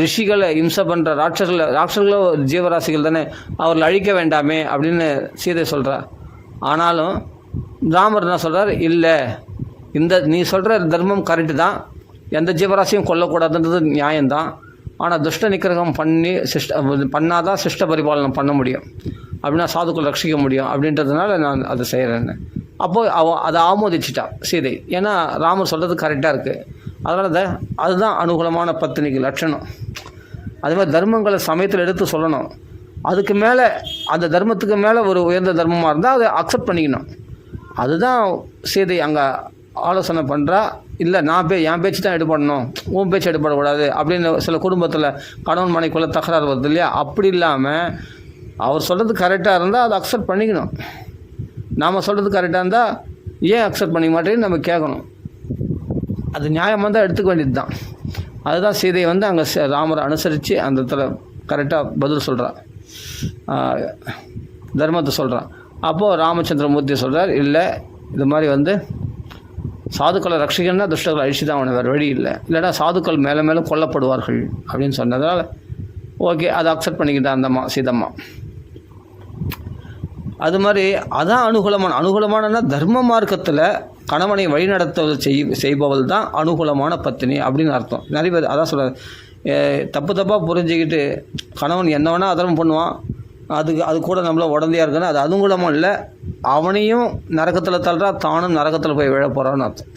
ரிஷிகளை இம்சை பண்ணுற ராட்சர்களோ ஜீவராசிகள் தானே, அவர்கள் அழிக்க வேண்டாமே அப்படின்னு சீதை சொல்கிறா. ஆனாலும் ராமர் என்ன சொல்கிறார், இல்லை நீ சொல்கிற தர்மம் கரெக்டு தான், எந்த ஜீவராசியும் கொல்லக்கூடாதுன்றது நியாயம்தான். ஆனால் துஷ்ட நிக்கிரகம் பண்ணாதான் சிஷ்ட பரிபாலனம் பண்ண முடியும், அப்படின்னா சாதுக்கள் ரட்சிக்க முடியும் அப்படின்றதுனால நான் அதை செய்கிறேன்னு. அப்போது அதை ஆமோதிச்சிட்டா சீதை. ஏன்னா ராமர் சொல்கிறது கரெக்டாக இருக்குது. அதனால் அதுதான் அனுகூலமான பத்தினிக்கு லட்சணம். அதே மாதிரி தர்மங்களை சமயத்தில் எடுத்து சொல்லணும். அதுக்கு மேலே அந்த தர்மத்துக்கு மேலே ஒரு உயர்ந்த தர்மமாக இருந்தால் அதை அக்செப்ட் பண்ணிக்கணும். அதுதான் சீதை அங்கே ஆலோசனை பண்ணுறா. இல்லை என் பேச்சு தான் எடுபடணும், உன் பேச்சு எடுபடக்கூடாது அப்படின்னு சில குடும்பத்தில் கணவன் மனைக்குள்ளே தகராறு வருது இல்லையா? அப்படி இல்லாமல் அவர் சொல்கிறது கரெக்டாக இருந்தால் அதை அக்செப்ட் பண்ணிக்கணும். நாம் சொல்கிறது கரெக்டாக இருந்தால் ஏன் அக்செப்ட் பண்ணிக்க மாட்டேன்னு நம்ம கேட்கணும். அது நியாயமாக தான் எடுத்துக்க வேண்டியது தான். அதுதான் சீதை அங்கே ராமரை அனுசரித்து அந்த இடத்துல கரெக்டாக பதில் சொல்கிறான், தர்மத்தை சொல்கிறான். அப்போது ராமச்சந்திரமூர்த்தி சொல்கிறார், இல்லை இது மாதிரி சாதுக்களை ரட்சிக்கணும்னா துஷ்டர்களை அழிச்சு தான் அவனை, வேறு வழி இல்லை, இல்லைனா சாதுக்கள் மேலே மேலே கொல்லப்படுவார்கள் அப்படின்னு சொன்னதால் ஓகே அதை அக்செப்ட் பண்ணிக்கிட்டான் அந்தம்மா சீதம்மா. அது மாதிரி அதான் அனுகூலமான தர்ம மார்க்கத்தில் கணவனை வழிநடத்துவது செய்பவள் தான் அனுகூலமான பத்தினி அப்படின்னு அர்த்தம். நிறைய பேர் அதான் சொல்கிறார், தப்பாக புரிஞ்சுக்கிட்டு கணவன் என்ன வேணால் அதர்மம் பண்ணுவான், அது கூட நம்மள உடந்தையாக இருக்குன்னா அது அனுகூலமாக இல்லை, அவனையும் நரகத்தில் தள்ளுறா, தானும் நரகத்தில் போய் விழ போகிறான்னு அர்த்தம்.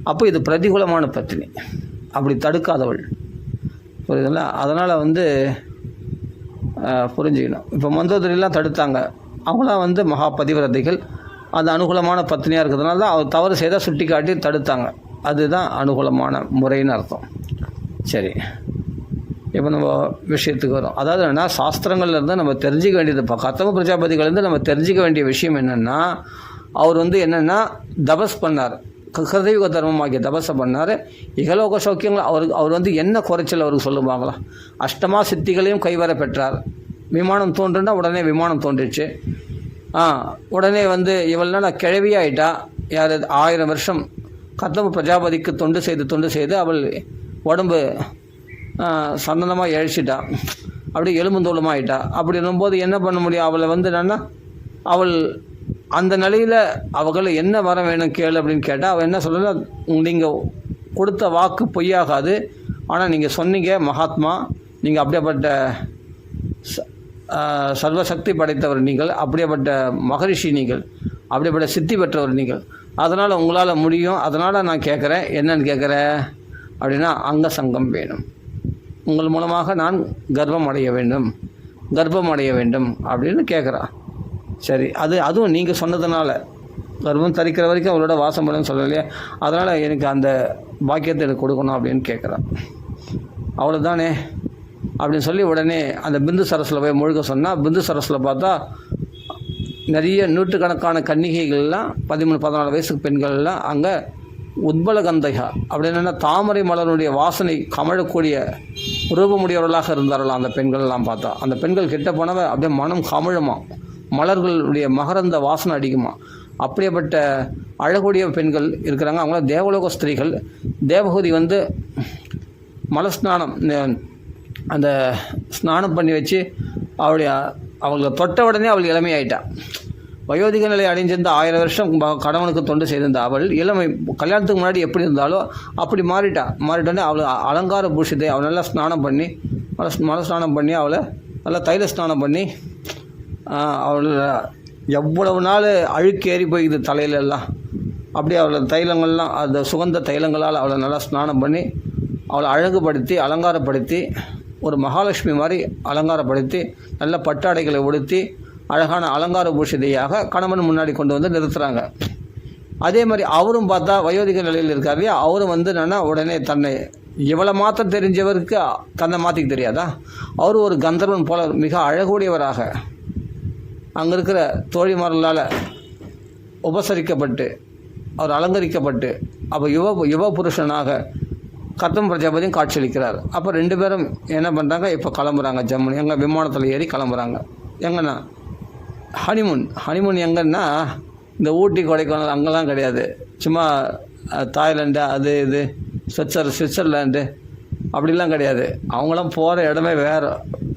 அப்போ இது பிரதிகூலமான பத்தினி, அப்படி தடுக்காதவள். புரியுதுல்ல? அதனால் புரிஞ்சுக்கணும். இப்போ மந்தோதரிலாம் தடுத்தாங்க, அவங்களாம் மகா பதிவிரதைகள், அந்த அனுகூலமான பத்தினியாக இருக்கிறதுனால தான் அவர் தவறு செய்தால் சுட்டி காட்டி தடுத்தாங்க. அதுதான் அனுகூலமான முறைன்னு அர்த்தம். சரி, இப்போ நம்ம விஷயத்துக்கு வரும். அதாவது என்னென்னா, சாஸ்திரங்கள்லேருந்து நம்ம தெரிஞ்சிக்க வேண்டியது, இப்போ கர்த்தம பிரஜாபதிகள்லேருந்து நம்ம தெரிஞ்சிக்க வேண்டிய விஷயம் என்னென்னா, அவர் என்னென்னா தபஸ் பண்ணார், கிருதயுக தர்மமாகிய தபஸை பண்ணார். இகலோக சௌக்கியங்கள் அவர் என்ன குறைச்சல் அவருக்கு சொல்லுவாங்களா? அஷ்டமா சித்திகளையும் கைவர பெற்றார். விமானம் தோன்றுனா உடனே விமானம் தோன்றிச்சு. உடனே இவள்னா கிழவியாயிட்டா. யார் 1000 வருஷம் கர்த்தம பிரஜாபதிக்கு தொண்டு செய்து அவள் உடம்பு சந்தனமாக இழைச்சிட்டா, அப்படியே எலும்புந்தோளமாக ஆகிட்டா. அப்படி இருக்கும்போது என்ன பண்ண முடியும்? அவளை என்னன்னா, அவள் அந்த நிலையில் அவர்கள் என்ன வர வேணும் கேளு அப்படின்னு கேட்டால் அவள் என்ன சொல்லல, நீங்கள் கொடுத்த வாக்கு பொய்யாகாது, ஆனால் நீங்கள் சொன்னீங்க மகாத்மா, நீங்கள் அப்படியேப்பட்ட சர்வசக்தி படைத்தவர் நீங்கள், அப்படியேப்பட்ட மகரிஷி நீங்கள், அப்படியேப்பட்ட சித்தி பெற்றவர் நீங்கள், அதனால் உங்களால் முடியும், அதனால் நான் கேட்குறேன். என்னன்னு கேட்குறேன் அப்படின்னா, அங்க சங்கம் வேணும், உங்கள் மூலமாக நான் கர்ப்பம் அடைய வேண்டும் அப்படின்னு கேட்குறான். சரி, அதுவும் நீங்கள் சொன்னதுனால கர்ப்பம் தரிக்கிற வரைக்கும் அவளோட வாசம் பண்ணணும்னு சொல்லலையே, அதனால் எனக்கு அந்த பாக்கியத்தை எனக்கு கொடுக்கணும் அப்படின்னு கேட்குறான். அவ்வளோதானே அப்படின்னு சொல்லி உடனே அந்த பிந்து சரஸில் போய் முழுக சொன்னால், பிந்து சரஸில் பார்த்தா நிறைய நூற்றுக்கணக்கான கன்னிகைகள்லாம் 13-14 வயசு பெண்கள்லாம் அங்கே உத்பலகந்தையா அப்படின்னா தாமரை மலருடைய வாசனை கமழக்கூடிய ரூபமுடையவர்களாக இருந்தார்களாம். அந்த பெண்கள்லாம் பார்த்தா, அந்த பெண்கள் கிட்ட போனவ அப்படியே மனம் கமழுமா, மலர்களுடைய மகரந்த வாசனை அடிக்குமா. அப்படியேப்பட்ட அழகுடைய பெண்கள் இருக்கிறாங்க. அவங்களாம் தேவலோக ஸ்திரீகள். தேவகூதி மலஸ்நானம், அந்த ஸ்நானம் பண்ணி வச்சு அவளை தொட்ட உடனே அவள் இளமையாயிட்டா. வயோதிக நிலை அடைஞ்சிருந்த 1000 வருஷம் கணவனுக்கு தொண்டு செய்திருந்த அவள் இளமை கல்யாணத்துக்கு முன்னாடி எப்படி இருந்தாலோ அப்படி மாறிட்டோன்னே அவள் அலங்கார பூஷித்தை அவள் நல்லா ஸ்நானம் பண்ணி மல ஸ்நானம் பண்ணி அவளை நல்லா தைல ஸ்நானம் பண்ணி அவள் எவ்வளவு நாள் அழுக்கு ஏறி போய்க்குது தலையிலெல்லாம், அப்படியே அவளை தைலங்கள்லாம் அந்த சுகந்த தைலங்களால் அவளை நல்லா ஸ்நானம் பண்ணி அவளை அழகுபடுத்தி அலங்காரப்படுத்தி ஒரு மகாலட்சுமி மாதிரி அலங்காரப்படுத்தி நல்ல பட்டாடைகளை உடுத்தி அழகான அலங்கார பூஷிதையாக கணவன் முன்னாடி கொண்டு நிறுத்துகிறாங்க. அதே மாதிரி அவரும் பார்த்தா வயோதிக நிலையில் இருக்கார் இல்லையா, அவரும் என்னன்னா உடனே தன்னை இவ்வளோ மாத்திரம் தெரிஞ்சவருக்கு தன்னை மாற்றிக்க தெரியாதா, அவர் ஒரு கந்தர்வன் போல மிக அழகுடையவராக அங்கே இருக்கிற தோழிமார்களால் உபசரிக்கப்பட்டு அவர் அலங்கரிக்கப்பட்டு அப்போ யுவ புருஷனாக கர்த்தம பிரஜாபதியும் காட்சியளிக்கிறார். அப்போ 2 பேரும் என்ன பண்ணுறாங்க, இப்போ கிளம்புறாங்க ஜம்முன்னு. எங்கே விமானத்தில் ஏறி கிளம்புறாங்க. எங்கன்னா ஹனிமூன் எங்கன்னா இந்த ஊட்டி கொடைக்கானல் அங்கெல்லாம் கிடையாது, சும்மா தாய்லாண்டு அது இது சுவிட்சர்லாண்டு அப்படிலாம் கிடையாது. அவங்களாம் போகிற இடமே வேறு.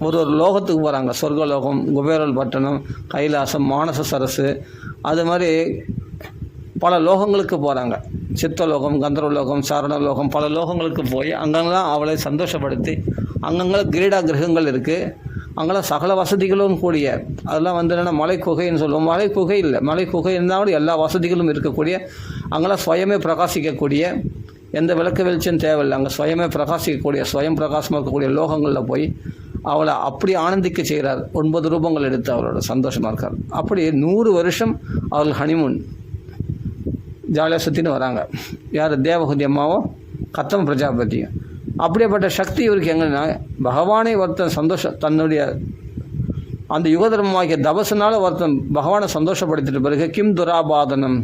ஒரு லோகத்துக்கு போகிறாங்க. சொர்க்கலோகம், குபேரல் பட்டணம், கைலாசம், மானச சரசு, அது மாதிரி பல லோகங்களுக்கு போகிறாங்க. சித்தலோகம், கந்தர்வலோகம், சாரணலோகம், பல லோகங்களுக்கு போய் அங்கெல்லாம் அவளை சந்தோஷப்படுத்தி, அங்கங்கே கிரீடா கிரகங்கள் இருக்குது. அங்கெல்லாம் சகல வசதிகளும் கூடிய, அதெல்லாம் என்னென்னா மலை குகைன்னு சொல்லுவோம். மலை குகை இல்லை, மலை குகை இருந்தாலும் எல்லா வசதிகளும் இருக்கக்கூடிய, அங்கெல்லாம் சுயமே பிரகாசிக்கக்கூடிய, எந்த விளக்கு வெளிச்சம் தேவையில்லை, அங்கே சுயமே பிரகாசிக்கக்கூடிய, சுயம் பிரகாசமாக இருக்கக்கூடிய லோகங்களில் போய் அவளை அப்படி ஆனந்திக்க செய்கிறார். 9 ரூபங்கள் எடுத்து அவளோட சந்தோஷமாக இருக்கார். அப்படி 100 வருஷம் அவர்கள் ஹனிமூன் ஜாலியாக சுற்றின்னு வராங்க. யார்? தேவஹூதி அம்மாவும் கத்தம பிரஜாபதியும். அப்படியேப்பட்ட சக்தி இவருக்கு எங்கன்னா, பகவானை ஒருத்தன் தன்னுடைய அந்த யுகதர்மமாகிய தபசுனால ஒருத்தன் பகவானை சந்தோஷப்படுத்திட்டு பிறகு கிம் துராபாதனம்.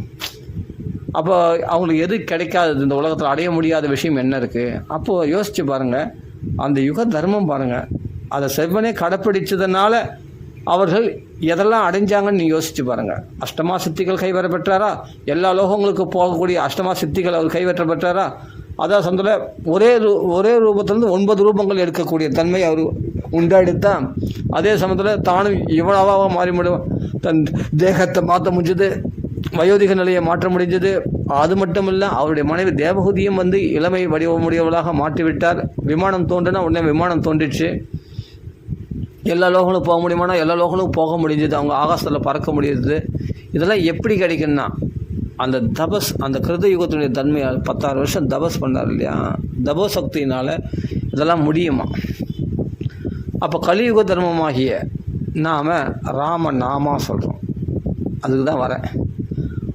அப்போ அவங்களுக்கு எது கிடைக்காதது, இந்த உலகத்தில் அடைய முடியாத விஷயம் என்ன இருக்குது? அப்போது யோசித்து பாருங்கள், அந்த யுக தர்மம் பாருங்கள், அதை செவ்வனே கடைப்பிடிச்சதுனால அவர்கள் எதெல்லாம் அடைஞ்சாங்கன்னு நீங்கள் யோசித்து பாருங்கள். அஷ்டமா சித்திகள் கைவர பெற்றாரா? எல்லா லோகங்களுக்கு போகக்கூடிய அஷ்டமா சித்திகள் அவர் கைவற்ற பெற்றாரா? அதான் சொந்தல ஒரே ரூபத்திலேருந்து 9 ரூபங்கள் எடுக்கக்கூடிய தன்மை அவர் உண்டாடித்தான். அதே சமயத்தில் தானும் இவ்வளவாக மாறி முடியும், தன் தேகத்தை மாற்ற முடிஞ்சது, வயோதிக நிலையை மாற்ற முடிஞ்சது. அது மட்டும் இல்லை, அவருடைய மனைவி தேவஹூதியும் இளமை வடிவமுடையவளாக மாற்றிவிட்டார். விமானம் தோன்றுனா உடனே விமானம் தோன்றிச்சு. எல்லா லோகங்களும் போக முடியுமானா எல்லா லோகங்களும் போக முடிஞ்சது. அவங்க ஆகாசத்தில் பறக்க முடியுது. இதெல்லாம் எப்படி கிடைக்குன்னா, அந்த தபஸ், அந்த கிருத யுகத்தினுடைய தன்மையால் 16 வருஷம் தபஸ் பண்ணார் இல்லையா, தபோசக்தியினால் இதெல்லாம் முடியுமா? அப்போ கலியுக தர்மமாகிய நாம் ராம நாமா சொல்கிறோம், அதுக்கு தான் வரேன்.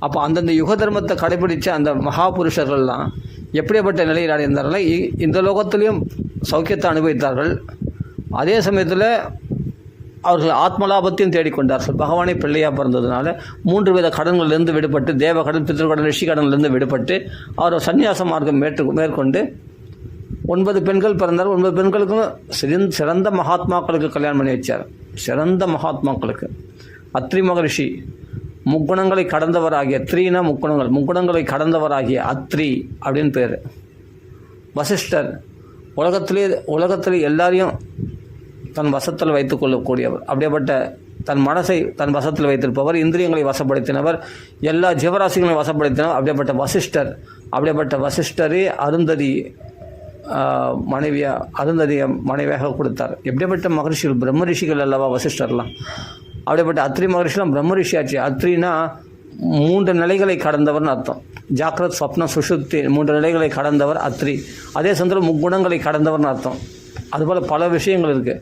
அப்போ அந்தந்த யுக தர்மத்தை கடைபிடித்த அந்த மகாபுருஷர்கள்லாம் எப்படிப்பட்ட நிலையில் அடைந்தார்கள்? இந்த லோகத்திலையும் சௌக்கியத்தை அனுபவித்தார்கள். அதே சமயத்தில் அவர்கள் ஆத்மலாபத்தையும் தேடிக்கொண்டார்கள். பகவானை பிள்ளையாக பிறந்ததுனால 3 வித கடன்களிலிருந்து விடுபட்டு, தேவகடன், பித்திருக்கடன், ரிஷி கடனிலிருந்து விடுபட்டு அவர் சன்னியாச மார்க்கம் மேற்கொண்டு 9 பெண்கள் பிறந்தார். 9 பெண்களுக்கும் சிறந்த மகாத்மாக்களுக்கு கல்யாணம் பண்ணி வச்சார். சிறந்த மகாத்மாக்களுக்கு அத்ரி மகரிஷி, முக்குணங்களை கடந்தவராகிய, த்ரீனா முக்குணங்களை கடந்தவராகிய அத்ரி அப்படின்னு பேர். வசிஷ்டர், உலகத்திலே எல்லாரையும் தன் வசத்தில் வைத்துக் கொள்ளக்கூடியவர். அப்படியேப்பட்ட தன் மனசை தன் வசத்தில் வைத்திருப்பவர், இந்திரியங்களை வசப்படுத்தினவர், எல்லா ஜீவராசிகளையும் வசப்படுத்தினவர். அப்படியேப்பட்ட வசிஷ்டரே அருந்ததியை மனைவியாக கொடுத்தார். எப்படிப்பட்ட மகரிஷிகள், பிரம்ம ரிஷிகள் அல்லவா வசிஷ்டர்லாம். அப்படிப்பட்ட அத்ரி மகரிஷிலாம் பிரம்ம ரிஷியாச்சு. அத்ரினா 3 நிலைகளை கடந்தவர்னு அர்த்தம். ஜாக்கிரத், ஸ்வப்னம், சுஷுப்தி 3 நிலைகளை கடந்தவர் அத்ரி. அதே சமயத்தில் முக்குணங்களை கடந்தவர்னு அர்த்தம். அதுபோல் பல விஷயங்கள் இருக்குது.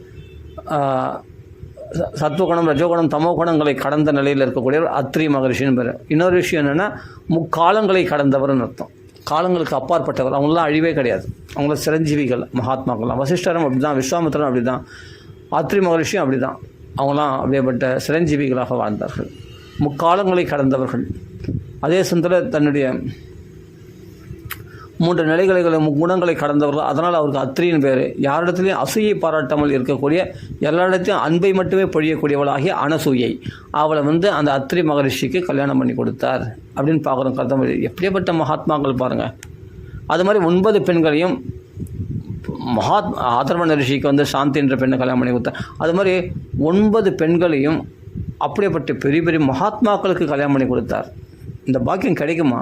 சத்துவகுணம், ரஜோகுணம், தமோ குணங்களை கடந்த நிலையில் இருக்கக்கூடியவர் அத்ரி மகரிஷின்னு பேர். இன்னொரு விஷயம் என்னென்னா, முக்காலங்களை கடந்தவர்னு அர்த்தம். காலங்களுக்கு அப்பாற்பட்டவர். அவங்களாம் அழிவே கிடையாது. அவங்கள சிரஞ்சீவிகள், மகாத்மாக்கள்லாம். வசிஷ்டரும் அப்படி தான், விஸ்வாமித்திரரும் அப்படி தான், அத்ரி மகரிஷியும் அப்படி தான். அவங்களாம் அப்படியேப்பட்ட சிரஞ்சீவிகளாக வாழ்ந்தார்கள், முக்காலங்களை கடந்தவர்கள். அதே சமயத்தில் தன்னுடைய 3 நிலைகளை, குணங்களை கடந்தவர்கள். அதனால் அவருக்கு அத்ரின்னு பேர். யாரிடத்துலையும் அசூயை பாராட்டாமல் இருக்கக்கூடிய, எல்லா இடத்தையும் அன்பை மட்டுமே பொழியக்கூடியவளாகிய அனசூயை, அவளை அந்த அத்ரி மகரிஷிக்கு கல்யாணம் பண்ணி கொடுத்தார் அப்படின்னு பார்க்குறோம். கருத்தம் எப்படியப்பட்ட மகாத்மாக்கள் பாருங்கள். அது மாதிரி 9 பெண்களையும் ஆதர்வண ரிஷிக்கு சாந்தி என்ற பெண்ணை கல்யாணம் பண்ணி கொடுத்தார். அது மாதிரி 9 பெண்களையும் அப்படியேப்பட்ட பெரிய பெரிய மகாத்மாக்களுக்கு கல்யாணம் பண்ணி கொடுத்தார். இந்த பாக்கியம் கிடைக்குமா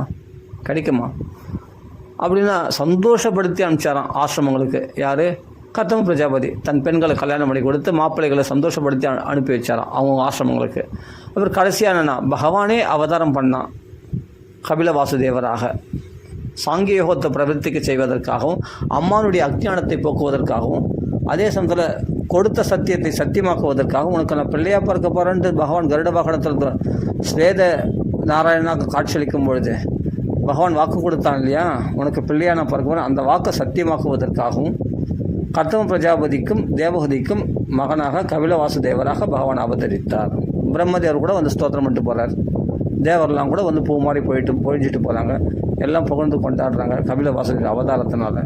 அப்படின்னா சந்தோஷப்படுத்தி அனுப்பிச்சாராம் ஆசிரமங்களுக்கு. யார்? கத்தம பிரஜாபதி தன் பெண்களை கல்யாணம் பண்ணி கொடுத்து மாப்பிள்ளைகளை சந்தோஷப்படுத்தி அனுப்பி வச்சாராம் அவங்க ஆசிரமங்களுக்கு. அப்புறம் கடைசியான பகவானே அவதாரம் பண்ணான் கபில வாசுதேவராக, சாங்கிய யோகத்தை பிரவர்த்திக்க செய்வதற்காகவும், அம்மானுடைய அஞ்ஞானத்தை போக்குவதற்காகவும், அதே சமயத்தில் கொடுத்த சத்தியத்தை சத்தியமாக்குவதற்காகவும், உனக்கு நான் பிள்ளையாக பிறக்க போகிறேன்ட்டு பகவான் கருட வாகனத்தில் ஸ்வேத நாராயணனாக காட்சியளிக்கும் பொழுது பகவான் வாக்கு கொடுத்தான் இல்லையா, உனக்கு பிள்ளையாக நான் பிறக்க போகிறேன். அந்த வாக்கை சத்தியமாக்குவதற்காகவும் கத்தம பிரஜாபதிக்கும் தேவகதிக்கும் மகனாக கபில வாசுதேவராக பகவான் அவதரித்தார். பிரம்மதேவர் கூட ஸ்தோத்திரம் பண்ணிட்டு போகிறார். தேவரெல்லாம் கூட பூ மாதிரி பொழிஞ்சிட்டு போகிறாங்க. எல்லாம் புகழ்ந்து கொண்டாடுறாங்க கபில வாசுதேவர் அவதாரத்தினால.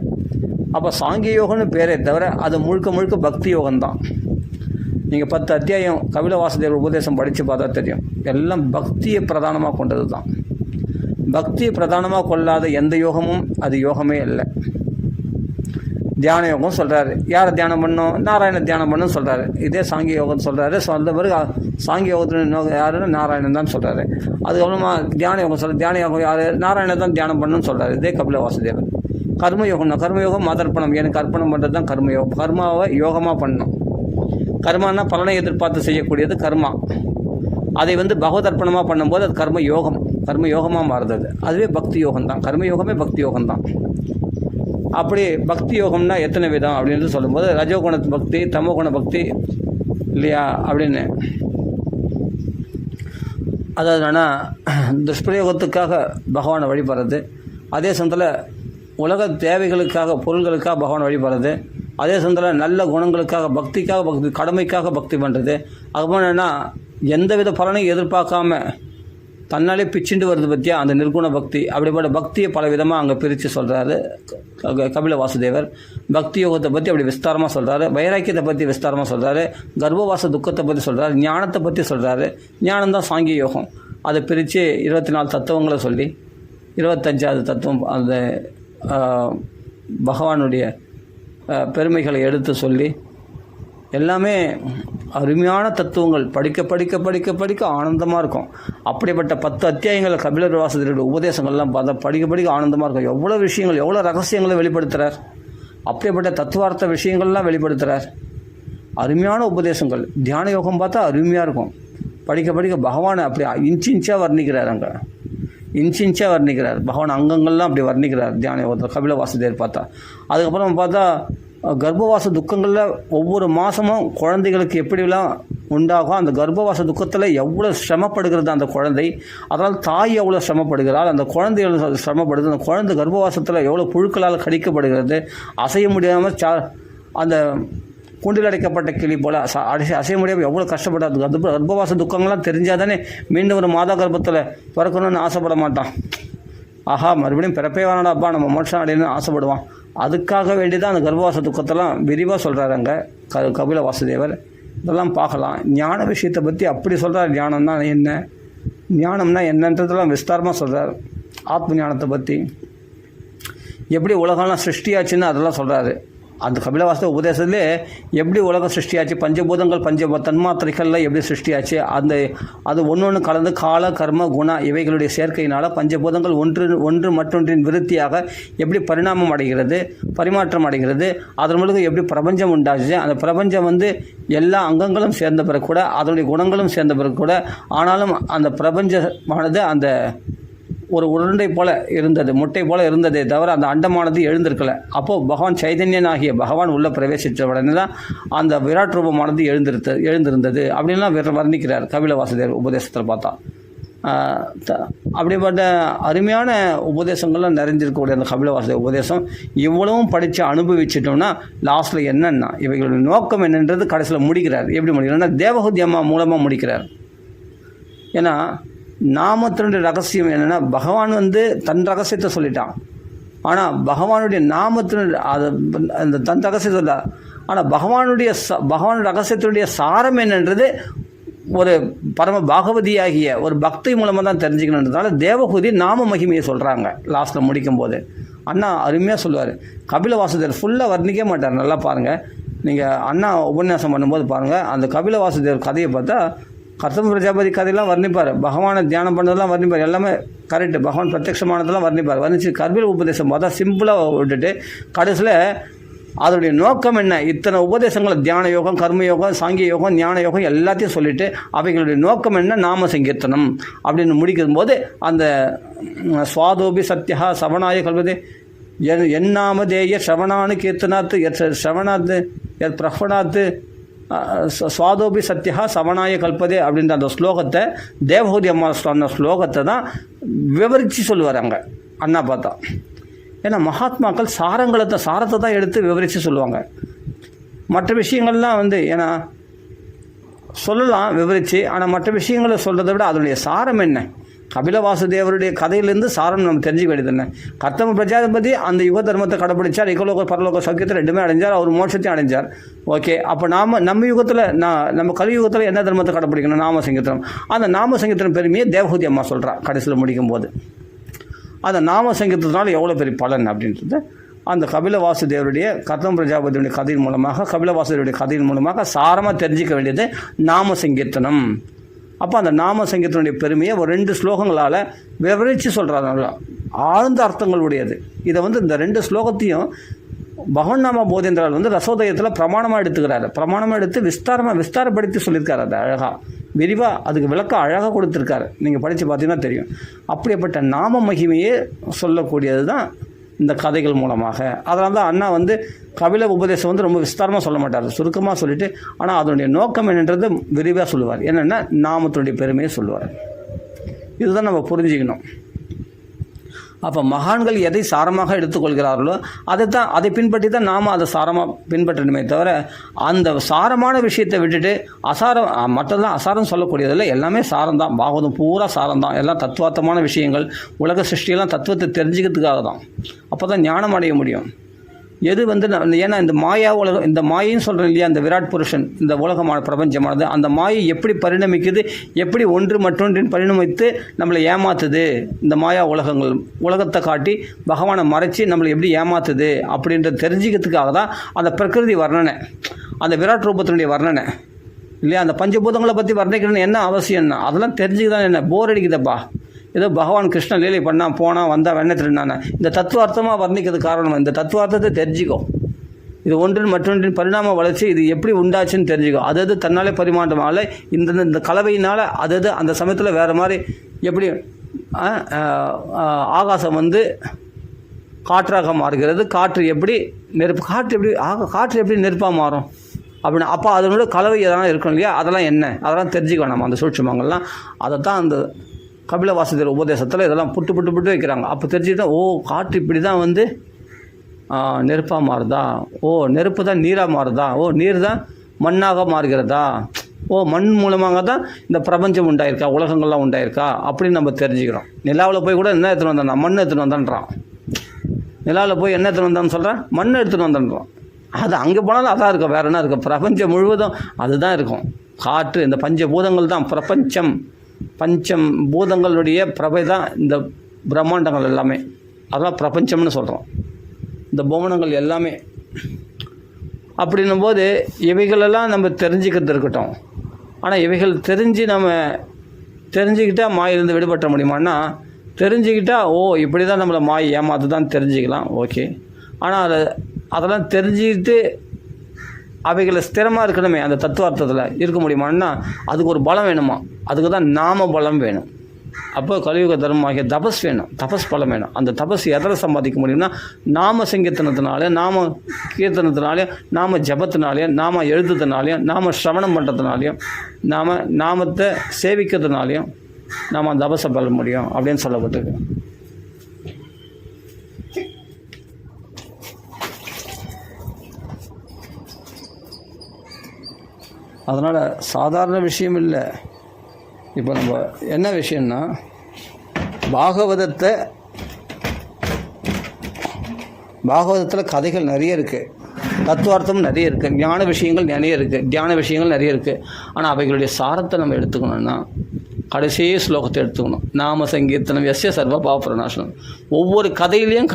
அப்போ சாங்கிய யோகம்னு பேரே தவிர அது முழுக்க பக்தி யோகம்தான். நீங்கள் 10 அத்தியாயம் கபில வாசுதேவர் உபதேசம் படித்து பார்த்தா தெரியும். எல்லாம் பக்தியை பிரதானமாக கொண்டது தான். பக்தியை பிரதானமாக கொள்ளாத எந்த யோகமும் அது யோகமே இல்லை. தியான யோகம் சொல்கிறாரு. யாரை தியானம் பண்ணணும்? நாராயண தியானம் பண்ணணும்னு சொல்கிறாரு. இதே சாங்கிய யோகம் சொல்கிறாரு. சொந்த பிறகு சாங்கிய யோகத்தில் யாருன்னு நாராயணன் தான் சொல்கிறாரு. அதுக்கப்புறமா தியான யோகம் தியான யோகம் யார்? நாராயணன் தான் தியானம் பண்ணணும்னு சொல்கிறாரு. இதே கபில வாசுதேவர். கர்மயோகம்னா கர்மயோகம் மதர்ப்பணம், எனக்கு அர்ப்பணம் பண்ணுறது தான் கர்மயோகம். கர்மாவை யோகமாக பண்ணணும். கர்மானா பலனை எதிர்பார்த்து செய்யக்கூடியது கர்மா. அதை பகவத் அர்ப்பணமாக பண்ணும்போது அது கர்ம யோகமாக மாறுது. அதுவே பக்தி யோகம் தான். கர்மயோகமே பக்தி யோகம் தான். அப்படி பக்தி யோகம்னா எத்தனை விதம் அப்படின்னு சொல்லும்போது ரஜோகுண பக்தி, தமோகுண பக்தி இல்லையா அப்படின்னு. அதாவது என்னன்னா துஷ்பிரயோகத்துக்காக பகவானை வழிபடுறது, அதே சமயத்தில் உலக தேவைகளுக்காக பொருள்களுக்காக பகவான் வழிபடுறது, அதே சமயத்தில் நல்ல குணங்களுக்காக பக்தி கடமைக்காக பக்தி பண்ணுறது. அதுக்கப்புறம் என்னென்னா எந்தவித பலனையும் எதிர்பார்க்காம தன்னாலே பிச்சுண்டு வருது பற்றியா அந்த நிர்குண பக்தி. அப்படிப்பட்ட பக்தியை பல விதமாக அங்கே பிரித்து சொல்கிறாரு கபில வாசுதேவர். பக்தி யோகத்தை பற்றி அப்படி விஸ்தாரமாக சொல்கிறாரு. வைராக்கியத்தை பற்றி விஸ்தாரமாக சொல்கிறாரு. கர்ப்பவாச துக்கத்தை பற்றி சொல்கிறாரு. ஞானத்தை பற்றி சொல்கிறாரு. ஞானம்தான் சாங்கிய யோகம். அதை பிரித்து 24 தத்துவங்களை சொல்லி 25வது தத்துவம் அந்த பகவானுடைய பெருமைகளை எடுத்து சொல்லி எல்லாமே அருமையான தத்துவங்கள். படிக்க படிக்க படிக்க படிக்க ஆனந்தமாக இருக்கும். அப்படிப்பட்ட 10 அத்தியாயங்கள் கபிலர் வாசுதேவருடைய உபதேசங்கள்லாம் பார்த்தா படிக்க படிக்க ஆனந்தமாக இருக்கும். எவ்வளோ விஷயங்கள், எவ்வளோ ரகசியங்களை வெளிப்படுத்துகிறார். அப்படிப்பட்ட தத்துவார்த்த விஷயங்கள்லாம் வெளிப்படுத்துகிறார். அருமையான உபதேசங்கள். தியான யோகம் பார்த்தா அருமையாக இருக்கும். படிக்க படிக்க பகவானை அப்படி இன்ச்சாக வர்ணிக்கிறார். அங்கே இன்ச்சாக வர்ணிக்கிறார் பகவான். அங்கங்கள்லாம் அப்படி வர்ணிக்கிறார் தியான யோகத்தில் கபில வாசுதேவர் பார்த்தா. அதுக்கப்புறம் பார்த்தா கர்ப்பவாச துக்கங்களில் ஒவ்வொரு மாதமும் குழந்தைகளுக்கு எப்படிலாம் உண்டாகும், அந்த கர்ப்பவாச துக்கத்தில் எவ்வளோ சிரமப்படுகிறது அந்த குழந்தை, அதனால் தாய் எவ்வளோ சிரமப்படுகிறாள், அந்த குழந்தைகள் சிரமப்படுது, அந்த குழந்தை கர்ப்பவாசத்தில் எவ்வளோ புழுக்களால் கடிக்கப்படுகிறது, அசைய முடியாமல் அந்த கூண்டில் அடைக்கப்பட்ட கிளி போல் அசைய முடியாமல் எவ்வளோ கஷ்டப்படாது. கர்ப்பவாச துக்கங்கள்லாம் தெரிஞ்சால் தானே மீண்டும் ஒரு மாதா கர்ப்பத்தில் பிறக்கணும்னு ஆசைப்பட மாட்டான். ஆஹா மறுபடியும் பிறப்பே வேணாடாப்பா நம்ம மோட்சம் அடையணும்னு ஆசைப்படுவான். அதுக்காக வேண்டி தான் அந்த கர்ப்பவாச துக்கத்தெல்லாம் விரிவாக சொல்கிறாரு அங்கே கபில வாசுதேவர். இதெல்லாம் பார்க்கலாம். ஞான விஷயத்தை பற்றி அப்படி சொல்கிறார். ஞானம்னா என்ன, ஞானம்னா என்னன்றதெல்லாம் விஸ்தாரமாக சொல்கிறார். ஆத்ம ஞானத்தை பற்றி எப்படி உலகம்லாம் சிருஷ்டியாச்சுன்னு அதெல்லாம் சொல்கிறாரு. அந்த கபிலவாச உபதேசத்துலேயே எப்படி உலகம் சிருஷ்டியாச்சு, பஞ்சபூதங்கள் தன்மாத்திரைகளில் எப்படி சிருஷ்டியாச்சு, அது ஒன்று கலந்து கால கர்ம குண இவைகளுடைய சேர்க்கையினால் பஞ்சபூதங்கள் ஒன்று மற்றொன்றின் விருத்தியாக எப்படி பரிணாமம் அடைகிறது, பரிமாற்றம் அடைகிறது, அதன் மூலம் எப்படி பிரபஞ்சம் உண்டாச்சு, அந்த பிரபஞ்சம் எல்லா அங்கங்களும் சேர்ந்த பிறகு கூட அதனுடைய குணங்களும் சேர்ந்த பிறகு கூட ஆனாலும் அந்த பிரபஞ்சமானது அந்த ஒரு உருண்டை போல் இருந்தது, முட்டை போல் இருந்ததே தவிர அந்த அண்டமானது எழுந்திருக்கலை. அப்போது பகவான் சைதன்யனாகிய பகவான் உள்ளே பிரவேசித்த உடனே தான் அந்த விராட் ரூபமானது எழுந்திருந்தது அப்படின்லாம் வர்ணிக்கிறார் கபில வாசுதேவர் உபதேசத்தில் பார்த்தா. அப்படிப்பட்ட அருமையான உபதேசங்கள்லாம் நிறைஞ்சிருக்கக்கூடிய அந்த கபில வாசுதேவ உபதேசம் இவ்வளவும் படித்து அனுபவிச்சிட்டோம்னா லாஸ்ட்டில் என்னென்னா இவைகளுடைய நோக்கம் என்னன்றது கடைசியில் முடிக்கிறார். எப்படி முடிக்கிறார்னா தேவஹூதி அம்மா மூலமாக முடிக்கிறார். ஏன்னா நாமத்தினுடைய ரகசியம் என்னென்னா பகவான் தன் ரகசியத்தை சொல்லிட்டான். ஆனால் பகவானுடைய நாமத்தினுடைய அந்த தன் ரகசியத்தை சொல்ல, ஆனால் பகவானுடைய ரகசியத்தினுடைய சாரம் என்னன்றது ஒரு பரம பாகவதியாகிய ஒரு பக்தி மூலமாக தான் தெரிஞ்சுக்கணுன்றதுனால தேவஹூதி நாம மகிமையை சொல்கிறாங்க லாஸ்ட்டில் முடிக்கும்போது. அண்ணா அருமையாக சொல்லுவார். கபில வாசுதேவர் ஃபுல்லாக வர்ணிக்க மாட்டார். நல்லா பாருங்கள், நீங்கள் அண்ணா உபன்யாசம் பண்ணும்போது பாருங்கள், அந்த கபில வாசுதேவர் கதையை பார்த்தா கர்த்தம பிரஜாபதி கதையெல்லாம் வர்ணிப்பார். பகவானை தியானம் பண்ணதெல்லாம் வர்ணிப்பார். எல்லாமே கரெக்டு. பகவான் பிரத்யட்சமானதெல்லாம் வர்ணிப்பார். வர்ணிச்சு கபில உபதேசம் பார்த்தா சிம்பிளாக விட்டுட்டு கடைசியில் அதோடைய நோக்கம் என்ன, இத்தனை உபதேசங்களை தியான யோகம், கர்மயோகம், சாங்கிய யோகம், ஞான யோகம் எல்லாத்தையும் சொல்லிவிட்டு அவைகளுடைய நோக்கம் என்ன, நாம சங்கீர்த்தனம் அப்படின்னு முடிக்கும் போது அந்த சுவாதோபி சத்யா சவனாய கல்வதே என்னாமதேய ஸ்ரவணானு கீர்த்தனாத்து ஸ்ரவணாத்து பிரஹ்வனாத்து சுவாதோபி சத்யா சவனாய கல்பதே அப்படின்ற அந்த ஸ்லோகத்தை தேவஹூதி அம்மா சொன்ன ஸ்லோகத்தை தான் விவரித்து சொல்லுவார் அங்கே அண்ணா பார்த்தா. ஏன்னா மகாத்மாக்கள் சாரத்தை தான் எடுத்து விவரித்து சொல்லுவாங்க. மற்ற விஷயங்கள்லாம் ஏன்னா சொல்லலாம் விவரித்து, ஆனால் மற்ற விஷயங்களை சொல்கிறத விட அதனுடைய சாரம் என்ன, கபில வாசுதேவருடைய கதையிலேருந்து சாரம் நம்ம தெரிஞ்சுக்க வேண்டியது என்ன. கர்த்தம பிரஜாபதி அந்த யுக தர்மத்தை கடைப்பிடிச்சார், இகலோக பரலோக சௌக்கியத்தை ரெண்டுமே அடைஞ்சார், அவர் மோட்சத்தையும் அடைஞ்சார். ஓகே, அப்போ நம்ம யுகத்தில் நம்ம கலியுகத்தில் என்ன தர்மத்தை கடைப்பிடிக்கணும், நாம சங்கீர்த்தனம். அந்த நாம சங்கீர்த்தனம் பெருமையை தேவஹூதி அம்மா சொல்கிறா கடைசியில் முடிக்கும் போது. அந்த நாம சங்கீர்த்தத்தினால எவ்வளோ பெரிய பலன் அப்படின்றது அந்த கபில வாசுதேவருடைய கர்தம பிரஜாபதியுடைய கதையின் மூலமாக, கபில வாசுதேவருடைய கதையின் மூலமாக சாரமாக தெரிஞ்சிக்க வேண்டியது நாம சங்கீர்த்தனம். அப்போ அந்த நாம சங்கீர்த்தனுடைய பெருமையை ஒரு 2 ஸ்லோகங்களால் விவரித்து சொல்கிறாங்க. ஆழ்ந்த அர்த்தங்கள் உடையது. இதை இந்த 2 ஸ்லோகத்தையும் பகவன் நாம போதேந்திரால் ரசோதயத்தில் பிரமாணமாக எடுத்துக்கிறாரு. பிரமாணமாக எடுத்து விஸ்தாரப்படுத்தி சொல்லியிருக்காரு. அது அழகாக விரிவாக அதுக்கு விளக்கம் அழகாக கொடுத்துருக்காரு. நீங்கள் படித்து பார்த்தீங்கன்னா தெரியும். அப்படிப்பட்ட நாம மகிமையே சொல்லக்கூடியது தான் இந்த கதைகள் மூலமாக. அதனால தான் அண்ணா கபில உபதேசம் ரொம்ப விஸ்தாரமாக சொல்ல மாட்டார், சுருக்கமாக சொல்லிவிட்டு, ஆனால் அதனுடைய நோக்கம் என்னன்றது விரிவாக சொல்லுவார். என்னென்னா நாமத்தினுடைய பெருமையை சொல்லுவார். இதுதான் நம்ம புரிஞ்சுக்கணும். அப்போ மகான்கள் எதை சாரமாக எடுத்துக்கொள்கிறார்களோ அதை பின்பற்றி தான் நாம் அதை சாரமாக பின்பற்றணுமே தவிர, அந்த சாரமான விஷயத்தை விட்டுட்டு மற்றதெல்லாம் அசாரம் சொல்லக்கூடியதில்லை. எல்லாமே சாரம் தான். பாகவதம் பூரா சாரம் தான். எல்லாம் தத்துவார்த்தமான விஷயங்கள். உலக சிருஷ்டியெல்லாம் தத்துவத்தை தெரிஞ்சுக்கிறதுக்காக தான். அப்போ தான் ஞானம் அடைய முடியும். எது ஏன்னா இந்த மாயா உலகம், இந்த மாயின்னு சொல்கிறேன் இல்லையா, இந்த விராட் புருஷன், இந்த உலகமான பிரபஞ்சமானது, அந்த மாயை எப்படி பரிணமிக்குது, எப்படி ஒன்று மற்றொன்றின் பரிணமித்து நம்மளை ஏமாத்துது, இந்த மாயா உலகத்தை காட்டி பகவானை மறைச்சி நம்மளை எப்படி ஏமாத்துது அப்படின்றத தெரிஞ்சுக்கிறதுக்காக தான் அந்த பிரகிருதி வர்ணனை, அந்த விராட் ரூபத்தினுடைய வர்ணனை இல்லையா. அந்த பஞ்சபூதங்களை பற்றி வர்ணிக்கணும்னு என்ன அவசியம்னா அதெல்லாம் தெரிஞ்சுக்கிதான். என்ன போர் அடிக்குதப்பா, ஏதோ பகவான் கிருஷ்ணன் லீலை பண்ணால் போனால் வந்தால் வெண்ணை திருநானே, இந்த தத்துவார்த்தமாக வர்ணிக்கிறது காரணம். இந்த தத்துவார்த்தத்தை தெரிஞ்சுக்கோ. இது ஒன்றின் மற்றொன்றின் பரிணாம வளர்ச்சி, இது எப்படி உண்டாச்சுன்னு தெரிஞ்சுக்கோ. அது தன்னாலே பரிமாற்றமாகல இந்த கலவையினால் அந்த சமயத்தில் வேறு மாதிரி எப்படி ஆகாசம் காற்றாக மாறுகிறது, காற்று எப்படி நெருப்பாக மாறும் அப்படின்னு. அப்போ அதனோட கலவை எதெல்லாம் இருக்கும் இல்லையா, அதெல்லாம் என்ன, அதெல்லாம் தெரிஞ்சுக்கோ நம்ம. அந்த சூட்சுமங்கள்லாம் அதை தான் அந்த கபில வாசுதேவர் உபதேசத்தில் இதெல்லாம் புட்டு வைக்கிறாங்க. அப்போ தெரிஞ்சுக்கிட்டா, ஓ காற்று இப்படி தான் நெருப்பாக மாறுதா, ஓ நெருப்பு தான் நீராக மாறுதா, ஓ நீர் தான் மண்ணாக மாறுகிறதா, ஓ மண் மூலமாக தான் இந்த பிரபஞ்சம் உண்டாயிருக்கா, உலகங்கள்லாம் உண்டாயிருக்கா அப்படின்னு நம்ம தெரிஞ்சுக்கிறோம். நிலாவில் போய் கூட என்ன எடுத்துகிட்டு வந்தான், மண் எடுத்துகிட்டு வந்தான்றான். நிலாவில் போய் என்ன எடுத்துகிட்டு வந்தான்னு சொல்கிறேன், மண் எடுத்துகிட்டு வந்தான்றான். அது அங்கே போனாலும் அதான் இருக்கும், வேறு என்ன இருக்கும், பிரபஞ்சம் முழுவதும் அதுதான் இருக்கும். காற்று, இந்த பஞ்சபூதங்கள் தான் பிரபஞ்சம். பூதங்களுடைய பிரபை தான் இந்த பிரம்மாண்டங்கள் எல்லாமே. அதெல்லாம் பிரபஞ்சம்னு சொல்கிறோம், இந்த புவனங்கள் எல்லாமே. அப்படின்னும் போது இவைகளெல்லாம் நம்ம தெரிஞ்சுக்கிறது இருக்கட்டும். ஆனால் இவைகள் தெரிஞ்சுக்கிட்டால் மாயிலிருந்து விடுபட்ட முடியுமான்னா, தெரிஞ்சுக்கிட்டால் ஓ இப்படி தான் நம்மளை மாய் ஏமாத்து தான் தெரிஞ்சுக்கலாம், ஓகே. ஆனால் அதெல்லாம் தெரிஞ்சுக்கிட்டு அவைகளை ஸ்திரமாக இருக்கணுமே, அந்த தத்துவார்த்தத்தில் இருக்க முடியுமான்னா அதுக்கு ஒரு பலம் வேணுமா. அதுக்கு தான் நாம பலம் வேணும். அப்போ கலியுக தர்மமாகிய தபஸ் வேணும், தபஸ் பலம் வேணும். அந்த தபஸ் எதில் சம்பாதிக்க முடியும்னா நாம சங்கீர்த்தனத்தினாலே, நாம கீர்த்தனத்தினாலேயும், நாம ஜபத்தினாலேயும், நாம எழுதுறதுனாலையும், நாம சிரவணம் பண்ணுறதுனாலையும், நாமத்தை சேவிக்கிறதுனாலையும் நாம் அந்த தபஸை பெற முடியும் அப்படின்னு சொல்லப்பட்டிருக்கு. அதனால் சாதாரண விஷயம் இல்லை. இப்போ நம்ம என்ன விஷயம்னா, பாகவதத்தில் கதைகள் நிறைய இருக்குது, தத்துவார்த்தம் நிறைய இருக்குது, ஞான விஷயங்கள் நிறைய இருக்குது. ஆனால் அவைகளுடைய சாரத்தை நம்ம எடுத்துக்கணும்னா கடைசி ஸ்லோகத்தை எடுத்துக்கணும். நாம சங்கீர்த்தனம் எஸ்ய சர்வ பாவபிரணாசனம். ஒவ்வொரு கதையிலையும்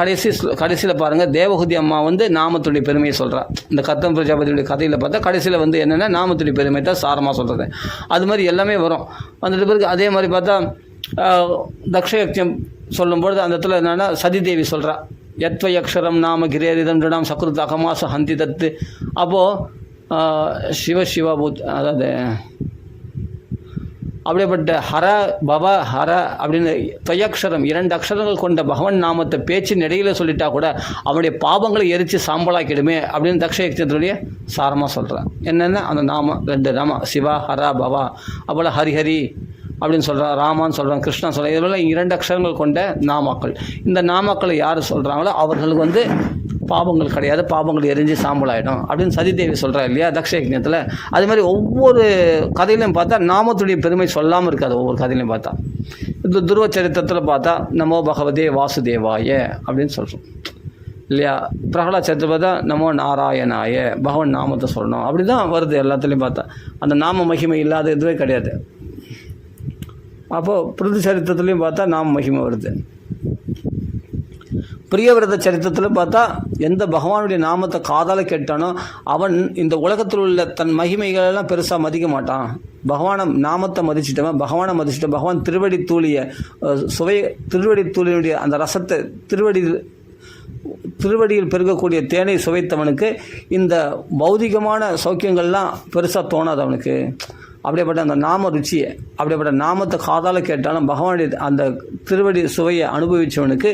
கடைசியில் பாருங்கள், தேவகுதி அம்மா நாமத்துடைய பெருமையை சொல்கிறா. இந்த கர்தம பிரஜாபதியுடைய கதையில் பார்த்தா கடைசியில் என்னென்னா நாமத்துடைய பெருமை தான் சாரமாக சொல்கிறது. அது மாதிரி எல்லாமே வரும். வந்துட்டு பிறகு அதே மாதிரி பார்த்தா தக்ஷயக்ஞம் சொல்லும்பொழுது அந்த இடத்துல என்னென்னா சதிதேவி சொல்கிறா, யத்வ அக்ஷரம் நாம கிரேரிதம் நாம் சக்ருத் அகமாச ஹந்தி தத்து. அப்போது சிவபூத், அதாவது அப்படிப்பட்ட ஹர பவ ஹர அப்படின்னு தொயக்ஷரம் 2 அக்ஷரங்கள் கொண்ட பகவன் நாமத்தை பேச்சின் இடையில சொல்லிட்டா கூட அவனுடைய பாவங்களை எரித்து சாம்பலாக்கிடுமே அப்படின்னு தக்ஷயக்ஷத்தினுடைய சாரமாக சொல்கிறான். என்னென்னா அந்த நாமம் 2 நாமம், சிவா ஹரா பவா, அப்போல ஹரிஹரி அப்படின்னு சொல்கிறான், ராமான்னு சொல்கிறான், கிருஷ்ணன் சொல்கிறான். இதெல்லாம் 2 அக்ஷரங்கள் கொண்ட நாமாக்கள். இந்த நாமாக்களை யார் சொல்கிறாங்களோ அவர்களுக்கு பாவங்கள் கிடையாது, பாவங்கள் எரிஞ்சு சாம்பலாயிடும் அப்படின்னு சதிதேவி சொல்கிறா இல்லையா தக்ஷயக்ஞத்தில். அது மாதிரி ஒவ்வொரு கதையிலையும் பார்த்தா நாமத்துடைய பெருமை சொல்லாமல் இருக்காது. ஒவ்வொரு கதையிலையும் பார்த்தா இந்த துருவ சரித்திரத்தில் பார்த்தா நமோ பகவதே வாசுதேவாய அப்படின்னு சொல்கிறோம் இல்லையா. பிரகலாத் சரித்திரத்தை பார்த்தா நமோ நாராயணாய, பகவான் நாமத்தை சொல்லணும், அப்படி தான் வருது எல்லாத்துலேயும் பார்த்தா. அந்த நாம மகிமை இல்லாத இதுவே கிடையாது. அப்போது பிருது சரித்திரத்துலேயும் பார்த்தா நாம மகிமை வருது. பிரியவிரத சரித்திரத்தில் பார்த்தா எந்த பகவானுடைய நாமத்தை காதால் கேட்டானோ அவன் இந்த உலகத்தில் உள்ள தன் மகிமைகளெல்லாம் பெருசாக மதிக்க மாட்டான். பகவானை நாமத்தை மதிச்சிட்டவன், பகவானை மதிச்சிட்ட பகவான் திருவடி தூளிய சுவை, திருவடி தூளினுடைய அந்த ரசத்தை திருவடியில் பெருகக்கூடிய தேனை சுவைத்தவனுக்கு இந்த பௌதிகமான சௌக்கியங்கள்லாம் பெருசாக தோணாது அவனுக்கு. அப்படியேப்பட்ட அந்த நாம ருச்சியை, அப்படியேப்பட்ட நாமத்தை காதால் கேட்டாலும் பகவானுடைய அந்த திருவடி சுவையை அனுபவித்தவனுக்கு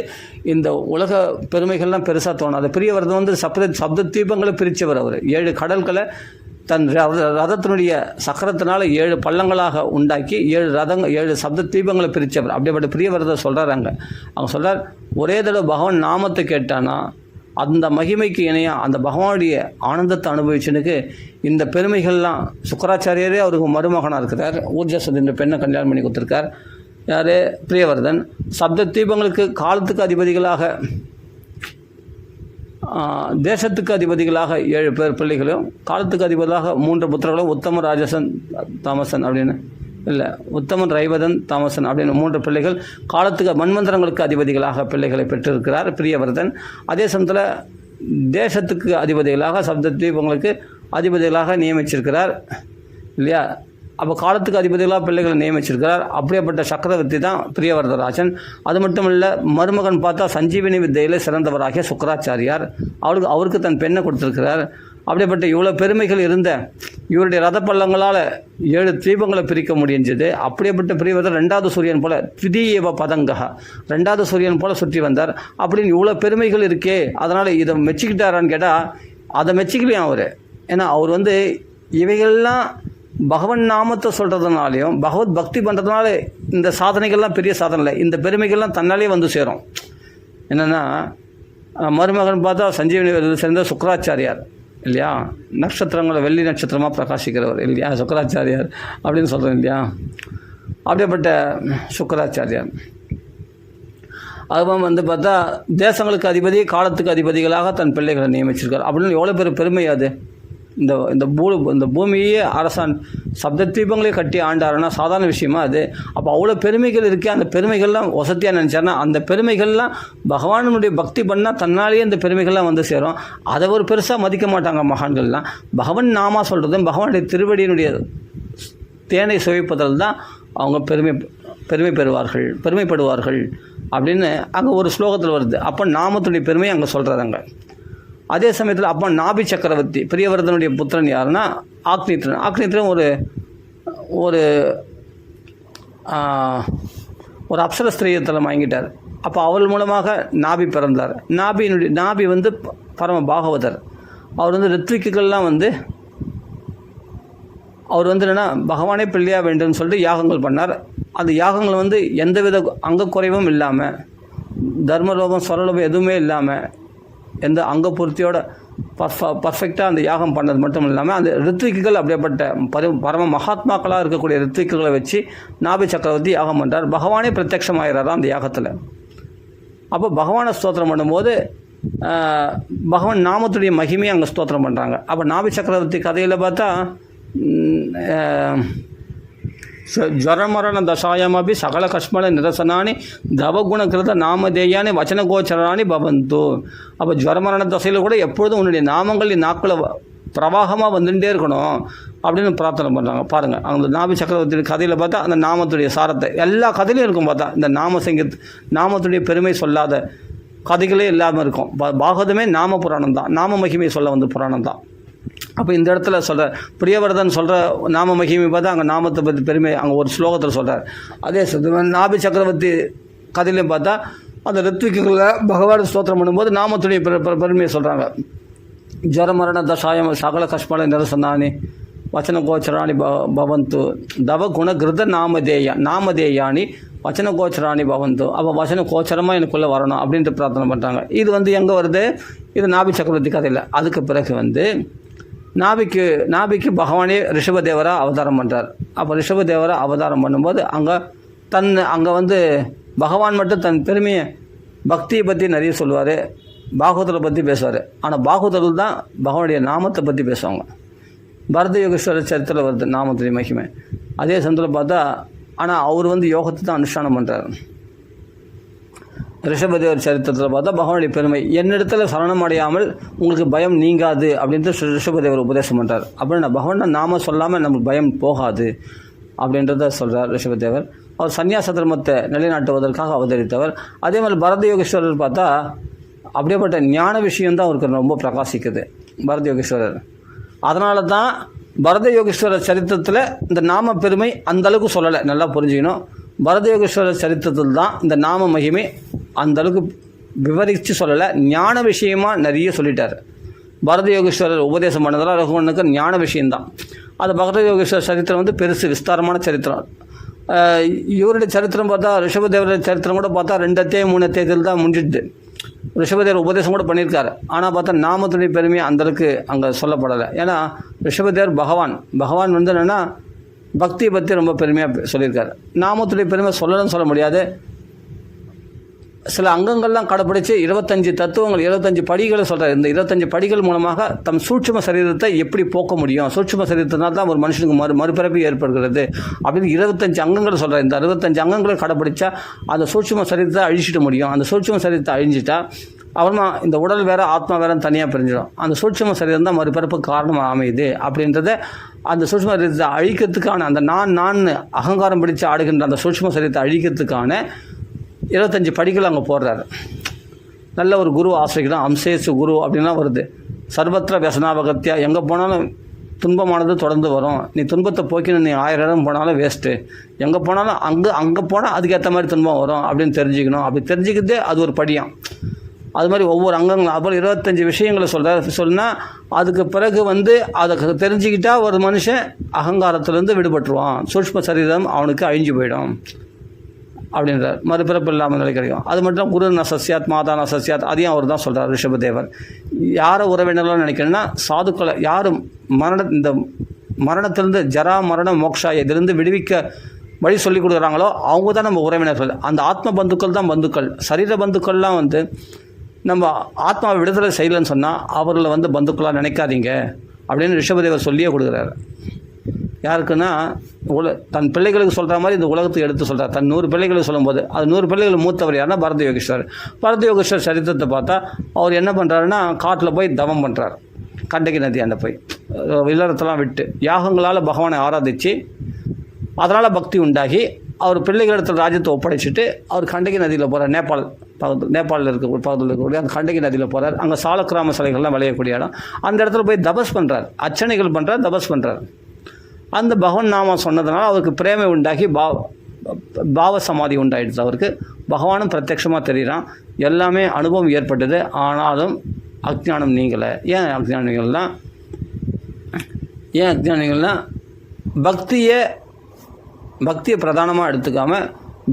இந்த உலக பெருமைகள்லாம் பெருசாக தோணாது. பிரியவரதன் வந்து சப்த தீபங்களை பிரித்தவர். அவர் 7 கடல்களை தன் ரதத்தினுடைய சக்கரத்தினால் 7 பள்ளங்களாக உண்டாக்கி 7 சப்த தீபங்களை பிரித்தவர். அப்படிப்பட்ட பிரியவரதர் சொல்கிறாங்க. அவங்க சொல்கிறார், ஒரே தடவை பகவான் நாமத்தை கேட்டானா அந்த மகிமைக்கு இணையாக அந்த பகவானுடைய ஆனந்தத்தை அனுபவிச்சனுக்கு இந்த பெருமைகள்லாம் சுக்கராச்சாரியரே அவருக்கு மருமகனாக இருக்கிறார். ஊர்ஜசத் என்ற பெண்ணை கல்யாணம் பண்ணி கொடுத்துருக்கார். யார்? பிரியவர்தன். சப்த தீபங்களுக்கு காலத்துக்கு அதிபதிகளாக, தேசத்துக்கு அதிபதிகளாக 7 பிள்ளைகளும், காலத்துக்கு அதிபதிகளாக 3 புத்திரர்களும், உத்தம ராஜசன் தாமசன் அப்படின்னு இல்லை, உத்தமன் ரைவதன் தாமசன் அப்படின்னு 3 பிள்ளைகள், காலத்துக்கு மன்வந்தரங்களுக்கு அதிபதிகளாக பிள்ளைகளை பெற்றிருக்கிறார் பிரியவர்தன். அதே சமயத்தில் தேசத்துக்கு அதிபதிகளாக சப்த தீபங்களுக்கு அதிபதிகளாக நியமிச்சிருக்கிறார் இல்லையா. அப்போ காலத்துக்கு அதிபதிகளாக பிள்ளைகளை நியமிச்சிருக்கிறார். அப்படியேப்பட்ட சக்கரவர்த்தி தான் பிரியவரதராஜன். அது மட்டும் இல்லை, மருமகன் பார்த்தா சஞ்சீவினி வித்தையில் சிறந்தவராகிய சுக்கராச்சாரியார். அவருக்கு தன் பெண்ணை கொடுத்துருக்கிறார். அப்படிப்பட்ட இவ்வளோ பெருமைகள் இருந்த இவருடைய ரத பள்ளங்களால் 7 தீபங்களை பிரிக்க முடிஞ்சது. அப்படியேப்பட்ட பிரியவரதர் 2வது சூரியன் போல திதியேவ பதங்கா, 2வது சூரியன் போல சுற்றி வந்தார். அப்படின்னு இவ்வளோ பெருமைகள் இருக்கே, அதனால் இதை மெச்சிக்கிட்டாரான்னு கேட்டால் அதை மெச்சிக்கலையும் அவர். ஏன்னா அவர் வந்து இவைகள்லாம் பகவன் நாமத்தை சொல்கிறதுனாலையும் பகவத் பக்தி பண்ணுறதுனால இந்த சாதனைகள்லாம் பெரிய சாதனை இல்லை, இந்த பெருமைகள்லாம் தன்னாலே வந்து சேரும். என்னென்னா, மருமகன் பார்த்தா சஞ்சீவனி சேர்ந்த சுக்கராச்சாரியார் இல்லையா, நட்சத்திரங்களை வெள்ளி நட்சத்திரமாக பிரகாசிக்கிறவர் இல்லையா, சுக்கராச்சாரியார் அப்படின்னு சொல்கிறேன் இல்லையா. அப்படியேப்பட்ட சுக்கராச்சாரியார். அதுவும் வந்து பார்த்தா தேசங்களுக்கு அதிபதி, காலத்துக்கு அதிபதிகளாக தன் பிள்ளைகளை நியமிச்சிருக்கார். அப்படின்னு எவ்வளோ பெரிய பெருமை அது. இந்த பூமியே அரசான் சப்த தீபங்களே கட்டி ஆண்டாருன்னா சாதாரண விஷயமா அது. அப்போ அவ்வளோ பெருமைகள் இருக்கே, அந்த பெருமைகள்லாம் வசதியாக நினச்சாருன்னா அந்த பெருமைகள்லாம் பகவானுடைய பக்தி பண்ணால் தன்னாலேயே இந்த பெருமைகள்லாம் வந்து சேரும். அதை ஒரு பெருசாக மதிக்க மாட்டாங்க மகான்கள்லாம். பகவான் நாமா சொல்கிறதும் பகவானுடைய திருவடியினுடைய தேனை சுவைப்பதில் தான் அவங்க பெருமைப்படுவார்கள் அப்படின்னு அங்கே ஒரு ஸ்லோகத்தில் வருது. அப்போ நாமத்துடைய பெருமையை அங்கே சொல்கிறாங்க. அதே சமயத்தில் அப்போ நாபி சக்கரவர்த்தி பிரியவர்தனுடைய புத்திரன் யாருன்னா ஆக்னித்ரன் ஒரு அப்சர ஸ்திரீயத்தில் வாங்கிட்டார். அப்போ அவள் மூலமாக நாபி பிறந்தார். நாபி வந்து பரம பாகவதர். அவர் வந்து ரித்விக்குகள்லாம் வந்து அவர் வந்து என்னென்னா பகவானே பிள்ளையாக வேண்டும்னு சொல்லிட்டு யாகங்கள் பண்ணார். அந்த யாகங்கள் வந்து எந்தவித அங்கக்குறைவும் இல்லாமல், தர்மலோபம் ஸ்வரலோபம் எதுவுமே இல்லாமல், எந்த அங்க பூர்த்தியோட பர்ஃபெக்டாக அந்த யாகம் பண்ணது மட்டும் இல்லாமல் அந்த ரித்விக்குகள் அப்படியேப்பட்ட பரம மகாத்மாக்களாக இருக்கக்கூடிய ரித்விக்குகளை வச்சு நாபி சக்கரவர்த்தி யாகம் பண்ணுறார். பகவானே பிரத்யட்சமாகிறாரா அந்த யாகத்தில். அப்போ பகவானை ஸ்தோத்திரம் பண்ணும்போது பகவான் நாமத்துடைய மகிமையை அங்கே ஸ்தோத்திரம் பண்ணுறாங்க. அப்போ நாபி சக்கரவர்த்தி கதையில் பார்த்தா ஜரமரண தசாயமபி சகல கஷ்மல நிரசனானி தவகுணகிருத நாமதேயானி வச்சனகோச்சராணி பவந்து. அப்போ ஜரமரண தசையில் கூட எப்பொழுதும் உன்னுடைய நாமங்கள் நாட்களை பிரவாகமாக வந்துட்டே இருக்கணும் அப்படின்னு பிரார்த்தனை பண்ணுறாங்க. பாருங்கள், அந்த நாபி சக்கரவர்த்தி கதையில் பார்த்தா அந்த நாமத்துடைய சாரத்தை எல்லா கதையிலையும் இருக்கும். பார்த்தா இந்த நாமத்துடைய பெருமை சொல்லாத கதைகளே இல்லாமல் இருக்கும். பாகவதமே நாம புராணம் தான், நாம மகிமை சொல்ல வந்து புராணம் தான். அப்போ இந்த இடத்துல சொல்கிற பிரியவர்தன் சொல்கிற நாம மகிமை பார்த்தா அங்கே நாமத்தை பற்றி பெருமை அங்கே ஒரு ஸ்லோகத்தில் சொல்கிறார். அதே நாபி சக்கரவர்த்தி கதையிலையும் பார்த்தா அந்த ரித்விக்குகளை பகவான் ஸ்தோத்திரம் பண்ணும்போது நாமத்துடைய பெருமையை சொல்கிறாங்க. ஜரமரண தசாயம் சகல கஷ்மல நிரசனானி வச்சன கோச்சராணி பவந்து தவ குணகிருத நாமதேயானி வச்சன கோச்சராணி பவந்து. அப்போ வச்சன கோச்சரமாக எனக்குள்ளே வரணும் அப்படின்ட்டு பிரார்த்தனை பண்ணுறாங்க. இது வந்து எங்கே வருது? இது நாபி சக்கரவர்த்தி கதையில். அதுக்கு பிறகு வந்து நாபிக்கு பகவானே ரிஷபதேவராக அவதாரம் பண்ணுறார். அப்போ ரிஷபதேவராக அவதாரம் பண்ணும்போது அங்கே வந்து பகவான் மட்டும் தன் பெருமையை பக்தியை பற்றி நிறைய சொல்லுவார், பாகவதரை பற்றி பேசுவார். ஆனால் பாகவதர்கள் தான் பகவானுடைய நாமத்தை பற்றி பேசுவாங்க. பரத யோகேஸ்வரர் சரித்திரத்தில் வருது நாமத்துடைய மகிமை. அதே சமயத்தில் பார்த்தா ஆனால் அவர் வந்து யோகத்தை தான் அனுஷ்டானம் பண்ணுறார். ரிஷபதேவர் சரித்திரத்தில் பார்த்தா பகவானுடைய பெருமை, என்னிடத்துல சரணம் அடையாமல் உங்களுக்கு பயம் நீங்காது அப்படின்ட்டு ரிஷபதேவர் உபதேசம் பண்ணுறார். அப்படின்னு பகவான் நாம சொல்லாமல் நமக்கு பயம் போகாது அப்படின்றத சொல்கிறார் ரிஷபதேவர். அவர் சன்னியாச தர்மத்தை நிலைநாட்டுவதற்காக அவதரித்தவர். அதே மாதிரி பரத யோகேஸ்வரர் பார்த்தா அப்படியேப்பட்ட ஞான விஷயம்தான் அவருக்கு ரொம்ப பிரகாசிக்குது பரத யோகேஸ்வரர். அதனால தான் பரத யோகேஸ்வரர் சரித்திரத்தில் இந்த நாம பெருமை அந்தளவுக்கு சொல்லலை, நல்லா புரிஞ்சுக்கணும். பரத யோகேஸ்வரர் சரித்திரத்தில் தான் இந்த நாம மகிமை அந்தளவுக்கு விவரித்து சொல்லலை, ஞான விஷயமாக நிறைய சொல்லிட்டார். பரத யோகேஸ்வரர் உபதேசம் பண்ணதெல்லாம் ரகுவனுக்கு ஞான விஷயந்தான். அது பரத யோகேஸ்வரர் சரித்திரம் வந்து பெருசு, விஸ்தாரமான சரித்திரம். இவருடைய சரித்திரம் பார்த்தா ரிஷபதேவருடைய சரித்திரம் கூட பார்த்தா 2 அத்தியாயம் 3 அத்தியாயத்தில் தான் முடிஞ்சிடுது. ரிஷபதேவர் உபதேசம் கூட பண்ணியிருக்காரு. ஆனால் பார்த்தா நாமத்துடைய பெருமையை அந்தளவுக்கு அங்கே சொல்லப்படலை. ஏன்னா ரிஷபதேவர் பகவான் வந்து என்னென்னா பக்தியை பற்றி ரொம்ப பெருமையாக சொல்லியிருக்காரு. நாமத்துடைய பெருமை சொல்லணும்னு சொல்ல முடியாது. சில அங்கங்கள்லாம் கடைப்பிடிச்சு 25 தத்துவங்கள் 25 படிகளை சொல்கிறார். இந்த 25 படிகள் மூலமாக தம் சூட்சும சரீரத்தை எப்படி போக்க முடியும், சூட்சும சரீரத்தினால் தான் ஒரு மனுஷனுக்கு மறுபிறப்பு ஏற்படுகிறது அப்படின்னு 25 அங்கங்களை சொல்கிறார். இந்த 65 அங்கங்களை கடைப்பிடிச்சா அந்த சூட்சும சரீரத்தை அழிச்சிட முடியும். அந்த சூட்சும சரீரத்தை அழிஞ்சிட்டா அப்புறமா இந்த உடல் வேறு ஆத்மா வேறு தனியாக பிரிஞ்சிடும். அந்த சூட்சும சரீரம் தான் மறுபிறப்பு காரணமாக அமையுது அப்படின்றத அந்த சூட்சும சரீரத்தை அழிக்கிறதுக்கான அந்த நான் அகங்காரம் பிடிச்சு ஆடுகின்ற அந்த சூட்சும சரீரத்தை அழிக்கிறதுக்கான 25 படிகள் அங்கே போடுறாரு. நல்ல ஒரு குரு ஆசிரியர் அம்சேசு குரு அப்படின்லாம் வருது. சர்வத்திர வியசனாபகத்தியா, எங்கே போனாலும் துன்பமானது தொடர்ந்து வரும். நீ துன்பத்தை போக்கின்னு நீ 1000 இடம் போனாலும் வேஸ்ட்டு. எங்கே போனாலும் அங்கே போனால் அதுக்கேற்ற மாதிரி துன்பம் வரும் அப்படின்னு தெரிஞ்சுக்கணும். அப்படி தெரிஞ்சுக்கிட்டே அது ஒரு படியாம். அது மாதிரி ஒவ்வொரு அங்கங்களும் அப்புறம் 25 விஷயங்களை சொன்னால் அதுக்கு பிறகு வந்து அதை தெரிஞ்சுக்கிட்டா ஒரு மனுஷன் அகங்காரத்துலேருந்து விடுபட்டுருவான். சூட்சும சரீரம் அவனுக்கு அழிஞ்சு போயிடும் அப்படின்றார். மறுபிறப்பு இல்லாமல் நிலை கிடைக்கும். அது மட்டும் குரு ந சசியாத் மாதா ந சசியாத், அதையும் அவர் தான் சொல்கிறார் ரிஷபதேவர். யாரை உறவினர்கள்னு நினைக்கணும்னா சாதுக்களை, யாரும் இந்த மரணத்திலிருந்து ஜரா மரண மோக்ஷா இதிலிருந்து விடுவிக்க வழி சொல்லி கொடுக்குறாங்களோ அவங்க தான் நம்ம உறவினர்கள். அந்த ஆத்ம பந்துக்கள் தான் பந்துக்கள். சரீர பந்துக்கள்லாம் வந்து நம்ம ஆத்மாவை விடுதலை செய்யலைன்னு சொன்னால் அவர்களை வந்து பந்துக்களாக நினைக்காதீங்க அப்படின்னு ரிஷபதேவர் சொல்லியே கொடுக்குறாரு. யாருக்குன்னா தன் பிள்ளைகளுக்கு சொல்கிற மாதிரி இந்த உலகத்துக்கு எடுத்து சொல்கிறார். தன் 100 பிள்ளைகளுக்கு சொல்லும்போது அது 100 பிள்ளைகள் மூத்தவர் யாருன்னா பரத யோகேஸ்வரர். பரத யோகேஸ்வரர் சரித்திரத்தை பார்த்தா அவர் என்ன பண்ணுறாருன்னா காட்டில் போய் தவம் பண்ணுறார். கண்டகி நதி அந்த போய் இல்லறத்தெல்லாம் விட்டு யாகங்களால் பகவானை ஆராதித்து அதனால் பக்தி உண்டாகி அவர் பிள்ளைகளிடத்தில் ராஜ்யத்தை ஒப்படைச்சிட்டு அவர் கண்டகி நதியில் போகிறார். நேபாளில் பக்கத்தில் இருக்கக்கூடிய அந்த கண்டகி நதியில் போகிறார். அங்கே சாலக்கிராம சிலைகள்லாம் விளையக்கூடிய இடம். அந்த இடத்துல போய் தபஸ் பண்ணுறார், அர்ச்சனைகள் பண்ணுறார், தபஸ் பண்ணுறார். அந்த பகவான் நாம சொன்னதுனால அவருக்கு பிரேமை உண்டாகி பாவ சமாதி உண்டாயிடுச்சு. அவருக்கு பகவானும் பிரத்யட்சமாக தெரிகிறான். எல்லாமே அனுபவம் ஏற்பட்டது. ஆனாலும் அஜ்ஞானம் நீங்கலை. ஏன் அஜ்ஞானிகள்னா பக்தியை பிரதானமாக எடுத்துக்காமல்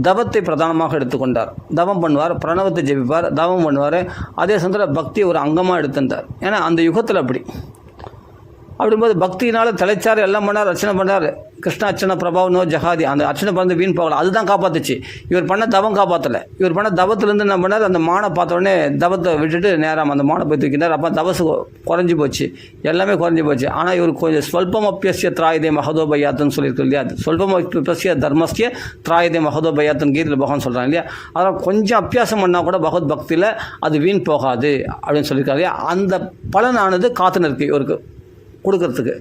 தவத்தை பிரதானமாக எடுத்துக்கொண்டார். தவம் பண்ணுவார், பிரணவத்தை ஜெபிப்பார், தவம் பண்ணுவார். அதே சமயத்தில் பக்தியை ஒரு அங்கமாக எடுத்துட்டார். ஏன்னா அந்த யுகத்தில் அப்படிங்கும்போது பக்தியினால் தலைச்சார், எல்லாம் பண்ணார், அர்ச்சனை பண்ணார். கிருஷ்ண அர்ச்சனை பிரபாவ் நோ ஜஹாதி, அந்த அர்ச்சனை பண்ணது வீண் போகலாம், அதுதான் காப்பாற்றுச்சு. இவர் பண்ண தவம் காப்பாற்றலை. இவர் பண்ண தவத்துலேருந்து என்ன பண்ணார், அந்த மானை பார்த்தோடனே தவத்தை விட்டுட்டு நேரம் அந்த மானை போய் தூக்கினார். அப்போ தவசு குறைஞ்சி போச்சு, எல்லாமே குறைஞ்சி போச்சு. ஆனால் இவர் கொஞ்சம் ஸ்வல்பம் அப்பியசிய திராயுதே மகதோபயாத்துன்னு சொல்லியிருக்கு இல்லையா. ஸ்வல்பம் அப்பியசிய தர்மஸ்ய திராயுதே மகதோபயாத்துன்னு கீதையில் பகவான் சொல்கிறாங்க இல்லையா. அதனால் கொஞ்சம் அபியாசம் பண்ணால் கூட பகவத் பக்தியில் அது வீண் போகாது அப்படின்னு சொல்லியிருக்காரு இல்லையா. அந்த பலனானது காத்துன்னு இருக்குது இவருக்கு கொடுக்கறதுக்கு.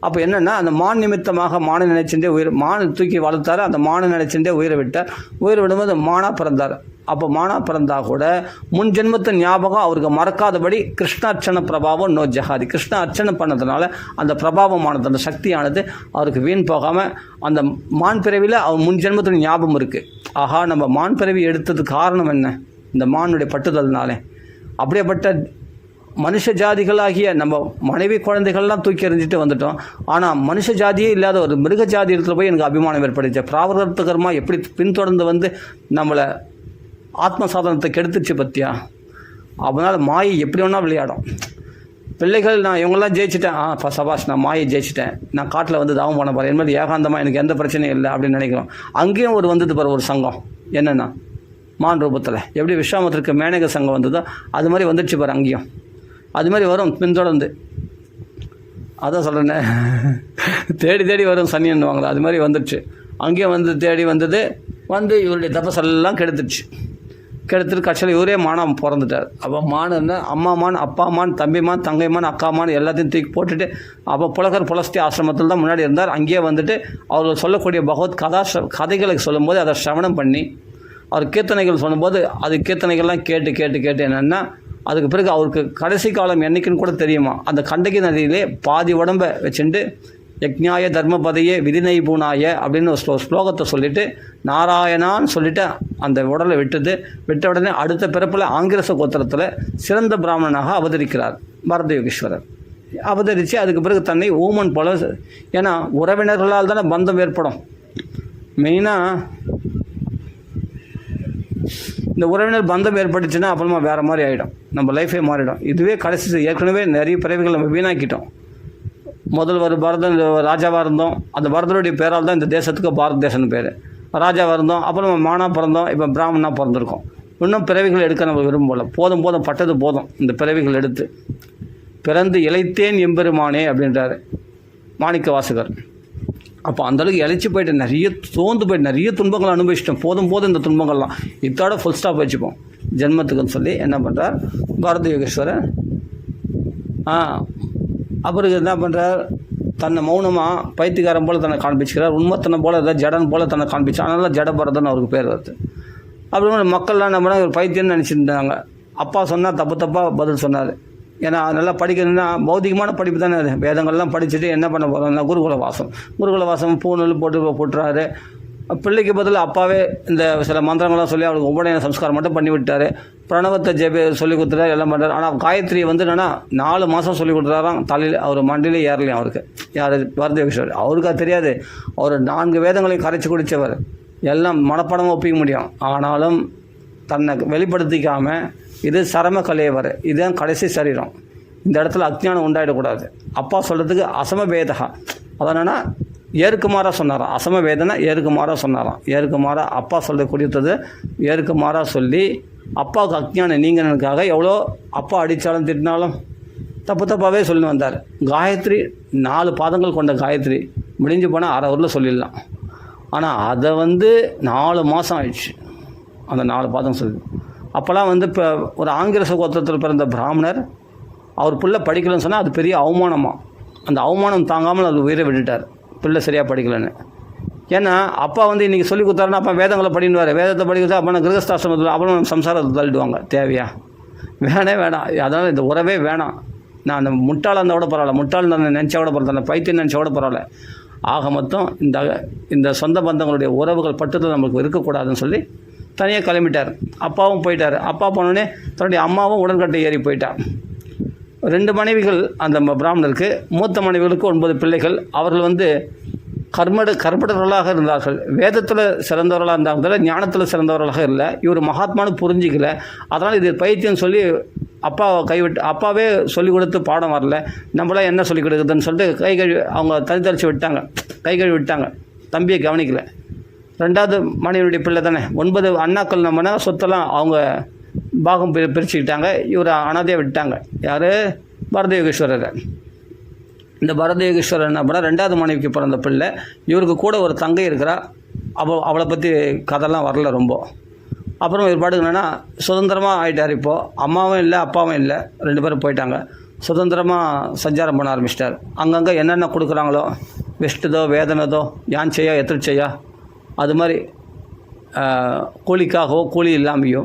அப்போ என்னென்னா அந்த மான் நிமித்தமாக மானை நினைச்சுட்டே மானை தூக்கி வளர்த்தார். அந்த மானை நினைச்சுட்டே உயிரை விட்டார். உயிரை விடும்போது மானாக பிறந்தார். அப்போ மானாக பிறந்தால் கூட முன் ஜென்மத்தை ஞாபகம் அவருக்கு மறக்காதபடி கிருஷ்ண அர்ச்சனை பிரபாவம் நோ ஜஹாதி. கிருஷ்ண அர்ச்சனை பண்ணதுனால அந்த பிரபாவமானது, அந்த சக்தியானது அவருக்கு வீண் போகாமல் அந்த மான் பிறவியில் அவர் முன் ஜென்மத்தின் ஞாபகம் இருக்குது. ஆஹா, நம்ம மான் பிறவி எடுத்ததுக்கு காரணம் என்ன, இந்த மானுடைய பட்டுதல்னாலே. அப்படியேப்பட்ட மனுஷ ஜாதிகளாகிய நம்ம மனைவி குழந்தைகள்லாம் தூக்கி எறிஞ்சிட்டு வந்துட்டோம். ஆனால் மனுஷ ஜாதியே இல்லாத ஒரு மிருக ஜாதி இடத்துல போய் எனக்கு அபிமானம் ஏற்படுச்சு. பிராவர்த்தகரமாக எப்படி பின்தொடர்ந்து வந்து நம்மளை ஆத்ம சாதனத்தை கெடுத்துச்சு பற்றியா. அதனால் மாயை எப்படி வேணால் விளையாடும். பிள்ளைகள் நான் இவங்கெல்லாம் ஜெயிச்சிட்டேன், சபாஷ் நான் மாயை ஜெயிச்சிட்டேன், நான் காட்டில் வந்து தாவம் பண்ண போகிறேன், என் ஏகாந்தமாக எனக்கு எந்த பிரச்சனையும் இல்லை அப்படின்னு நினைக்கிறோம். அங்கேயும் வந்தது பாரு ஒரு சங்கம், என்னென்னா மான் ரூபத்தில் எப்படி விஸ்வாமத்திற்கு மேனக சங்கம் வந்ததோ அது மாதிரி வந்துடுச்சு பாரு. அங்கேயும் அது மாதிரி வரும் பின்தொடர்ந்து. அதான் சொல்கிறேன்னே, தேடி வரும் சனின்னுவாங்களா, அது மாதிரி வந்துடுச்சு. அங்கேயும் தேடி வந்தது இவருடைய தபசெல்லாம் கெடுத்துடுச்சு. கெடுத்துட்டு கட்சியில் இவரே மானம் பிறந்துட்டார். அப்போ மானுன்னா அம்மாமான், அப்பாமான், தம்பிமான், தங்கைமான், அக்காமான் எல்லாத்தையும் தூக்கி போட்டுட்டு அப்போ புலகர் புலஸ்தி ஆசிரமத்தில் தான் முன்னாடி இருந்தார். அங்கேயே வந்துட்டு அவர் சொல்லக்கூடிய பகவத் கதைகளை சொல்லும்போது அதை சிரவணம் பண்ணி அவர் கீர்த்தனைகள் சொல்லும்போது அது கீர்த்தனைகள்லாம் கேட்டு என்னென்னா அதுக்கு பிறகு அவருக்கு கடைசி காலம் என்றைக்குன்னு கூட தெரியுமா. அந்த கண்டகி நதியிலே பாதி உடம்பை வச்சுட்டு யக்ஞாய தர்மபதையே விதினை பூனாய அப்படின்னு ஒரு ஸ்லோகத்தை சொல்லிவிட்டு நாராயணான்னு சொல்லிவிட்டு அந்த உடலை விட்ட உடனே அடுத்த பிறப்பில் ஆங்கிரச கோத்திரத்தில் சிறந்த பிராமணனாக அவதரிக்கிறார் பரத யோகீஸ்வரர். அவதரித்து அதுக்கு பிறகு தன்னை ஊமன் போல, ஏன்னா உறவினர்களால் தானே பந்தம் ஏற்படும். மெயினாக இந்த உறவினர் பந்தம் ஏற்பட்டுச்சுன்னா அப்புறமா வேறு மாதிரி ஆகிடும், நம்ம லைஃபே மாறிடும். இதுவே கடைசி ஏற்கனவே நிறைய பிறவிகள் நம்ம வீணாக்கிட்டோம். முதல் பரதன் ராஜாவாக இருந்தோம், அந்த பரதனுடைய பேரால் தான் இந்த தேசத்துக்கு பாரத தேசம்னு பேர். ராஜாவாக இருந்தோம், அப்புறம் மானா பிறந்தோம், இப்போ பிராமணனாக பிறந்திருக்கோம். இன்னும் பிறவிகள் எடுக்க நம்ம விரும்பல. போதும் பட்டது போதும் இந்த பிறவிகள் எடுத்து. பிறந்து இளைத்தேன் எம்பெருமானே அப்படின்றாரு மாணிக்க வாசகர். அப்போ அந்தளவுக்கு இழைச்சி போயிட்டு நிறைய சோர்ந்து போயிட்டு நிறைய துன்பங்களை அனுபவிச்சிட்டோம். போதும் இந்த துன்பங்கள்லாம் இத்தோட ஃபுல் ஸ்டாப் வச்சுப்போம் ஜென்மத்துக்குன்னு சொல்லி என்ன பண்ணுறார் பரத யோகீஸ்வரர். அப்புறம் என்ன பண்ணுறார், தன்னை மௌனமாக பைத்தியக்காரன் போல் தன்னை காண்பிச்சுக்கிறார். உண்மத்தனை போல் ஏதாவது ஜடன் போல் தன்னை காண்பிச்சு, அதனால ஜடபரதன் அவருக்கு பேர் வருது. அப்புறமா மக்கள்லாம் என்ன பண்ணால் ஒரு பைத்தியம்னு நினச்சிருந்தாங்க. அப்பா சொன்னால் தப்பாக பதில் சொன்னார். ஏன்னா நல்லா படிக்கணும்னா பௌதிகமான படிப்பு தானே அது. வேதங்கள்லாம் படிச்சுட்டு என்ன பண்ண போகிறோம்னா குருகுல வாசம் பூநூல் போட்டுறாரு. பிள்ளைக்கு பதில் அப்பாவே இந்த சில மந்திரங்கள்லாம் சொல்லி அவருக்கு உபநயன சம்ஸ்காரம் மட்டும் பண்ணி விட்டார். பிரணவத்தை சொல்லி கொடுத்துட்டாரு, எல்லாம் பண்ணுறாரு. ஆனால் காயத்ரி வந்து என்னென்னா 4 மாதம் சொல்லி கொடுத்துறாராம். தலையில் அவர் மண்டிலே ஏறலையும் அவருக்கு. யார் பரத யோகீஸ்வரர். அவருக்கு அது தெரியாது. அவர் 4 வேதங்களையும் கரைச்சி குடித்தவர், எல்லாம் மனப்படமாக ஒப்பிக்க முடியும். ஆனாலும் தன்னை வெளிப்படுத்திக்காமல் இது சரம கலையவர், இதுதான் கடைசி சரீரம், இந்த இடத்துல அஜ்ஞானம் உண்டாயிடக்கூடாது. அப்பா சொல்கிறதுக்கு அசமவேதா, அது என்னென்னா ஏற்குமாறாக சொன்னாராம். அசமவேதனை ஏற்குமாறாக சொன்னாராம். ஏற்குமாறாக அப்பா சொல்லக்கூடியது ஏற்குமாறாக சொல்லி அப்பாவுக்கு அஜ்ஞானம் நீங்கினதுக்காக எவ்வளோ அப்பா அடித்தாலும் திட்டினாலும் தப்பாகவே சொல்லி வந்தார். காயத்ரி 4 பாதங்கள் கொண்ட காயத்ரி முடிஞ்சு போனால் 1/2 ஊரில் சொல்லிடலாம். ஆனால் அதை வந்து 4 மாதம் ஆயிடுச்சு அந்த 4 பாதம் சொல்லி. அப்போல்லாம் வந்து இப்போ ஒரு ஆங்கிரச கோத்திரத்தில் பிறந்த பிராமணர் அவர் பிள்ளை படிக்கலன்னு சொன்னால் அது பெரிய அவமானமாக. அந்த அவமானம் தாங்காமல் அது உயிரை விட்டுட்டார், பிள்ளை சரியாக படிக்கலைன்னு. ஏன்னா அப்பா வந்து இன்றைக்கி சொல்லி கொடுத்தாருன்னா அப்பா வேதங்களை படின்னுவார். வேதத்தை படிக்கிறதா அப்போ நான் கிரகஸ்தாசிரமத்தில் அப்புறம் சம்சாரத்தை தள்ளிடுவாங்க. தேவையா? வேணாம். அதனால் இந்த உறவே வேணாம். நான் அந்த முட்டாளாக இருந்தால் கூட பரவாயில்ல, முட்டாள் நான் நினச்சா கூட பரவாயில்ல, அந்த பைத்தியம் நினச்சா கூட பரவாயில்ல. ஆக மொத்தம் இந்த சொந்த பந்தங்களுடைய உறவுகள் பட்டத்தில் நம்மளுக்கு இருக்கக்கூடாதுன்னு சொல்லி தனியாக கிளம்பிட்டார். அப்பாவும் போயிட்டார். அப்பா போனோடனே தன்னுடைய அம்மாவும் உடன்கட்டை ஏறி போயிட்டார். 2 மனைவிகள் அந்த பிராமணருக்கு. மூத்த மனைவிகளுக்கு 9 பிள்ளைகள். அவர்கள் வந்து கர்மடர்களாக இருந்தார்கள். வேதத்தில் சிறந்தவர்களாக இருந்தாங்க, ஞானத்தில் சிறந்தவர்களாக இல்லை. இவர் மகாத்மானு புரிஞ்சிக்கல. அதனால் இது பைத்தியம் சொல்லி அப்பாவை கைவிட்டு, அப்பாவே சொல்லிக் கொடுத்து பாடம் வரல, நம்மளாம் என்ன சொல்லிக் கொடுக்குதுன்னு சொல்லிட்டு அவங்க தனித்தளிச்சு விட்டாங்க. தம்பியை கவனிக்கலை. 2வது மனைவியுடைய பிள்ளை தானே. 9 அண்ணாக்கள் நம்மனா சொத்தெல்லாம் அவங்க பாகம் பிரிச்சுக்கிட்டாங்க. இவர் அனாதையாக விட்டாங்க. யார்? பரத யோகீஸ்வரரை. இந்த பரத யோகீஸ்வரர் என்ன பண்ணால் 2வது மனைவிக்கு பிறந்த பிள்ளை. இவருக்கு கூட ஒரு தங்கை இருக்கிறா. அவளை பற்றி கதைலாம் வரல ரொம்ப. அப்புறம் ஒரு பாட்டுக்கு என்னென்னா சுதந்திரமாக ஆகிட்டார். இப்போது அம்மாவும் இல்லை அப்பாவும் இல்லை, 2 பேரும் போயிட்டாங்க. சுதந்திரமாக சஞ்சாரம் பண்ண ஆரம்பிச்சிட்டார். அங்கங்கே என்னென்ன கொடுக்குறாங்களோ, வெஸ்ட்டுதோ வேதனதோ யான்ச்சையா எத்திர்ச்சையா, அது மாதிரி கூலிக்காகவோ கூலி இல்லாமையோ